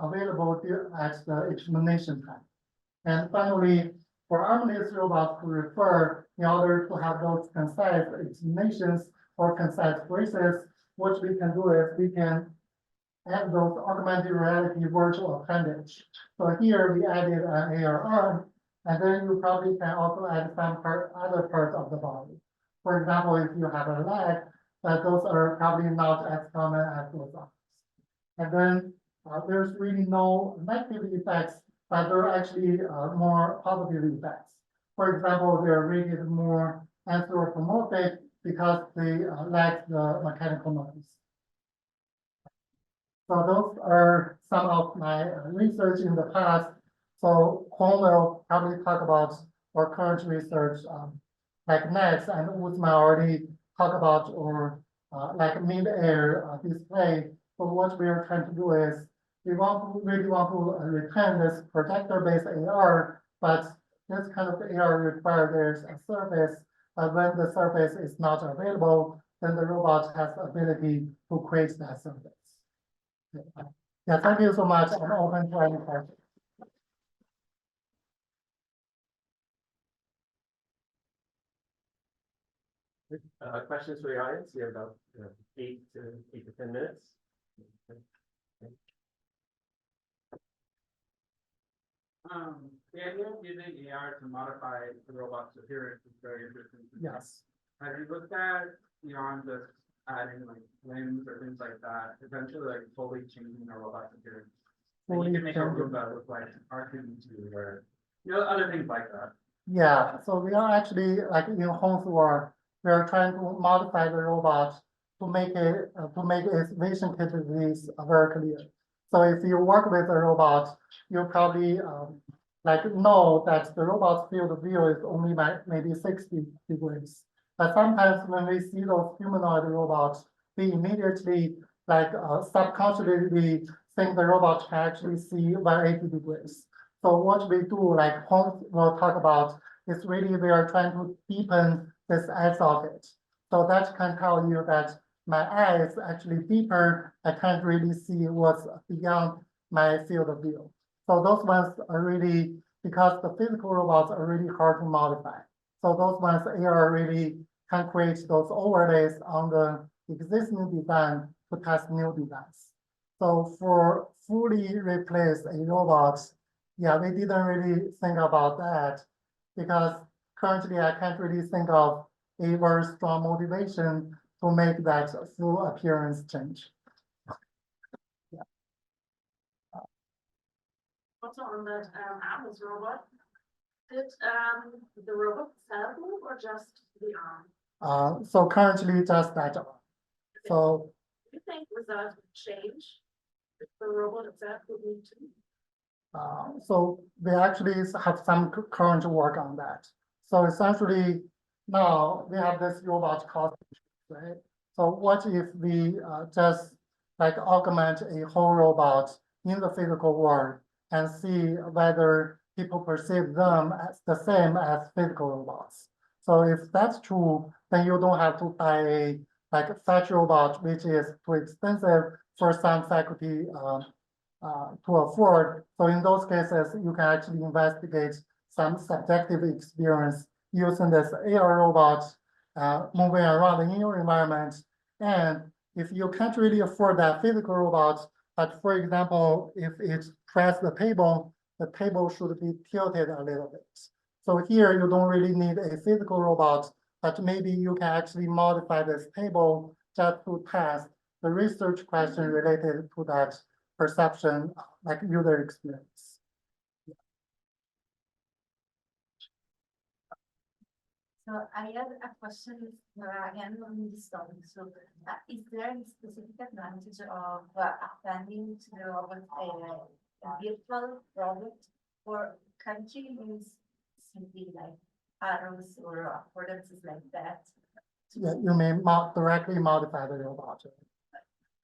available at the explanation time. And finally, for arm-based robots to refer in order to have those concise explanations or concise phrases, what we can do is we can add those augmented reality virtual appendage. So here we added an AR arm, and then you probably can also add some other parts of the body. For example, if you have a leg, those are probably not as common as those arms. And then there's really no negative effects, but there are actually more positive effects. For example, they're rated more anthropomorphic because they lack the mechanical noise. So those are some of my research in the past. So Kwon will probably talk about our current research like next, and Uzma already talk about our like mid-air display. So what we are trying to do is we really want to retain this projector-based AR, but this kind of AR requires there's a surface. But when the surface is not available, then the robot has the ability to create that surface. Yeah, thank you so much. I'm open to any questions. Questions for the audience? We have about 8 to 10 minutes. The idea of using AR to modify the robot's appearance is very interesting. Yes. Have you looked at beyond just adding like limbs or things like that, eventually like fully changing the robot's appearance? Like you can make a robot look like R2D2 or other things like that. Yeah, so we are actually like in Hong's work, we are trying to modify the robot to make its vision capabilities very clear. So if you work with a robot, you probably like know that the robot's field of view is only maybe 60 degrees. But sometimes when we see those humanoid robots, we immediately like subconsciously think the robot can actually see 180 degrees. So what we do, like Hong will talk about, is really we are trying to deepen this eye socket. So that can tell you that my eye is actually deeper. I can't really see what's beyond my field of view. So those ones are really, because the physical robots are really hard to modify. So those ones AR really can create those overlays on the existing design to test new designs. So for fully replace a robot, yeah, we didn't really think about that because currently I can't really think of a very strong motivation to make that full appearance change. Yeah. Also on that Atlas robot, did the robot scalable or just the arm? So currently just that. So Do you think results would change if the robot itself would need to? so we actually have some current work on that. So essentially now we have this robot cost, right? So what if we just like augment a whole robot in the physical world and see whether people perceive them as the same as physical robots? So if that's true, then you don't have to buy a like fetch robot, which is too expensive for some faculty to afford. So in those cases, you can actually investigate some subjective experience using this AR robot moving around in your environment. And if you can't really afford that physical robot, but for example, if it press the table should be tilted a little bit. So here you don't really need a physical robot, but maybe you can actually modify this table just to test the research question related to that perception, like user experience. So I have a question again on this topic. So is there a specific advantage of appending to the robot a virtual robot, or can't you use simply like arrows or affordances like that? Yeah, you may directly modify the robot.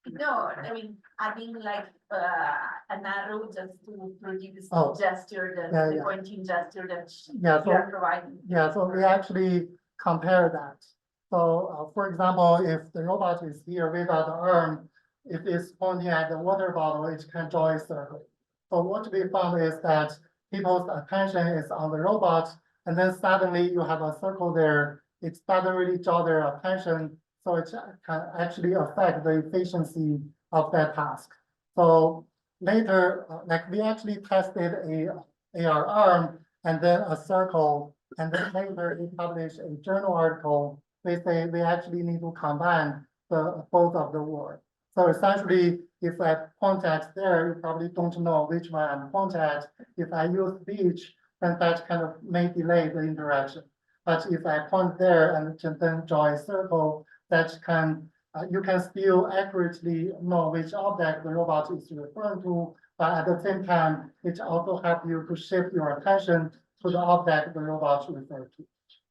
No, I mean, adding like an arrow just to produce Oh, the gesture, the pointing gesture that Yeah, you are providing. Yeah, so we actually compare that. So for example, if the robot is here without the arm, if it's pointing at the water bottle, it can draw a circle. So what we found is that people's attention is on the robot, and then suddenly you have a circle there. It doesn't really draw their attention, so it can actually affect the efficiency of that task. So later, like we actually tested a AR arm and then a circle, and then later we published a journal article. They say we actually need to combine both of the work. So essentially, if I point at there, you probably don't know which one I'm pointing at. If I use speech, then that kind of may delay the interaction. But if I point there and then draw a circle, that can you can still accurately know which object the robot is referring to, but at the same time, it also helps you to shift your attention to the object the robot refers to.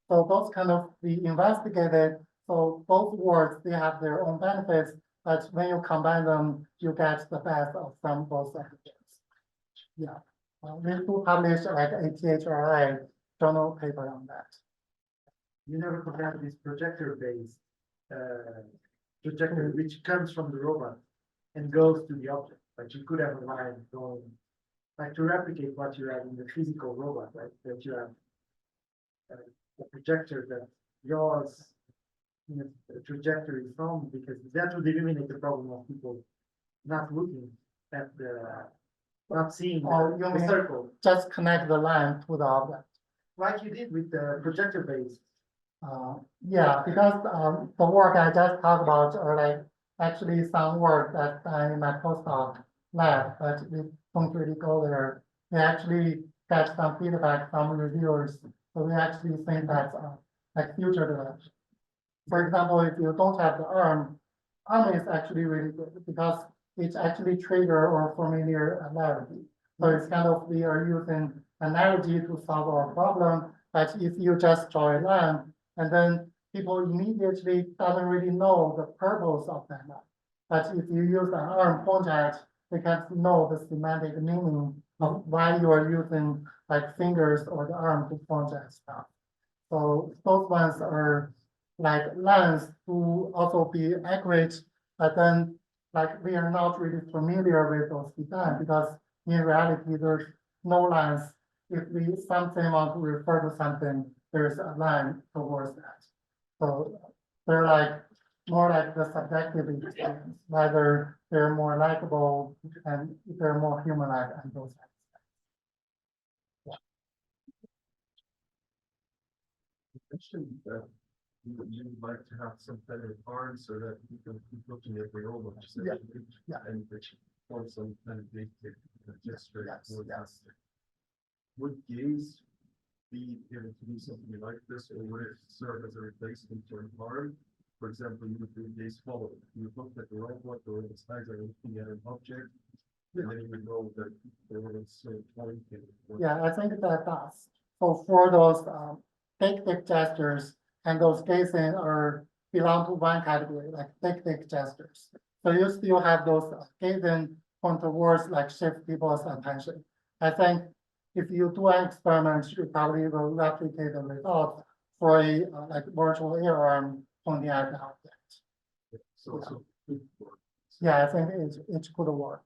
So those kind of be investigated. So both words, they have their own benefits, but when you combine them, you get the best of from both applications. Yeah, we do publish like a HRI journal paper on that. You never compare this projector-based projector, which comes from the robot and goes to the object. Like you could have a line going, like to replicate what you have in the physical robot, right? That you have a projector that draws a trajectory from, because that would eliminate the problem of people not looking at not seeing the circle. Just connect the line to the object. Like you did with the projector-based. Yeah, because the work I just talked about are like actually some work that done in my postdoc lab, but we don't really go there. We actually get some feedback from reviewers, so we actually think that's like future direction. For example, if you don't have the arm is actually really good because it's actually trigger or familiarity. So it's kind of we are using analogy to solve our problem. But if you just draw a line, and then people immediately doesn't really know the purpose of that line. But if you use an arm project, they can know the semantic meaning of why you are using like fingers or the arm to project stuff. So those ones are like lines to also be accurate, but then like we are not really familiar with those design because in reality there's no lines. If we something want to refer to something, there's a line towards that. So they're like more like the subjective experience, whether they're more likable and they're more human-like and those types of Mentioned that you would like to have some kind of arm so that you can keep looking at the robot. Yeah. And which forms some kind of basic gesture. Yes. Would gaze be able to do something like this, or would it serve as a replacement for an arm? For example, you would do gaze follow. You would look at the robot, the robot's eyes are looking at an object, and then you would know that the robot's pointing. Yeah, I think that does. So for those thick gestures and those gazing are belong to one category, like thick gestures. So you still have those gazing point towards like shift people's attention. I think if you do an experiment, you probably will replicate the result for a like virtual air arm pointing at the object. Yeah, I think it could work.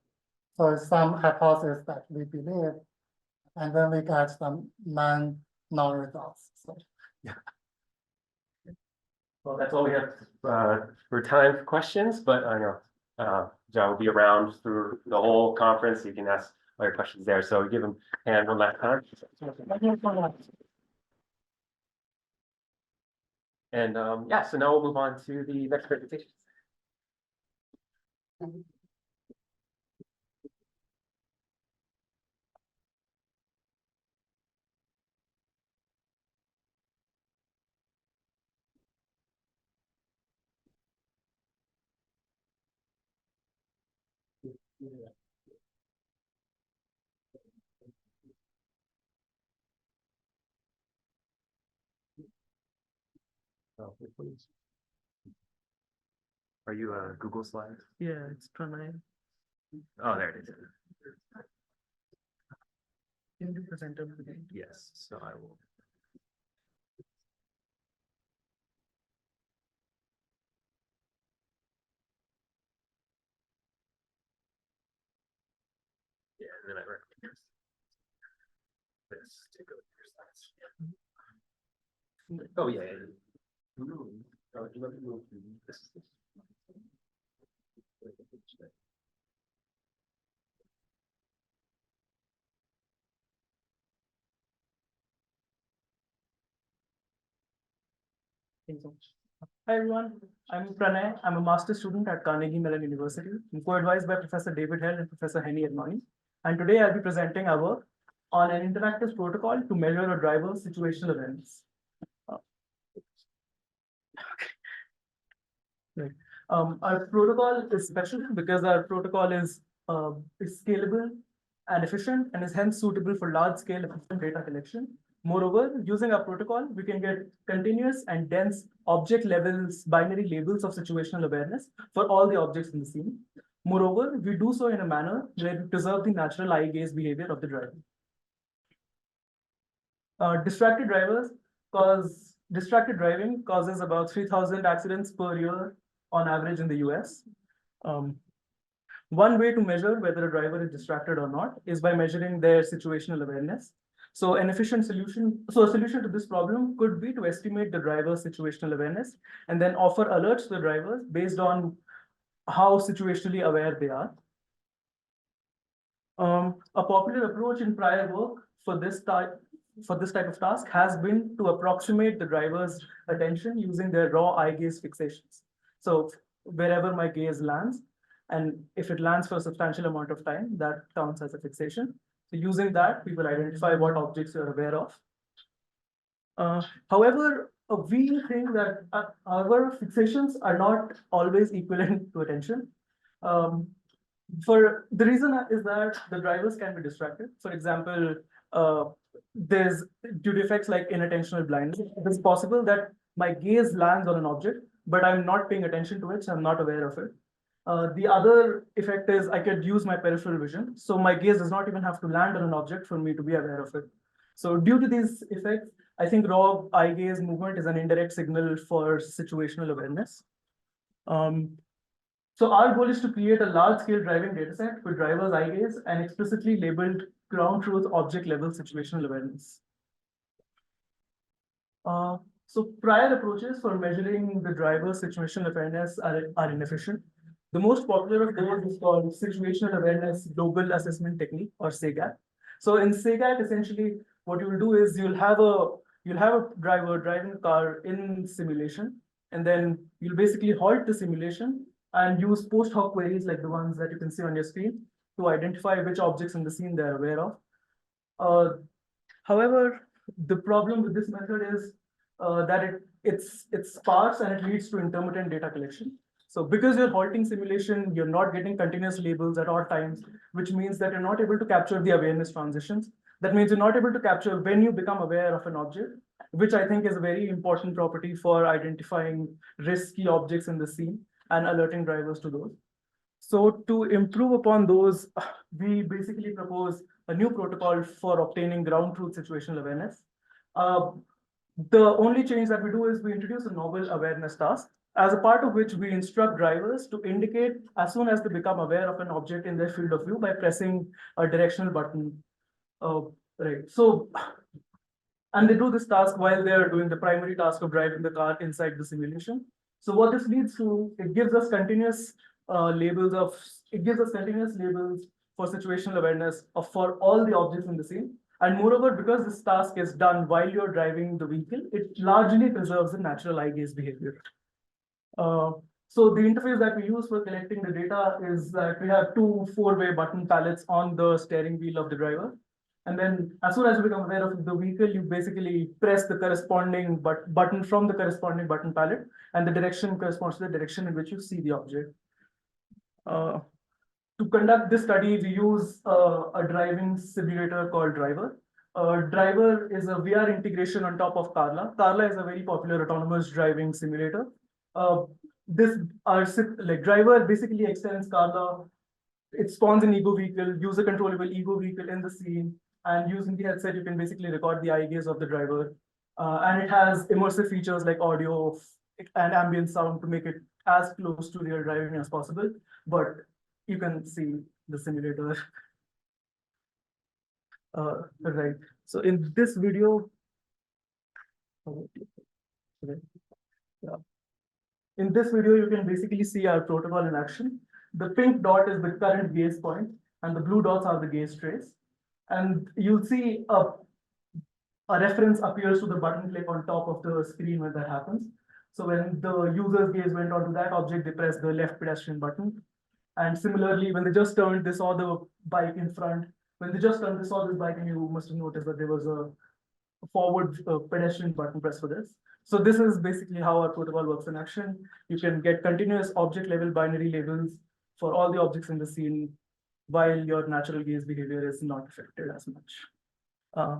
So it's some hypothesis that we believe, and then we got some non results. So yeah. Well, that's all we have for time for questions, but I know Zhao will be around through the whole conference. You can ask all your questions there. So give him a hand one last time. And yeah, so now we'll move on to the next presentation. Please. Are you a Google Slides? Yeah, it's Pranay. Oh, there it is. Can you present them again? Yes, so I will. Yeah, and then I recommend this to go to your slides. Oh, yeah. Oh, let me move through this. Thanks so much. Hi everyone, I'm Pranay. I'm a master's student at Carnegie Mellon University. I'm co-advised by Professor David Held and Professor Henny Edmani. And today I'll be presenting our work on an interactive protocol to measure a driver's situational awareness. Right. Our protocol is special because our protocol is scalable and efficient and is hence suitable for large-scale efficient data collection. Moreover, using our protocol, we can get continuous and dense object levels, binary labels of situational awareness for all the objects in the scene. Moreover, we do so in a manner where we preserve the natural eye gaze behavior of the driver. Distracted driving causes about 3,000 accidents per year on average in the US. One way to measure whether a driver is distracted or not is by measuring their situational awareness. So a solution to this problem could be to estimate the driver's situational awareness and then offer alerts to the drivers based on how situationally aware they are. A popular approach in prior work for this type of task has been to approximate the driver's attention using their raw eye gaze fixations. So wherever my gaze lands, and if it lands for a substantial amount of time, that counts as a fixation. So using that, people identify what objects you're aware of. However, we think that our fixations are not always equivalent to attention. For the reason is that the drivers can be distracted. For example, there's due to effects like inattentional blindness. It's possible that my gaze lands on an object, but I'm not paying attention to it, so I'm not aware of it. The other effect is I could use my peripheral vision. So my gaze does not even have to land on an object for me to be aware of it. So due to these effects, I think raw eye gaze movement is an indirect signal for situational awareness. So our goal is to create a large-scale driving dataset with driver's eye gaze and explicitly labeled ground truth object level situational awareness. So prior approaches for measuring the driver's situational awareness are inefficient. The most popular of those is called Situational Awareness Global Assessment Technique, or SAGAT. So in SAGAT, essentially, what you will do is you'll have a driver driving a car in simulation, and then you'll basically halt the simulation and use post hoc queries like the ones that you can see on your screen to identify which objects in the scene they're aware of. However, the problem with this method is that it's sparse and it leads to intermittent data collection. So because you're halting simulation, you're not getting continuous labels at all times, which means that you're not able to capture the awareness transitions. That means you're not able to capture when you become aware of an object, which I think is a very important property for identifying risky objects in the scene and alerting drivers to those. So to improve upon those, we basically propose a new protocol for obtaining ground truth situational awareness. The only change that we do is we introduce a novel awareness task, as a part of which we instruct drivers to indicate as soon as they become aware of an object in their field of view by pressing a directional button. Right. So, and they do this task while they are doing the primary task of driving the car inside the simulation. So what this leads to, it gives us continuous labels for situational awareness for all the objects in the scene. And moreover, because this task is done while you're driving the vehicle, it largely preserves the natural eye gaze behavior. So the interface that we use for collecting the data is that we have two 4-way button palettes on the steering wheel of the driver. And then as soon as you become aware of the vehicle, you basically press the corresponding button from the corresponding button palette, and the direction corresponds to the direction in which you see the object. To conduct this study, we use a driving simulator called Driver. Driver is a VR integration on top of Carla. Carla is a very popular autonomous driving simulator. Driver basically extends Carla. It spawns an ego vehicle, user controllable ego vehicle in the scene, and using the headset, you can basically record the eye gaze of the driver. And it has immersive features like audio and ambient sound to make it as close to real driving as possible. But you can see the simulator. Right. So in this video, in this video, you can basically see our protocol in action. The pink dot is the current gaze point, and the blue dots are the gaze trace. And you'll see a reference appears to the button click on top of the screen when that happens. So when the user's gaze went onto that object, they pressed the left pedestrian button. And similarly, when they just turned, they saw the bike in front. When they just turned, they saw this bike, and you must have noticed that there was a forward pedestrian button pressed for this. So this is basically how our protocol works in action. You can get continuous object level binary labels for all the objects in the scene while your natural gaze behavior is not affected as much. I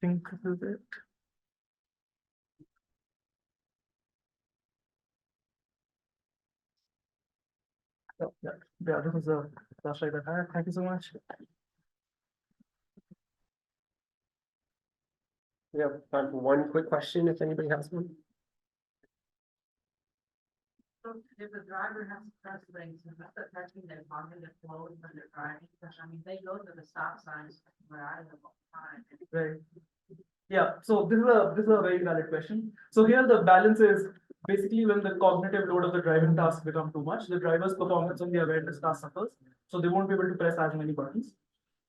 think this is it. Yeah, this was the last slide I had. Thank you so much. We have time for one quick question if anybody has one. So if the driver has to press things, is that affecting their cognitive flow when they're driving? Because I mean, they go to the stop signs where I live all the time. Right. Yeah, so this is a very valid question. So here the balance is basically when the cognitive load of the driving task become too much, the driver's performance on the awareness task suffers, so they won't be able to press as many buttons.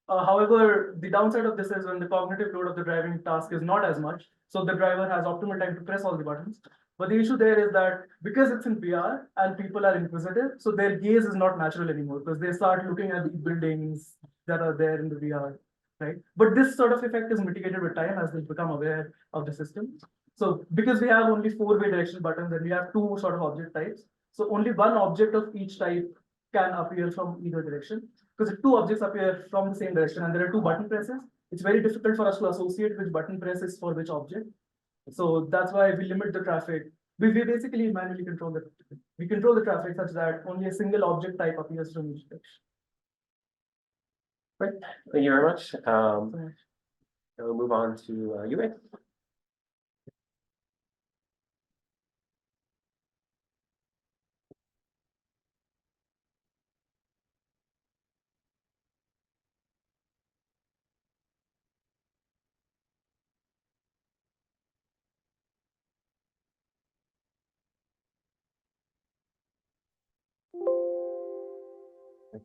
However, the downside of this is when the cognitive load of the driving task is not as much, so the driver has optimal time to press all the buttons. But the issue there is that because it's in VR and people are inquisitive, so their gaze is not natural anymore because they start looking at the buildings that are there in the VR, right? But this sort of effect is mitigated with time as they become aware of the system. So because we have only 4-way directional buttons and we have 2 sort of object types, so only one object of each type can appear from either direction. Because if 2 objects appear from the same direction and there are 2 button presses, it's very difficult for us to associate which button press is for which object. So that's why we limit the traffic. We basically manually control the traffic such that only a single object type appears from each direction. Great, thank you very much. We'll move on to Yue.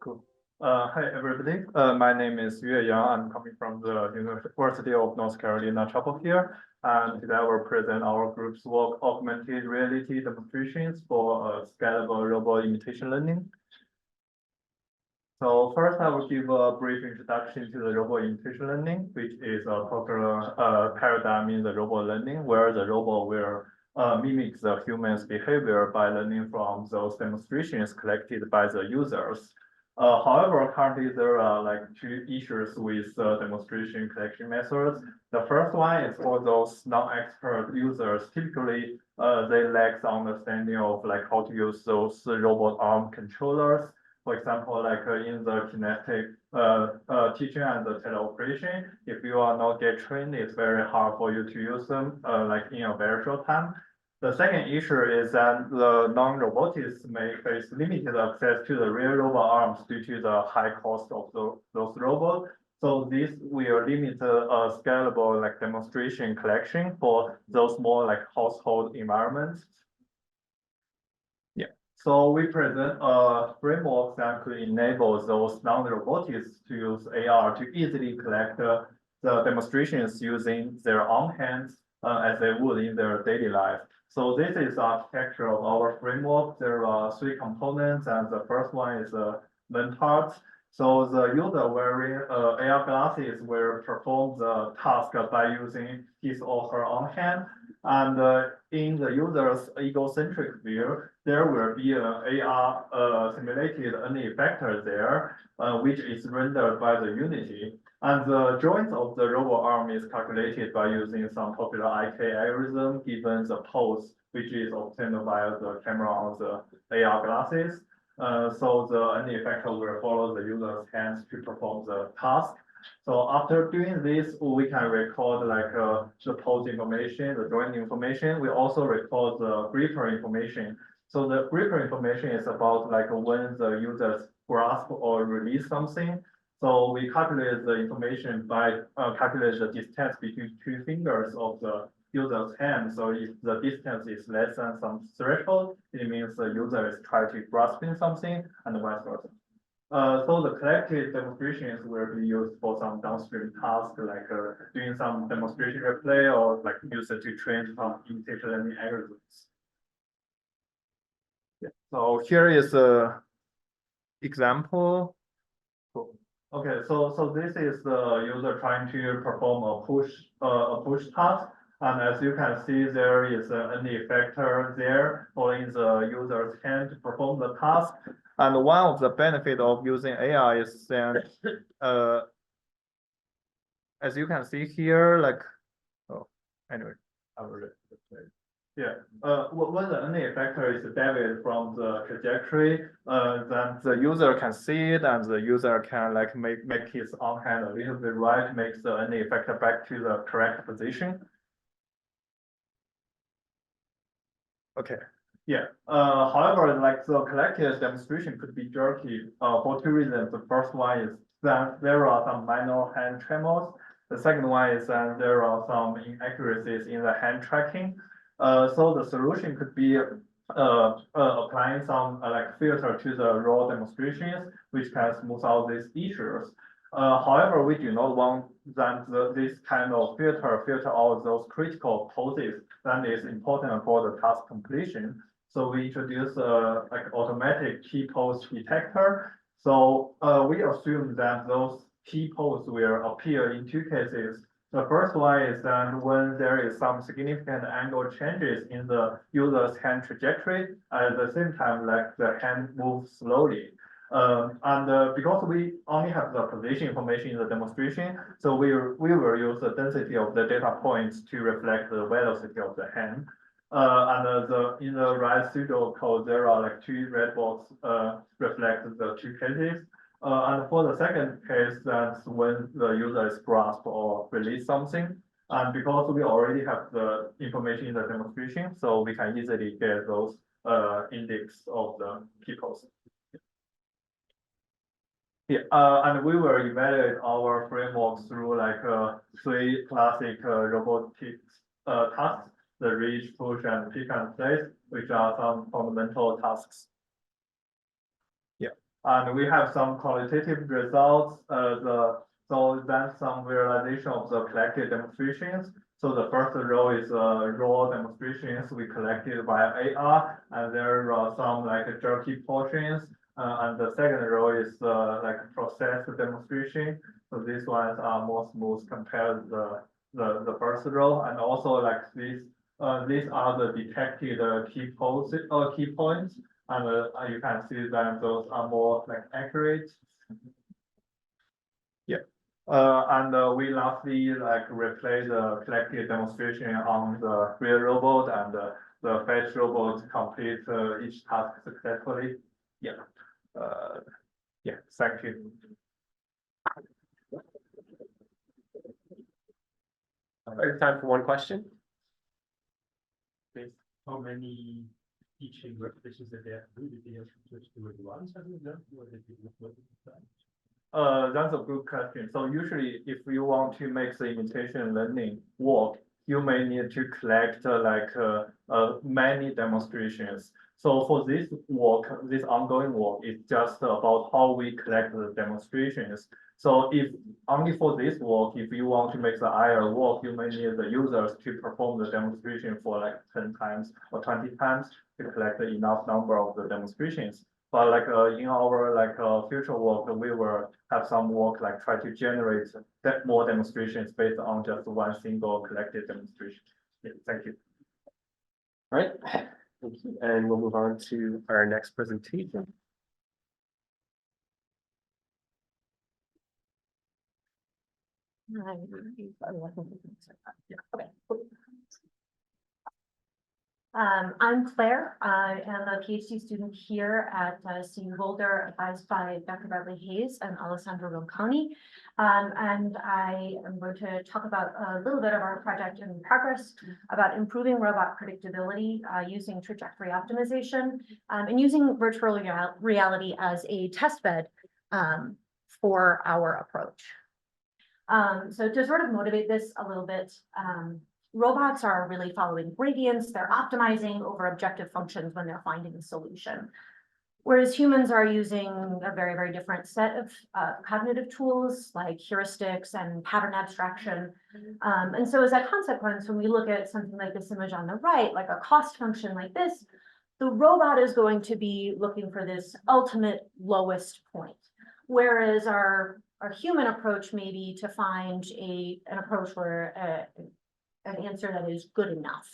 Cool. Hi, everybody. My name is Yue Yang. I'm coming from the University of North Carolina, Chapel Hill. And today I will present our group's work, augmented reality demonstrations for scalable robot imitation learning. So first, I will give a brief introduction to the robot imitation learning, which is a popular paradigm in the robot learning, where the robot will mimic the human's behavior by learning from those demonstrations collected by the users. However, currently there are like 2 issues with demonstration collection methods. The first one is for those non-expert users. Typically, they lack the understanding of like how to use those robot arm controllers. For example, like in the kinetic teaching and the teleoperation, if you are not get trained, it's very hard for you to use them like in a very short time. The second issue is that the non-robotists may face limited access to the real robot arms due to the high cost of those robots. So this will limit a scalable like demonstration collection for those more like household environments. Yeah. So we present a framework that could enable those non-robotists to use AR to easily collect the demonstrations using their own hands as they would in their daily life. So this is the architecture of our framework. There are 3 components, and the first one is the main part. So the user wearing AR glasses will perform the task by using his or her own hand. And in the user's egocentric view, there will be an AR simulated any effector there, which is rendered by the Unity. And the joints of the robot arm is calculated by using some popular IK algorithm given the pose, which is obtained via the camera on the AR glasses. So the any effector will follow the user's hands to perform the task. So after doing this, we can record like the pose information, the joint information. We also record the gripper information. So the gripper information is about like when the users grasp or release something. So we calculate the information by calculate the distance between 2 fingers of the user's hand. So if the distance is less than some threshold, it means the user is trying to grasping something, and vice versa. So the collected demonstrations will be used for some downstream tasks like doing some demonstration replay or like use it to train some imitation learning algorithms. Yeah. So here is a example. Cool. Okay, so this is the user trying to perform a push task, And as you can see, there is an effector there following the user's hand to perform the task. And one of the benefits of using AI is that, as you can see here, like, oh, anyway, I will read it. Yeah, when the NA effector is deviated from the trajectory, then the user can see it and the user can like make his own hand a little bit right, makes the NA effector back to the correct position. Okay, yeah. However, like the collected demonstration could be jerky for two reasons. The first one is that there are some minor hand tremors. The second one is that there are some inaccuracies in the hand tracking. So the solution could be applying some like filter to the raw demonstrations, which can smooth out these issues. However, we do not want that this kind of filter out those critical poses that is important for the task completion. So we introduce like automatic key pose detector. So we assume that those key poses will appear in two cases. The first one is that when there is some significant angle changes in the user's hand trajectory, at the same time, like the hand moves slowly. Because we only have the position information in the demonstration, so we will use the density of the data points to reflect the velocity of the hand. In the right pseudo code, there are like two red boxes reflect the two cases. And for the second case, that's when the user is grasp or release something. And because we already have the information in the demonstration, so we can easily get those index of the key pose. Yeah, and we will evaluate our framework through like three classic robotics tasks: the reach, push, and pick and place, which are some fundamental tasks. And we have some qualitative results. So that's some realization of the collected demonstrations. So the first row is raw demonstrations we collected via AR, and there are some like jerky portions. And the second row is like processed demonstration. So these ones are more smooth compared to the first row, and also like these are the detected key poses or key points. And you can see that those are more like accurate. Yeah. And we lastly like replay the collected demonstration on the real robot, and the fetch robot complete each task successfully. Yeah. Yeah. Thank you. Time for one question. Please. How many teaching workplaces that they have to do? Did they have to switch to one having them, or did they look at That's a good question. So usually if you want to make the imitation learning work, you may need to collect many demonstrations. So for this work, this ongoing work is just about how we collect the demonstrations. So if only for this work, if you want to make the IR work, you may need the users to perform the demonstration for like 10 times or 20 times to collect enough number of the demonstrations. But like in our future work, we will have some work like try to generate more demonstrations based on just one single collected demonstration. Yeah, thank you. All right, thank you. And we'll move on to our next presentation. I'm Claire. I am a PhD student here at CU Boulder, advised by Dr. Bradley Hayes and Alessandro Ronconi. And I am going to talk about a little bit of our project in progress about improving robot predictability using trajectory optimization and using virtual reality as a test bed for our approach. So to sort of motivate this a little bit, robots are really following gradients. They're optimizing over objective functions when they're finding a solution. Whereas humans are using a very, very different set of cognitive tools like heuristics and pattern abstraction. And so as a consequence, when we look at something like this image on the right, like a cost function like this, the robot is going to be looking for this ultimate lowest point. Whereas our human approach may be to find an approach where an answer that is good enough.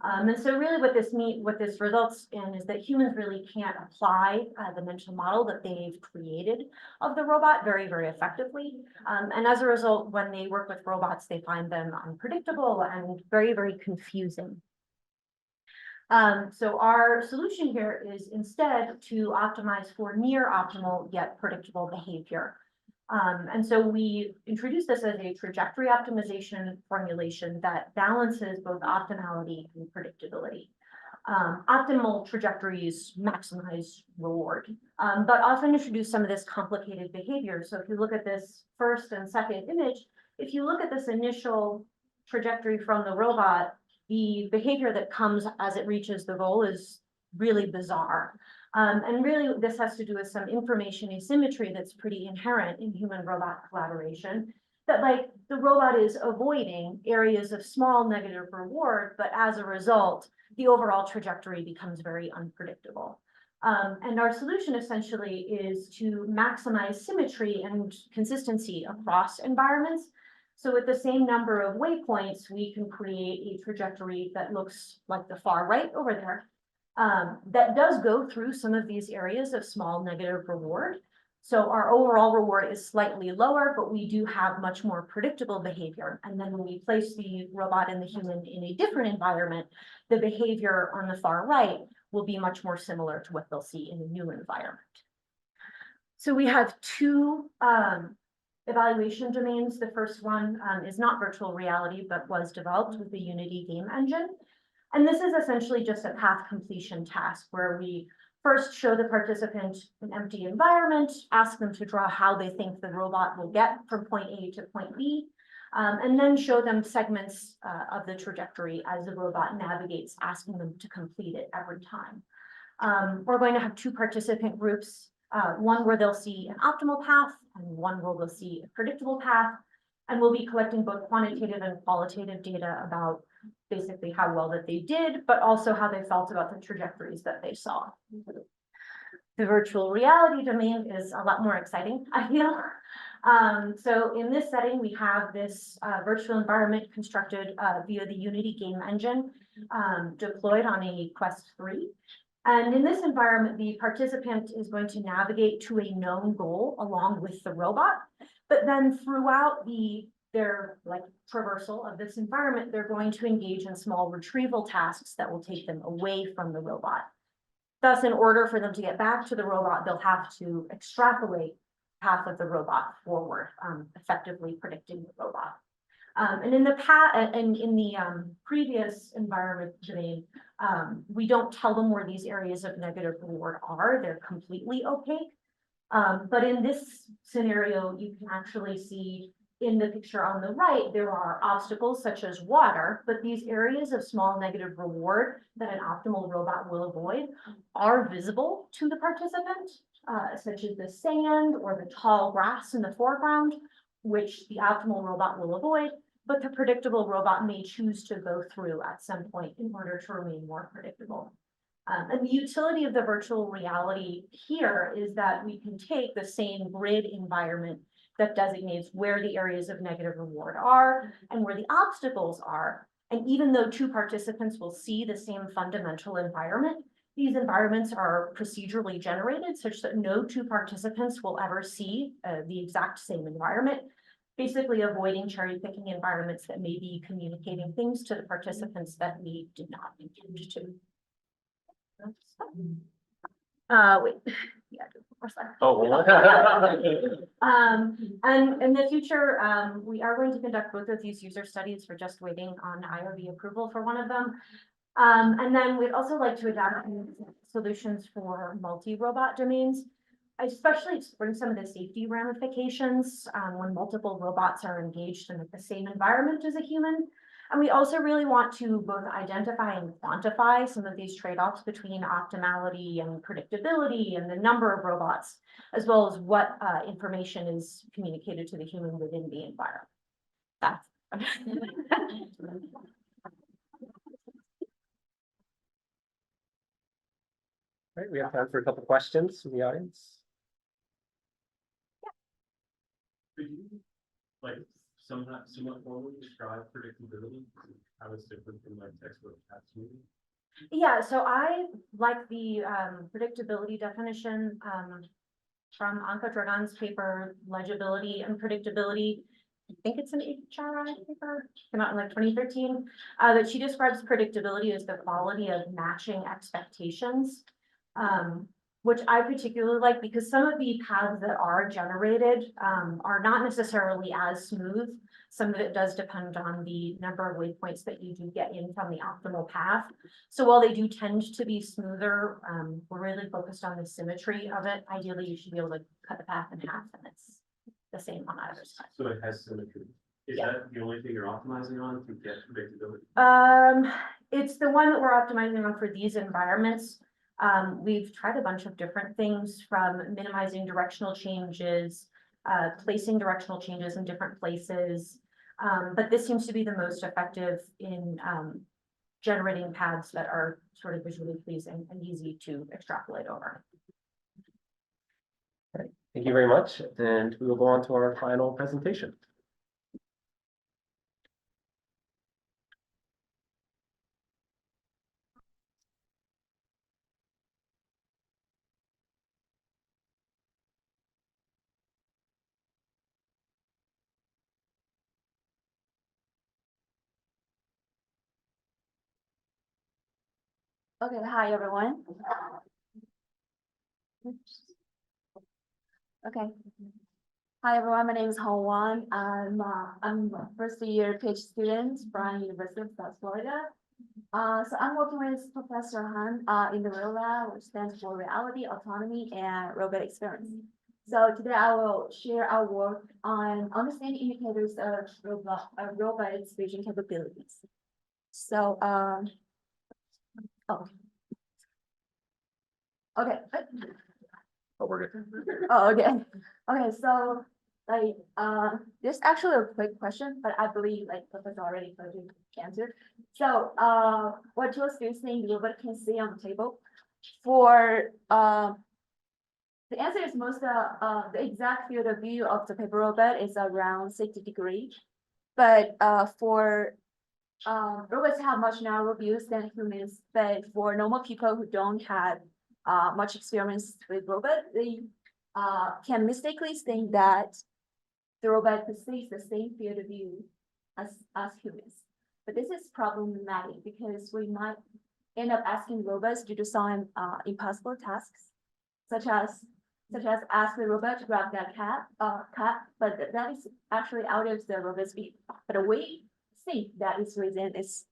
And so really what this results in is that humans really can't apply the mental model that they've created of the robot very, very effectively. And as a result, when they work with robots, they find them unpredictable and very, very confusing. So our solution here is instead to optimize for near optimal yet predictable behavior. And so we introduced this as a trajectory optimization formulation that balances both optimality and predictability. Optimal trajectories maximize reward, but often introduce some of this complicated behavior. So if you look at this first and second image, if you look at this initial trajectory from the robot, the behavior that comes as it reaches the goal is really bizarre. And really, this has to do with some information asymmetry that's pretty inherent in human-robot collaboration, that like the robot is avoiding areas of small negative reward, but as a result, the overall trajectory becomes very unpredictable. And our solution essentially is to maximize symmetry and consistency across environments. So with the same number of waypoints, we can create a trajectory that looks like the far right over there. That does go through some of these areas of small negative reward. So our overall reward is slightly lower, but we do have much more predictable behavior. And then when we place the robot and the human in a different environment, the behavior on the far right will be much more similar to what they'll see in a new environment. So we have two evaluation domains. The first one is not virtual reality, but was developed with the Unity game engine. And this is essentially just a path completion task where we first show the participant an empty environment, ask them to draw how they think the robot will get from point A to point B, and then show them segments of the trajectory as the robot navigates, asking them to complete it every time. We're going to have two participant groups, one where they'll see an optimal path and one where they'll see a predictable path. And we'll be collecting both quantitative and qualitative data about basically how well that they did, but also how they felt about the trajectories that they saw. The virtual reality domain is a lot more exciting, I feel. So in this setting, we have this virtual environment constructed via the Unity game engine deployed on a Quest 3. And in this environment, the participant is going to navigate to a known goal along with the robot. But then throughout their traversal of this environment, they're going to engage in small retrieval tasks that will take them away from the robot. Thus, in order for them to get back to the robot, they'll have to extrapolate the path of the robot forward, effectively predicting the robot. And in the previous environment domain, we don't tell them where these areas of negative reward are. They're completely opaque. But in this scenario, you can actually see in the picture on the right, there are obstacles such as water, but these areas of small negative reward that an optimal robot will avoid are visible to the participant, such as the sand or the tall grass in the foreground, which the optimal robot will avoid, but the predictable robot may choose to go through at some point in order to remain more predictable. And the utility of the virtual reality here is that we can take the same grid environment that designates where the areas of negative reward are and where the obstacles are. And even though two participants will see the same fundamental environment, these environments are procedurally generated such that no two participants will ever see the exact same environment, basically avoiding cherry picking environments that may be communicating things to the participants that we did not intend to. Wait, yeah, and in the future, we are going to conduct both of these user studies. We're just waiting on IRB approval for one of them. And then we'd also like to adapt solutions for multi-robot domains, especially exploring some of the safety ramifications when multiple robots are engaged in the same environment as a human. And we also really want to both identify and quantify some of these trade-offs between optimality and predictability and the number of robots, as well as what information is communicated to the human within the environment. That's Right, we have time for a couple questions from the audience. Could you somewhat formally describe predictability? How it's different from like textbook absolutely? Yeah, so I like the predictability definition from Anka Dragan's paper, Legibility and Predictability. I think it's an HRI paper, came out in like 2013, that she describes predictability as the quality of matching expectations, which I particularly like because some of the paths that are generated are not necessarily as smooth. Some of it does depend on the number of waypoints that you do get in from the optimal path. So while they do tend to be smoother, we're really focused on the symmetry of it. Ideally, you should be able to cut the path in half and it's the same on either side. So it has symmetry. Is that the only thing you're optimizing on to get predictability? It's the one that we're optimizing on for these environments. We've tried a bunch of different things from minimizing directional changes, placing directional changes in different places. But this seems to be the most effective in generating paths that are sort of visually pleasing and easy to extrapolate over. Thank you very much, and we will go on to our final presentation. Okay, hi everyone. Okay. Hi everyone, my name is Zhao Han. I'm a first year PhD student from University of South Florida. So I'm working with Professor Han in the Real Lab, which stands for Reality, Autonomy, and Robot Experience. So today I will share our work on understanding indicators of robotic vision capabilities. So, okay. Oh, we're good. Oh, okay. Okay, so like this is actually a quick question, but I believe like Professor already told you the answer. So what tools do you think the robot can see on the table? For the answer is most the exact field of view of the paper robot is around 60 degrees. But for robots have much narrower views than humans, but for normal people who don't have much experience with robots, they can mistakenly think that the robot perceives the same field of view as humans. But this is problematic because we might end up asking robots to do some impossible tasks, such as ask the robot to grab that cat, but that is actually out of the robot's view. But we think that is within its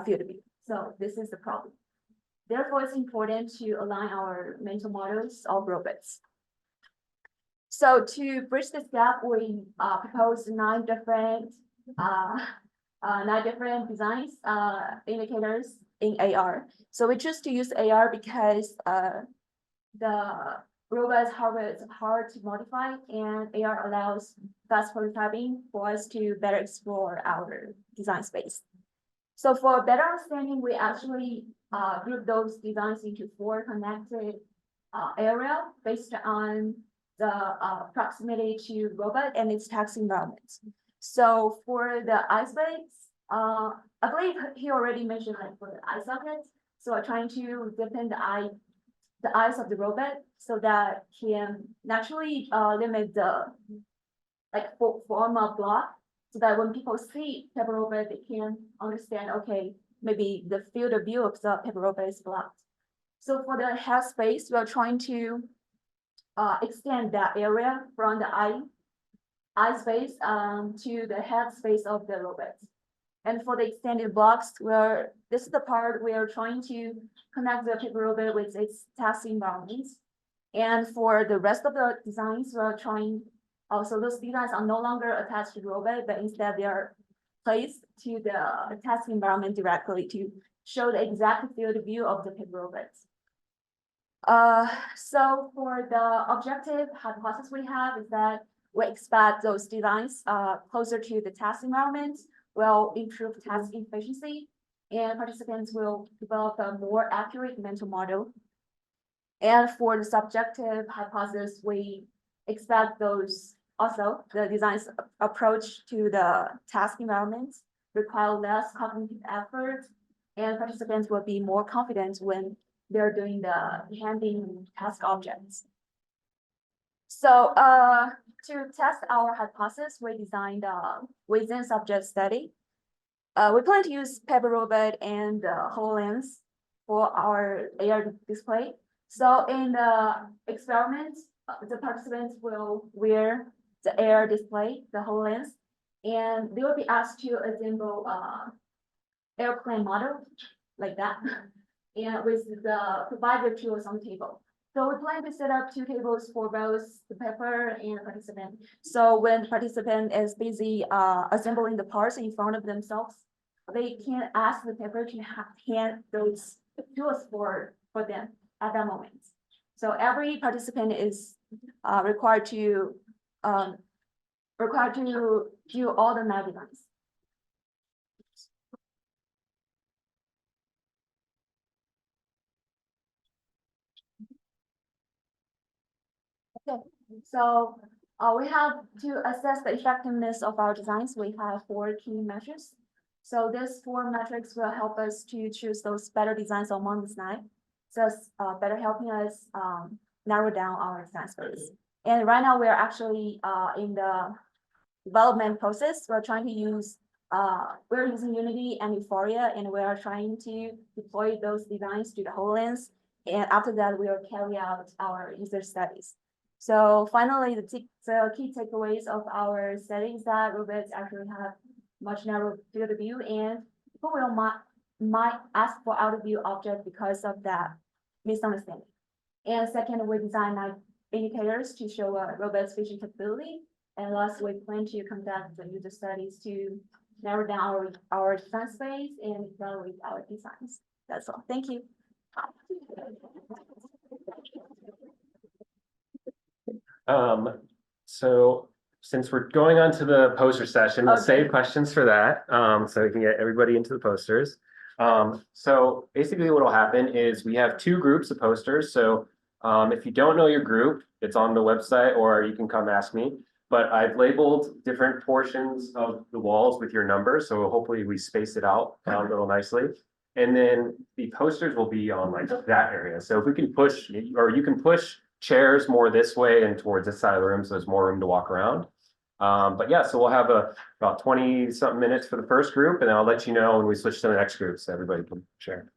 field of view. So this is the problem. Therefore, it's important to align our mental models of robots. So to bridge this gap, we proposed 9 different designs, indicators in AR. So we choose to use AR because the robot's hardware is hard to modify, and AR allows fast prototyping for us to better explore our design space. So for better understanding, we actually group those designs into 4 connected area based on the proximity to robot and its task environments. So for the eye space, I believe he already mentioned like for the eye sockets. So we're trying to deepen the eyes of the robot so that can naturally limit the form of block, so that when people see paper robot, they can understand, okay, maybe the field of view of the paper robot is blocked. So for the head space, we are trying to extend that area from the eye space to the head space of the robot. And for the extended blocks, this is the part we are trying to connect the paper robot with its task environments. And for the rest of the designs, we're trying also those designs are no longer attached to the robot, but instead they are placed to the task environment directly to show the exact field of view of the paper robots. So for the objective hypothesis we have is that we expect those designs closer to the task environment will improve task efficiency, and participants will develop a more accurate mental model. And for the subjective hypothesis, we expect those Also, the design's approach to the task environments require less cognitive effort, and participants will be more confident when they're doing the handling task objects. So to test our hypothesis, we designed a within subject study. We plan to use paper robot and HoloLens for our AR display. So in the experiment, the participants will wear the AR display, the HoloLens, and they will be asked to assemble airplane model like that, and with the provided tools on the table. So we plan to set up 2 tables for both the paper and the participant. So when the participant is busy assembling the parts in front of themselves, they can ask the paper to hand those tools for them at that moment. So every participant is required to do all the math designs. Okay, so we have to assess the effectiveness of our designs. We have 4 key measures. So these 4 metrics will help us to choose those better designs among the 9. So better helping us narrow down our design space. And right now we're actually in the development process. We're trying to use we're using Unity and Euphoria, and we are trying to deploy those designs to the HoloLens. And after that, we will carry out our user studies. So finally, the key takeaways of our study is that robots actually have much narrower field of view, and people will might ask for out of view object because of that misunderstanding. And second, we design indicators to show a robot's vision capability. And last, we plan to conduct the user studies to narrow down our design space and evaluate our designs. That's all. Thank you. So since we're going on to the poster session, we'll save questions for that, so we can get everybody into the posters. So basically what will happen is we have 2 groups of posters. So if you don't know your group, it's on the website, or you can come ask me. But I've labeled different portions of the walls with your numbers, so hopefully we space it out a little nicely. And then the posters will be on like that area. So if we can push, or you can push chairs more this way and towards this side of the room, so there's more room to walk around. But yeah, so we'll have about 20 something minutes for the first group, and then I'll let you know when we switch to the next group so everybody can share.